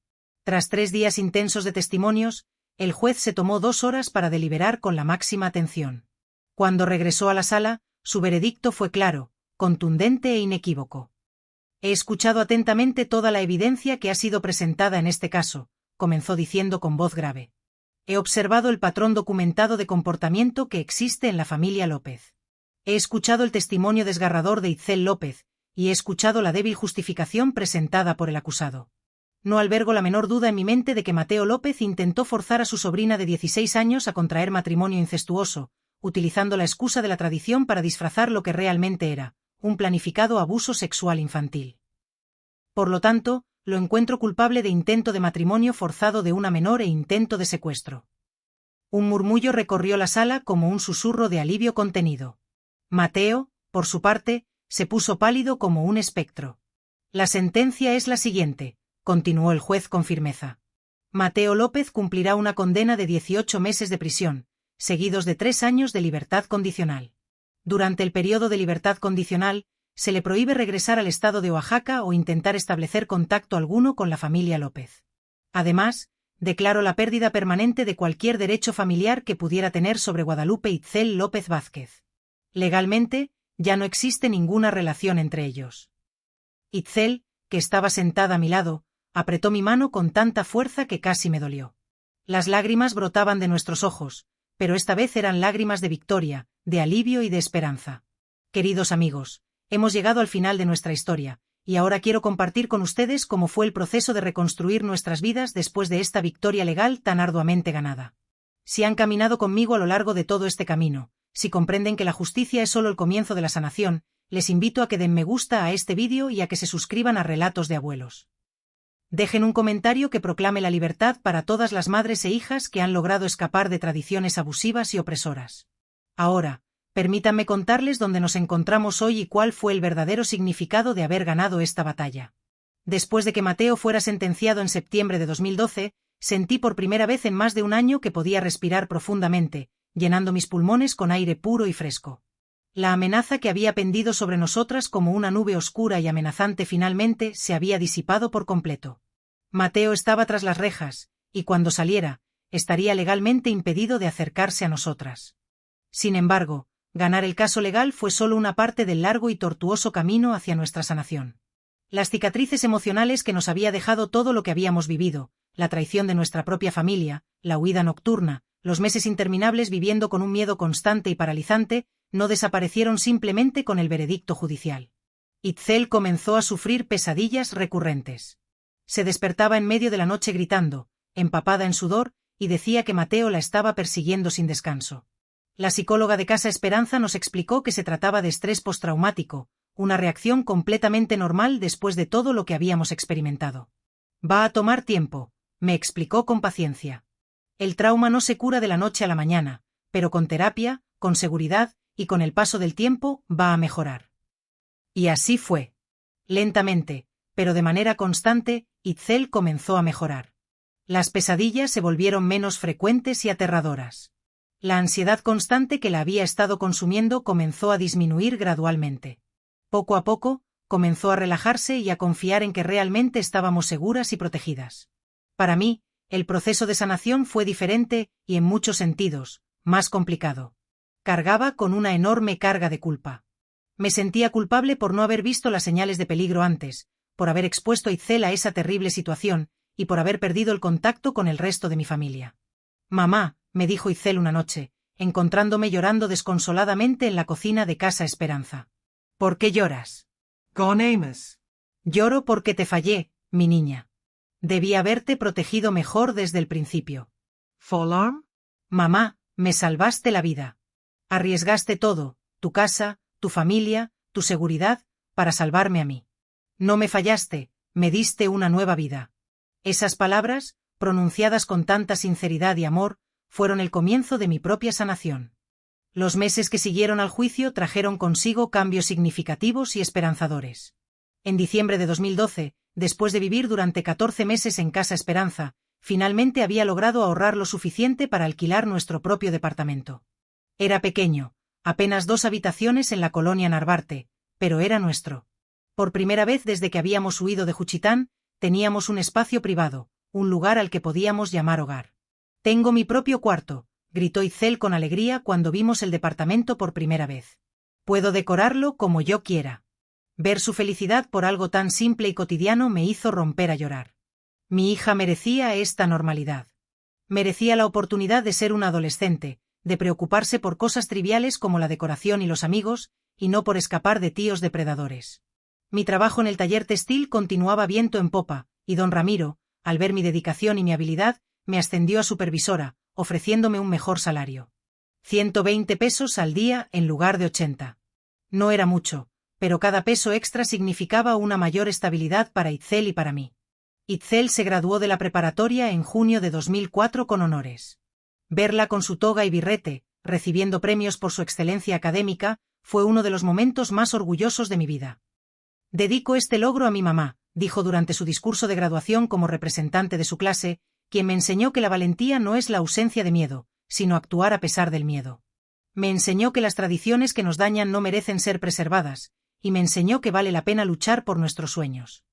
Tras 3 días intensos de testimonios, el juez se tomó 2 horas para deliberar con la máxima atención. Cuando regresó a la sala, su veredicto fue claro, contundente e inequívoco. He escuchado atentamente toda la evidencia que ha sido presentada en este caso, comenzó diciendo con voz grave. He observado el patrón documentado de comportamiento que existe en la familia López. He escuchado el testimonio desgarrador de Itzel López, y he escuchado la débil justificación presentada por el acusado. No albergo la menor duda en mi mente de que Mateo López intentó forzar a su sobrina de 16 años a contraer matrimonio incestuoso, utilizando la excusa de la tradición para disfrazar lo que realmente era, un planificado abuso sexual infantil. Por lo tanto, lo encuentro culpable de intento de matrimonio forzado de una menor e intento de secuestro. Un murmullo recorrió la sala como un susurro de alivio contenido. Mateo, por su parte, se puso pálido como un espectro. La sentencia es la siguiente, continuó el juez con firmeza. Mateo López cumplirá una condena de 18 meses de prisión, seguidos de 3 años de libertad condicional. Durante el periodo de libertad condicional, se le prohíbe regresar al estado de Oaxaca o intentar establecer contacto alguno con la familia López. Además, declaro la pérdida permanente de cualquier derecho familiar que pudiera tener sobre Guadalupe Itzel López Vázquez. Legalmente, ya no existe ninguna relación entre ellos. Itzel, que estaba sentada a mi lado, apretó mi mano con tanta fuerza que casi me dolió. Las lágrimas brotaban de nuestros ojos, pero esta vez eran lágrimas de victoria, de alivio y de esperanza. Queridos amigos, hemos llegado al final de nuestra historia, y ahora quiero compartir con ustedes cómo fue el proceso de reconstruir nuestras vidas después de esta victoria legal tan arduamente ganada. Si han caminado conmigo a lo largo de todo este camino, si comprenden que la justicia es solo el comienzo de la sanación, les invito a que den me gusta a este vídeo y a que se suscriban a Relatos de Abuelos. Dejen un comentario que proclame la libertad para todas las madres e hijas que han logrado escapar de tradiciones abusivas y opresoras. Ahora, permítanme contarles dónde nos encontramos hoy y cuál fue el verdadero significado de haber ganado esta batalla. Después de que Mateo fuera sentenciado en septiembre de 2012, sentí por primera vez en más de un año que podía respirar profundamente, llenando mis pulmones con aire puro y fresco. La amenaza que había pendido sobre nosotras como una nube oscura y amenazante finalmente se había disipado por completo. Mateo estaba tras las rejas, y cuando saliera, estaría legalmente impedido de acercarse a nosotras. Sin embargo, ganar el caso legal fue solo una parte del largo y tortuoso camino hacia nuestra sanación. Las cicatrices emocionales que nos había dejado todo lo que habíamos vivido, la traición de nuestra propia familia, la huida nocturna, los meses interminables viviendo con un miedo constante y paralizante, no desaparecieron simplemente con el veredicto judicial. Itzel comenzó a sufrir pesadillas recurrentes. Se despertaba en medio de la noche gritando, empapada en sudor, y decía que Mateo la estaba persiguiendo sin descanso. La psicóloga de Casa Esperanza nos explicó que se trataba de estrés postraumático, una reacción completamente normal después de todo lo que habíamos experimentado. Va a tomar tiempo, me explicó con paciencia. El trauma no se cura de la noche a la mañana, pero con terapia, con seguridad, y con el paso del tiempo, va a mejorar. Y así fue. Lentamente, pero de manera constante, Itzel comenzó a mejorar. Las pesadillas se volvieron menos frecuentes y aterradoras. La ansiedad constante que la había estado consumiendo comenzó a disminuir gradualmente. Poco a poco, comenzó a relajarse y a confiar en que realmente estábamos seguras y protegidas. Para mí, el proceso de sanación fue diferente y, en muchos sentidos, más complicado. Cargaba con una enorme carga de culpa. Me sentía culpable por no haber visto las señales de peligro antes, por haber expuesto a Itzel a esa terrible situación, y por haber perdido el contacto con el resto de mi familia. «Mamá», me dijo Itzel una noche, encontrándome llorando desconsoladamente en la cocina de Casa Esperanza. «¿Por qué lloras?» Con Amos. «Lloro porque te fallé, mi niña. Debí haberte protegido mejor desde el principio». Alarm? «Mamá, me salvaste la vida. Arriesgaste todo, tu casa, tu familia, tu seguridad, para salvarme a mí. No me fallaste, me diste una nueva vida». Esas palabras, pronunciadas con tanta sinceridad y amor, fueron el comienzo de mi propia sanación. Los meses que siguieron al juicio trajeron consigo cambios significativos y esperanzadores. En diciembre de 2012, después de vivir durante 14 meses en Casa Esperanza, finalmente había logrado ahorrar lo suficiente para alquilar nuestro propio departamento. Era pequeño, apenas 2 habitaciones en la colonia Narvarte, pero era nuestro. Por primera vez desde que habíamos huido de Juchitán, teníamos un espacio privado, un lugar al que podíamos llamar hogar. «Tengo mi propio cuarto», gritó Itzel con alegría cuando vimos el departamento por primera vez. «Puedo decorarlo como yo quiera». Ver su felicidad por algo tan simple y cotidiano me hizo romper a llorar. Mi hija merecía esta normalidad. Merecía la oportunidad de ser una adolescente, de preocuparse por cosas triviales como la decoración y los amigos, y no por escapar de tíos depredadores. Mi trabajo en el taller textil continuaba viento en popa, y don Ramiro, al ver mi dedicación y mi habilidad, me ascendió a supervisora, ofreciéndome un mejor salario. 120 pesos al día en lugar de 80. No era mucho, pero cada peso extra significaba una mayor estabilidad para Itzel y para mí. Itzel se graduó de la preparatoria en junio de 2004 con honores. Verla con su toga y birrete, recibiendo premios por su excelencia académica, fue uno de los momentos más orgullosos de mi vida. «Dedico este logro a mi mamá», dijo durante su discurso de graduación como representante de su clase, quien me enseñó que la valentía no es la ausencia de miedo, sino actuar a pesar del miedo. Me enseñó que las tradiciones que nos dañan no merecen ser preservadas, y me enseñó que vale la pena luchar por nuestros sueños.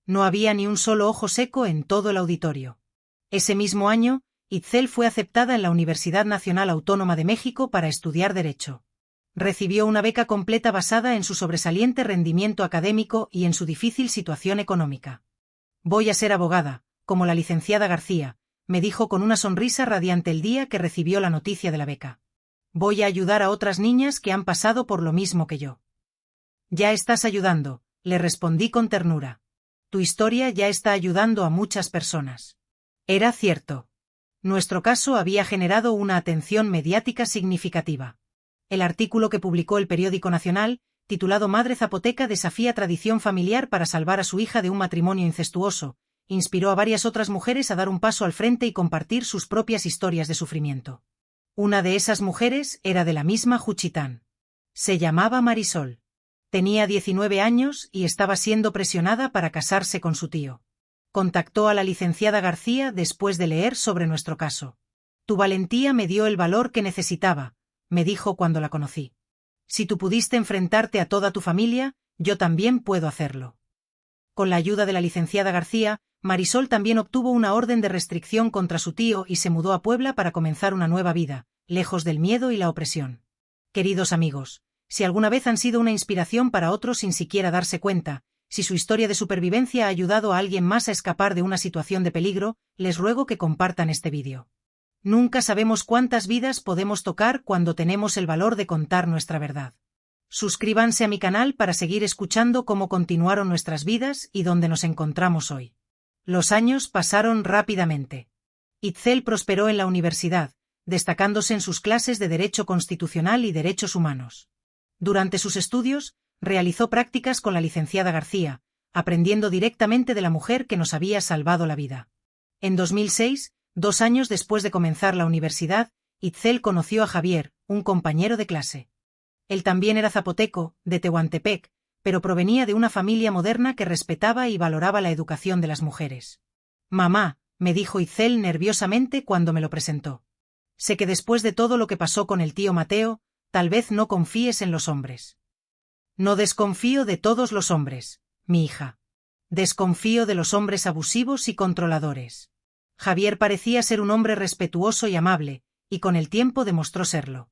No había ni un solo ojo seco en todo el auditorio. Ese mismo año, Itzel fue aceptada en la Universidad Nacional Autónoma de México para estudiar Derecho. Recibió una beca completa basada en su sobresaliente rendimiento académico y en su difícil situación económica. Voy a ser abogada, como la licenciada García, me dijo con una sonrisa radiante el día que recibió la noticia de la beca. Voy a ayudar a otras niñas que han pasado por lo mismo que yo. Ya estás ayudando, le respondí con ternura. Tu historia ya está ayudando a muchas personas. Era cierto. Nuestro caso había generado una atención mediática significativa. El artículo que publicó el periódico nacional, titulado Madre zapoteca desafía tradición familiar para salvar a su hija de un matrimonio incestuoso, inspiró a varias otras mujeres a dar un paso al frente y compartir sus propias historias de sufrimiento. Una de esas mujeres era de la misma Juchitán. Se llamaba Marisol. Tenía 19 años y estaba siendo presionada para casarse con su tío. Contactó a la licenciada García después de leer sobre nuestro caso. Tu valentía me dio el valor que necesitaba, me dijo cuando la conocí. Si tú pudiste enfrentarte a toda tu familia, yo también puedo hacerlo. Con la ayuda de la licenciada García, Marisol también obtuvo una orden de restricción contra su tío y se mudó a Puebla para comenzar una nueva vida, lejos del miedo y la opresión. Queridos amigos, si alguna vez han sido una inspiración para otros sin siquiera darse cuenta, si su historia de supervivencia ha ayudado a alguien más a escapar de una situación de peligro, les ruego que compartan este vídeo. Nunca sabemos cuántas vidas podemos tocar cuando tenemos el valor de contar nuestra verdad. Suscríbanse a mi canal para seguir escuchando cómo continuaron nuestras vidas y dónde nos encontramos hoy. Los años pasaron rápidamente. Itzel prosperó en la universidad, destacándose en sus clases de Derecho Constitucional y Derechos Humanos. Durante sus estudios, realizó prácticas con la licenciada García, aprendiendo directamente de la mujer que nos había salvado la vida. En 2006, 2 años después de comenzar la universidad, Itzel conoció a Javier, un compañero de clase. Él también era zapoteco, de Tehuantepec, pero provenía de una familia moderna que respetaba y valoraba la educación de las mujeres. Mamá, me dijo Itzel nerviosamente cuando me lo presentó. Sé que después de todo lo que pasó con el tío Mateo, tal vez no confíes en los hombres. No desconfío de todos los hombres, mi hija. Desconfío de los hombres abusivos y controladores. Javier parecía ser un hombre respetuoso y amable, y con el tiempo demostró serlo.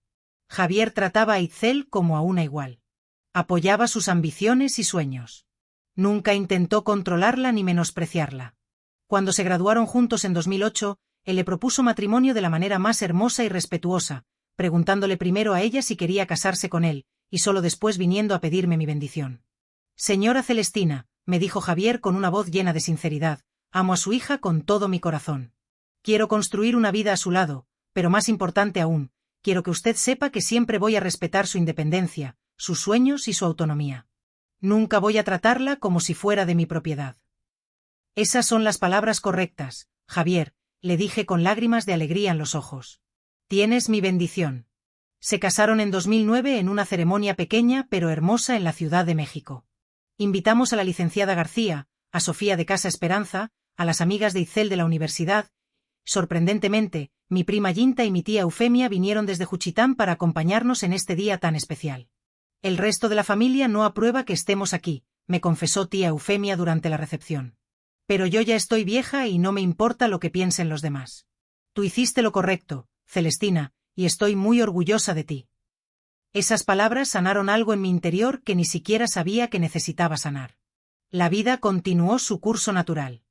Javier trataba a Itzel como a una igual. Apoyaba sus ambiciones y sueños. Nunca intentó controlarla ni menospreciarla. Cuando se graduaron juntos en 2008, él le propuso matrimonio de la manera más hermosa y respetuosa, preguntándole primero a ella si quería casarse con él, y solo después viniendo a pedirme mi bendición. Señora Celestina, me dijo Javier con una voz llena de sinceridad, amo a su hija con todo mi corazón. Quiero construir una vida a su lado, pero más importante aún, quiero que usted sepa que siempre voy a respetar su independencia, sus sueños y su autonomía. Nunca voy a tratarla como si fuera de mi propiedad. Esas son las palabras correctas, Javier, le dije con lágrimas de alegría en los ojos. Tienes mi bendición. Se casaron en 2009 en una ceremonia pequeña pero hermosa en la Ciudad de México. Invitamos a la licenciada García, a Sofía de Casa Esperanza, a las amigas de Itzel de la universidad. Sorprendentemente, mi prima Yinta y mi tía Eufemia vinieron desde Juchitán para acompañarnos en este día tan especial. El resto de la familia no aprueba que estemos aquí, me confesó tía Eufemia durante la recepción. Pero yo ya estoy vieja y no me importa lo que piensen los demás. Tú hiciste lo correcto, Celestina, y estoy muy orgullosa de ti. Esas palabras sanaron algo en mi interior que ni siquiera sabía que necesitaba sanar. La vida continuó su curso natural.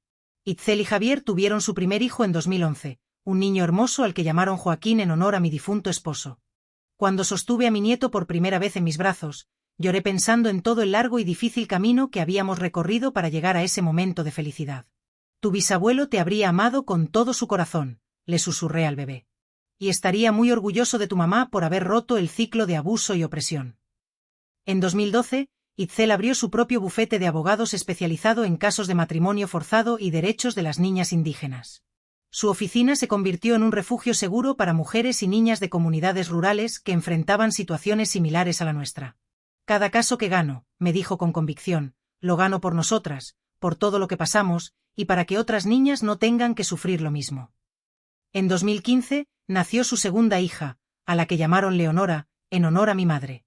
Itzel y Javier tuvieron su primer hijo en 2011, un niño hermoso al que llamaron Joaquín en honor a mi difunto esposo. Cuando sostuve a mi nieto por primera vez en mis brazos, lloré pensando en todo el largo y difícil camino que habíamos recorrido para llegar a ese momento de felicidad. Tu bisabuelo te habría amado con todo su corazón, le susurré al bebé. Y estaría muy orgulloso de tu mamá por haber roto el ciclo de abuso y opresión. En 2012, Itzel abrió su propio bufete de abogados especializado en casos de matrimonio forzado y derechos de las niñas indígenas. Su oficina se convirtió en un refugio seguro para mujeres y niñas de comunidades rurales que enfrentaban situaciones similares a la nuestra. Cada caso que gano, me dijo con convicción, lo gano por nosotras, por todo lo que pasamos, y para que otras niñas no tengan que sufrir lo mismo. En 2015, nació su segunda hija, a la que llamaron Leonora, en honor a mi madre.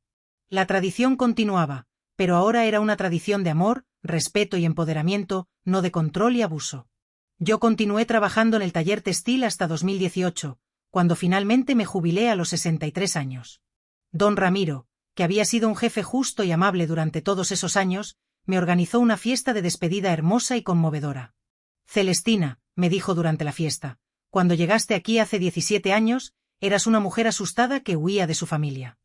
La tradición continuaba, pero ahora era una tradición de amor, respeto y empoderamiento, no de control y abuso. Yo continué trabajando en el taller textil hasta 2018, cuando finalmente me jubilé a los 63 años. Don Ramiro, que había sido un jefe justo y amable durante todos esos años, me organizó una fiesta de despedida hermosa y conmovedora. Celestina, me dijo durante la fiesta, cuando llegaste aquí hace 17 años, eras una mujer asustada que huía de su familia.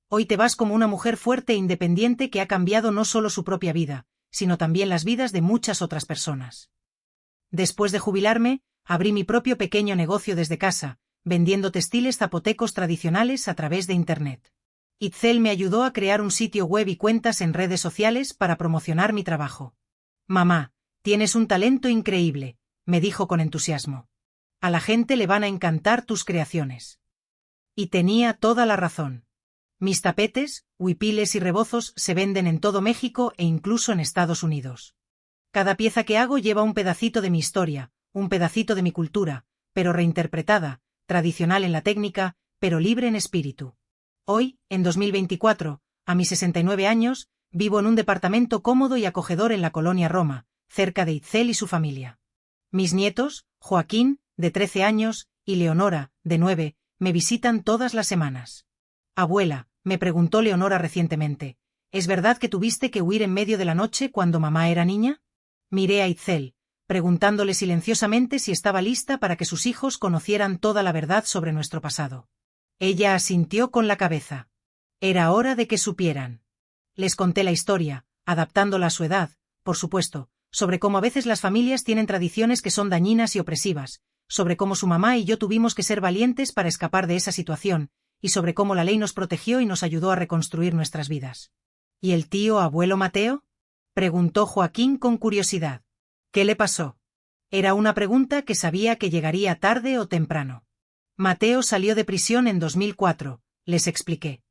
Hoy te vas como una mujer fuerte e independiente que ha cambiado no solo su propia vida, sino también las vidas de muchas otras personas. Después de jubilarme, abrí mi propio pequeño negocio desde casa, vendiendo textiles zapotecos tradicionales a través de Internet. Itzel me ayudó a crear un sitio web y cuentas en redes sociales para promocionar mi trabajo. Mamá, tienes un talento increíble, me dijo con entusiasmo. A la gente le van a encantar tus creaciones. Y tenía toda la razón. Mis tapetes, huipiles y rebozos se venden en todo México e incluso en Estados Unidos. Cada pieza que hago lleva un pedacito de mi historia, un pedacito de mi cultura, pero reinterpretada, tradicional en la técnica, pero libre en espíritu. Hoy, en 2024, a mis 69 años, vivo en un departamento cómodo y acogedor en la colonia Roma, cerca de Itzel y su familia. Mis nietos, Joaquín, de 13 años, y Leonora, de 9, me visitan todas las semanas. Abuela, me preguntó Leonora recientemente, ¿es verdad que tuviste que huir en medio de la noche cuando mamá era niña? Miré a Itzel, preguntándole silenciosamente si estaba lista para que sus hijos conocieran toda la verdad sobre nuestro pasado. Ella asintió con la cabeza. Era hora de que supieran. Les conté la historia, adaptándola a su edad, por supuesto, sobre cómo a veces las familias tienen tradiciones que son dañinas y opresivas, sobre cómo su mamá y yo tuvimos que ser valientes para escapar de esa situación, y sobre cómo la ley nos protegió y nos ayudó a reconstruir nuestras vidas. ¿Y el tío abuelo Mateo? Preguntó Joaquín con curiosidad. ¿Qué le pasó? Era una pregunta que sabía que llegaría tarde o temprano. Mateo salió de prisión en 2004, les expliqué.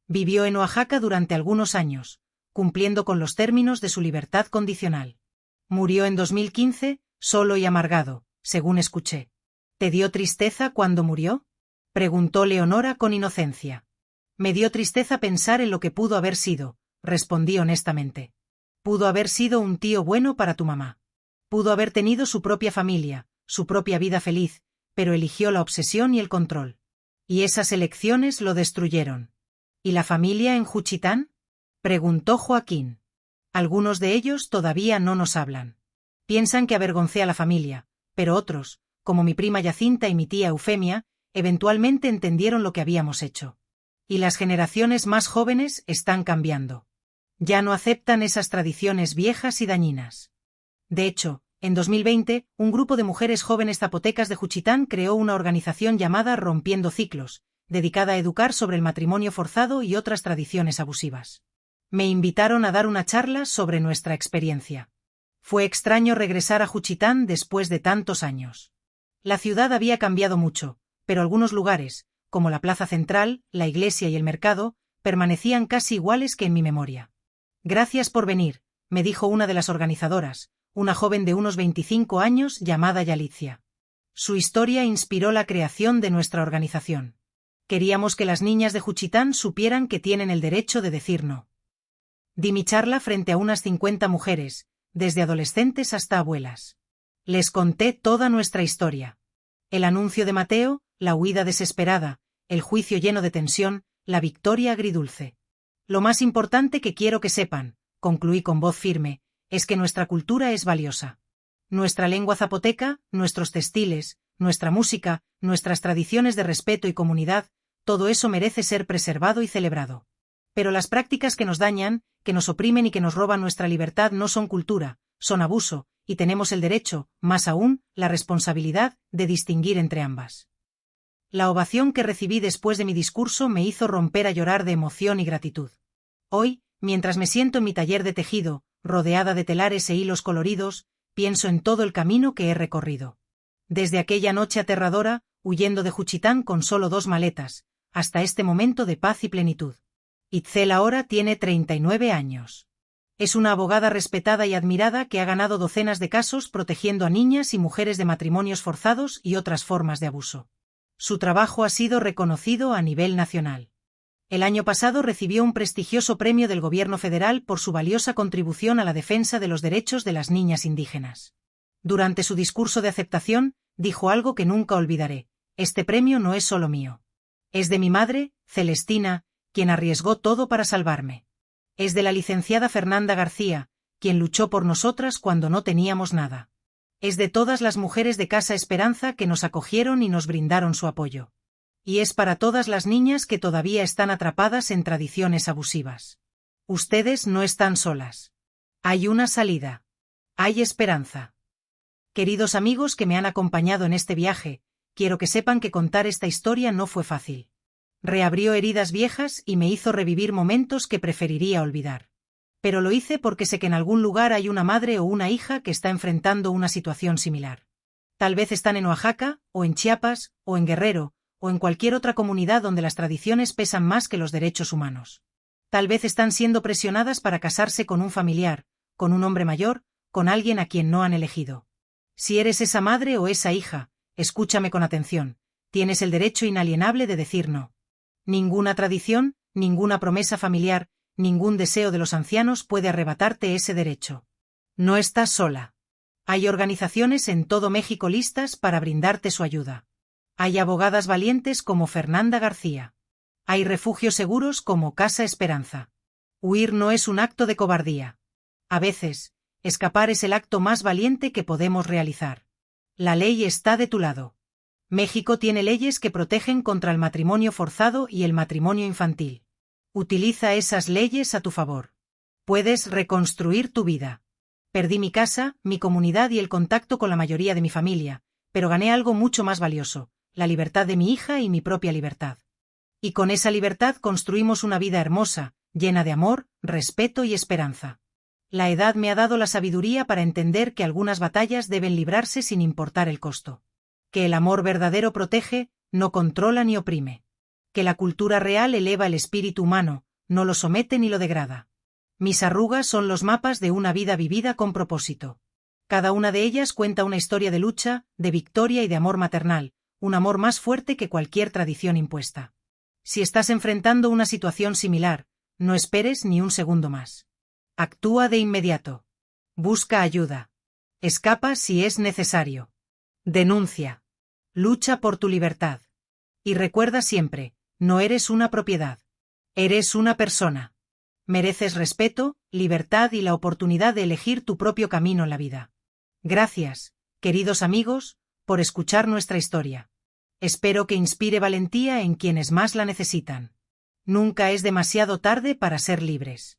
Vivió en Oaxaca durante algunos años, cumpliendo con los términos de su libertad condicional. Murió en 2015, solo y amargado, según escuché. ¿Te dio tristeza cuando murió? Preguntó Leonora con inocencia. Me dio tristeza pensar en lo que pudo haber sido, respondí honestamente. Pudo haber sido un tío bueno para tu mamá. Pudo haber tenido su propia familia, su propia vida feliz, pero eligió la obsesión y el control. Y esas elecciones lo destruyeron. ¿Y la familia en Juchitán? Preguntó Joaquín. Algunos de ellos todavía no nos hablan. Piensan que avergoncé a la familia, pero otros, como mi prima Yacinta y mi tía Eufemia, eventualmente entendieron lo que habíamos hecho. Y las generaciones más jóvenes están cambiando. Ya no aceptan esas tradiciones viejas y dañinas. De hecho, en 2020, un grupo de mujeres jóvenes zapotecas de Juchitán creó una organización llamada Rompiendo Ciclos, dedicada a educar sobre el matrimonio forzado y otras tradiciones abusivas. Me invitaron a dar una charla sobre nuestra experiencia. Fue extraño regresar a Juchitán después de tantos años. La ciudad había cambiado mucho, pero algunos lugares, como la plaza central, la iglesia y el mercado, permanecían casi iguales que en mi memoria. Gracias por venir, me dijo una de las organizadoras, una joven de unos 25 años llamada Yalitza. Su historia inspiró la creación de nuestra organización. Queríamos que las niñas de Juchitán supieran que tienen el derecho de decir no. Di mi charla frente a unas 50 mujeres, desde adolescentes hasta abuelas. Les conté toda nuestra historia. El anuncio de Mateo, la huida desesperada, el juicio lleno de tensión, la victoria agridulce. Lo más importante que quiero que sepan, concluí con voz firme, es que nuestra cultura es valiosa. Nuestra lengua zapoteca, nuestros textiles, nuestra música, nuestras tradiciones de respeto y comunidad, todo eso merece ser preservado y celebrado. Pero las prácticas que nos dañan, que nos oprimen y que nos roban nuestra libertad no son cultura, son abuso, y tenemos el derecho, más aún, la responsabilidad, de distinguir entre ambas. La ovación que recibí después de mi discurso me hizo romper a llorar de emoción y gratitud. Hoy, mientras me siento en mi taller de tejido, rodeada de telares e hilos coloridos, pienso en todo el camino que he recorrido. Desde aquella noche aterradora, huyendo de Juchitán con solo 2 maletas, hasta este momento de paz y plenitud. Itzel ahora tiene 39 años. Es una abogada respetada y admirada que ha ganado docenas de casos protegiendo a niñas y mujeres de matrimonios forzados y otras formas de abuso. Su trabajo ha sido reconocido a nivel nacional. El año pasado recibió un prestigioso premio del gobierno federal por su valiosa contribución a la defensa de los derechos de las niñas indígenas. Durante su discurso de aceptación, dijo algo que nunca olvidaré: este premio no es solo mío. Es de mi madre, Celestina, quien arriesgó todo para salvarme. Es de la licenciada Fernanda García, quien luchó por nosotras cuando no teníamos nada. Es de todas las mujeres de Casa Esperanza que nos acogieron y nos brindaron su apoyo. Y es para todas las niñas que todavía están atrapadas en tradiciones abusivas. Ustedes no están solas. Hay una salida. Hay esperanza. Queridos amigos que me han acompañado en este viaje, quiero que sepan que contar esta historia no fue fácil. Reabrió heridas viejas y me hizo revivir momentos que preferiría olvidar. Pero lo hice porque sé que en algún lugar hay una madre o una hija que está enfrentando una situación similar. Tal vez están en Oaxaca, o en Chiapas, o en Guerrero, o en cualquier otra comunidad donde las tradiciones pesan más que los derechos humanos. Tal vez están siendo presionadas para casarse con un familiar, con un hombre mayor, con alguien a quien no han elegido. Si eres esa madre o esa hija, escúchame con atención, tienes el derecho inalienable de decir no. Ninguna tradición, ninguna promesa familiar, ningún deseo de los ancianos puede arrebatarte ese derecho. No estás sola. Hay organizaciones en todo México listas para brindarte su ayuda. Hay abogadas valientes como Fernanda García. Hay refugios seguros como Casa Esperanza. Huir no es un acto de cobardía. A veces, escapar es el acto más valiente que podemos realizar. La ley está de tu lado. México tiene leyes que protegen contra el matrimonio forzado y el matrimonio infantil. Utiliza esas leyes a tu favor. Puedes reconstruir tu vida. Perdí mi casa, mi comunidad y el contacto con la mayoría de mi familia, pero gané algo mucho más valioso: la libertad de mi hija y mi propia libertad. Y con esa libertad construimos una vida hermosa, llena de amor, respeto y esperanza. La edad me ha dado la sabiduría para entender que algunas batallas deben librarse sin importar el costo. Que el amor verdadero protege, no controla ni oprime. Que la cultura real eleva el espíritu humano, no lo somete ni lo degrada. Mis arrugas son los mapas de una vida vivida con propósito. Cada una de ellas cuenta una historia de lucha, de victoria y de amor maternal, un amor más fuerte que cualquier tradición impuesta. Si estás enfrentando una situación similar, no esperes ni un segundo más. Actúa de inmediato. Busca ayuda. Escapa si es necesario. Denuncia. Lucha por tu libertad. Y recuerda siempre, no eres una propiedad. Eres una persona. Mereces respeto, libertad y la oportunidad de elegir tu propio camino en la vida. Gracias, queridos amigos, por escuchar nuestra historia. Espero que inspire valentía en quienes más la necesitan. Nunca es demasiado tarde para ser libres.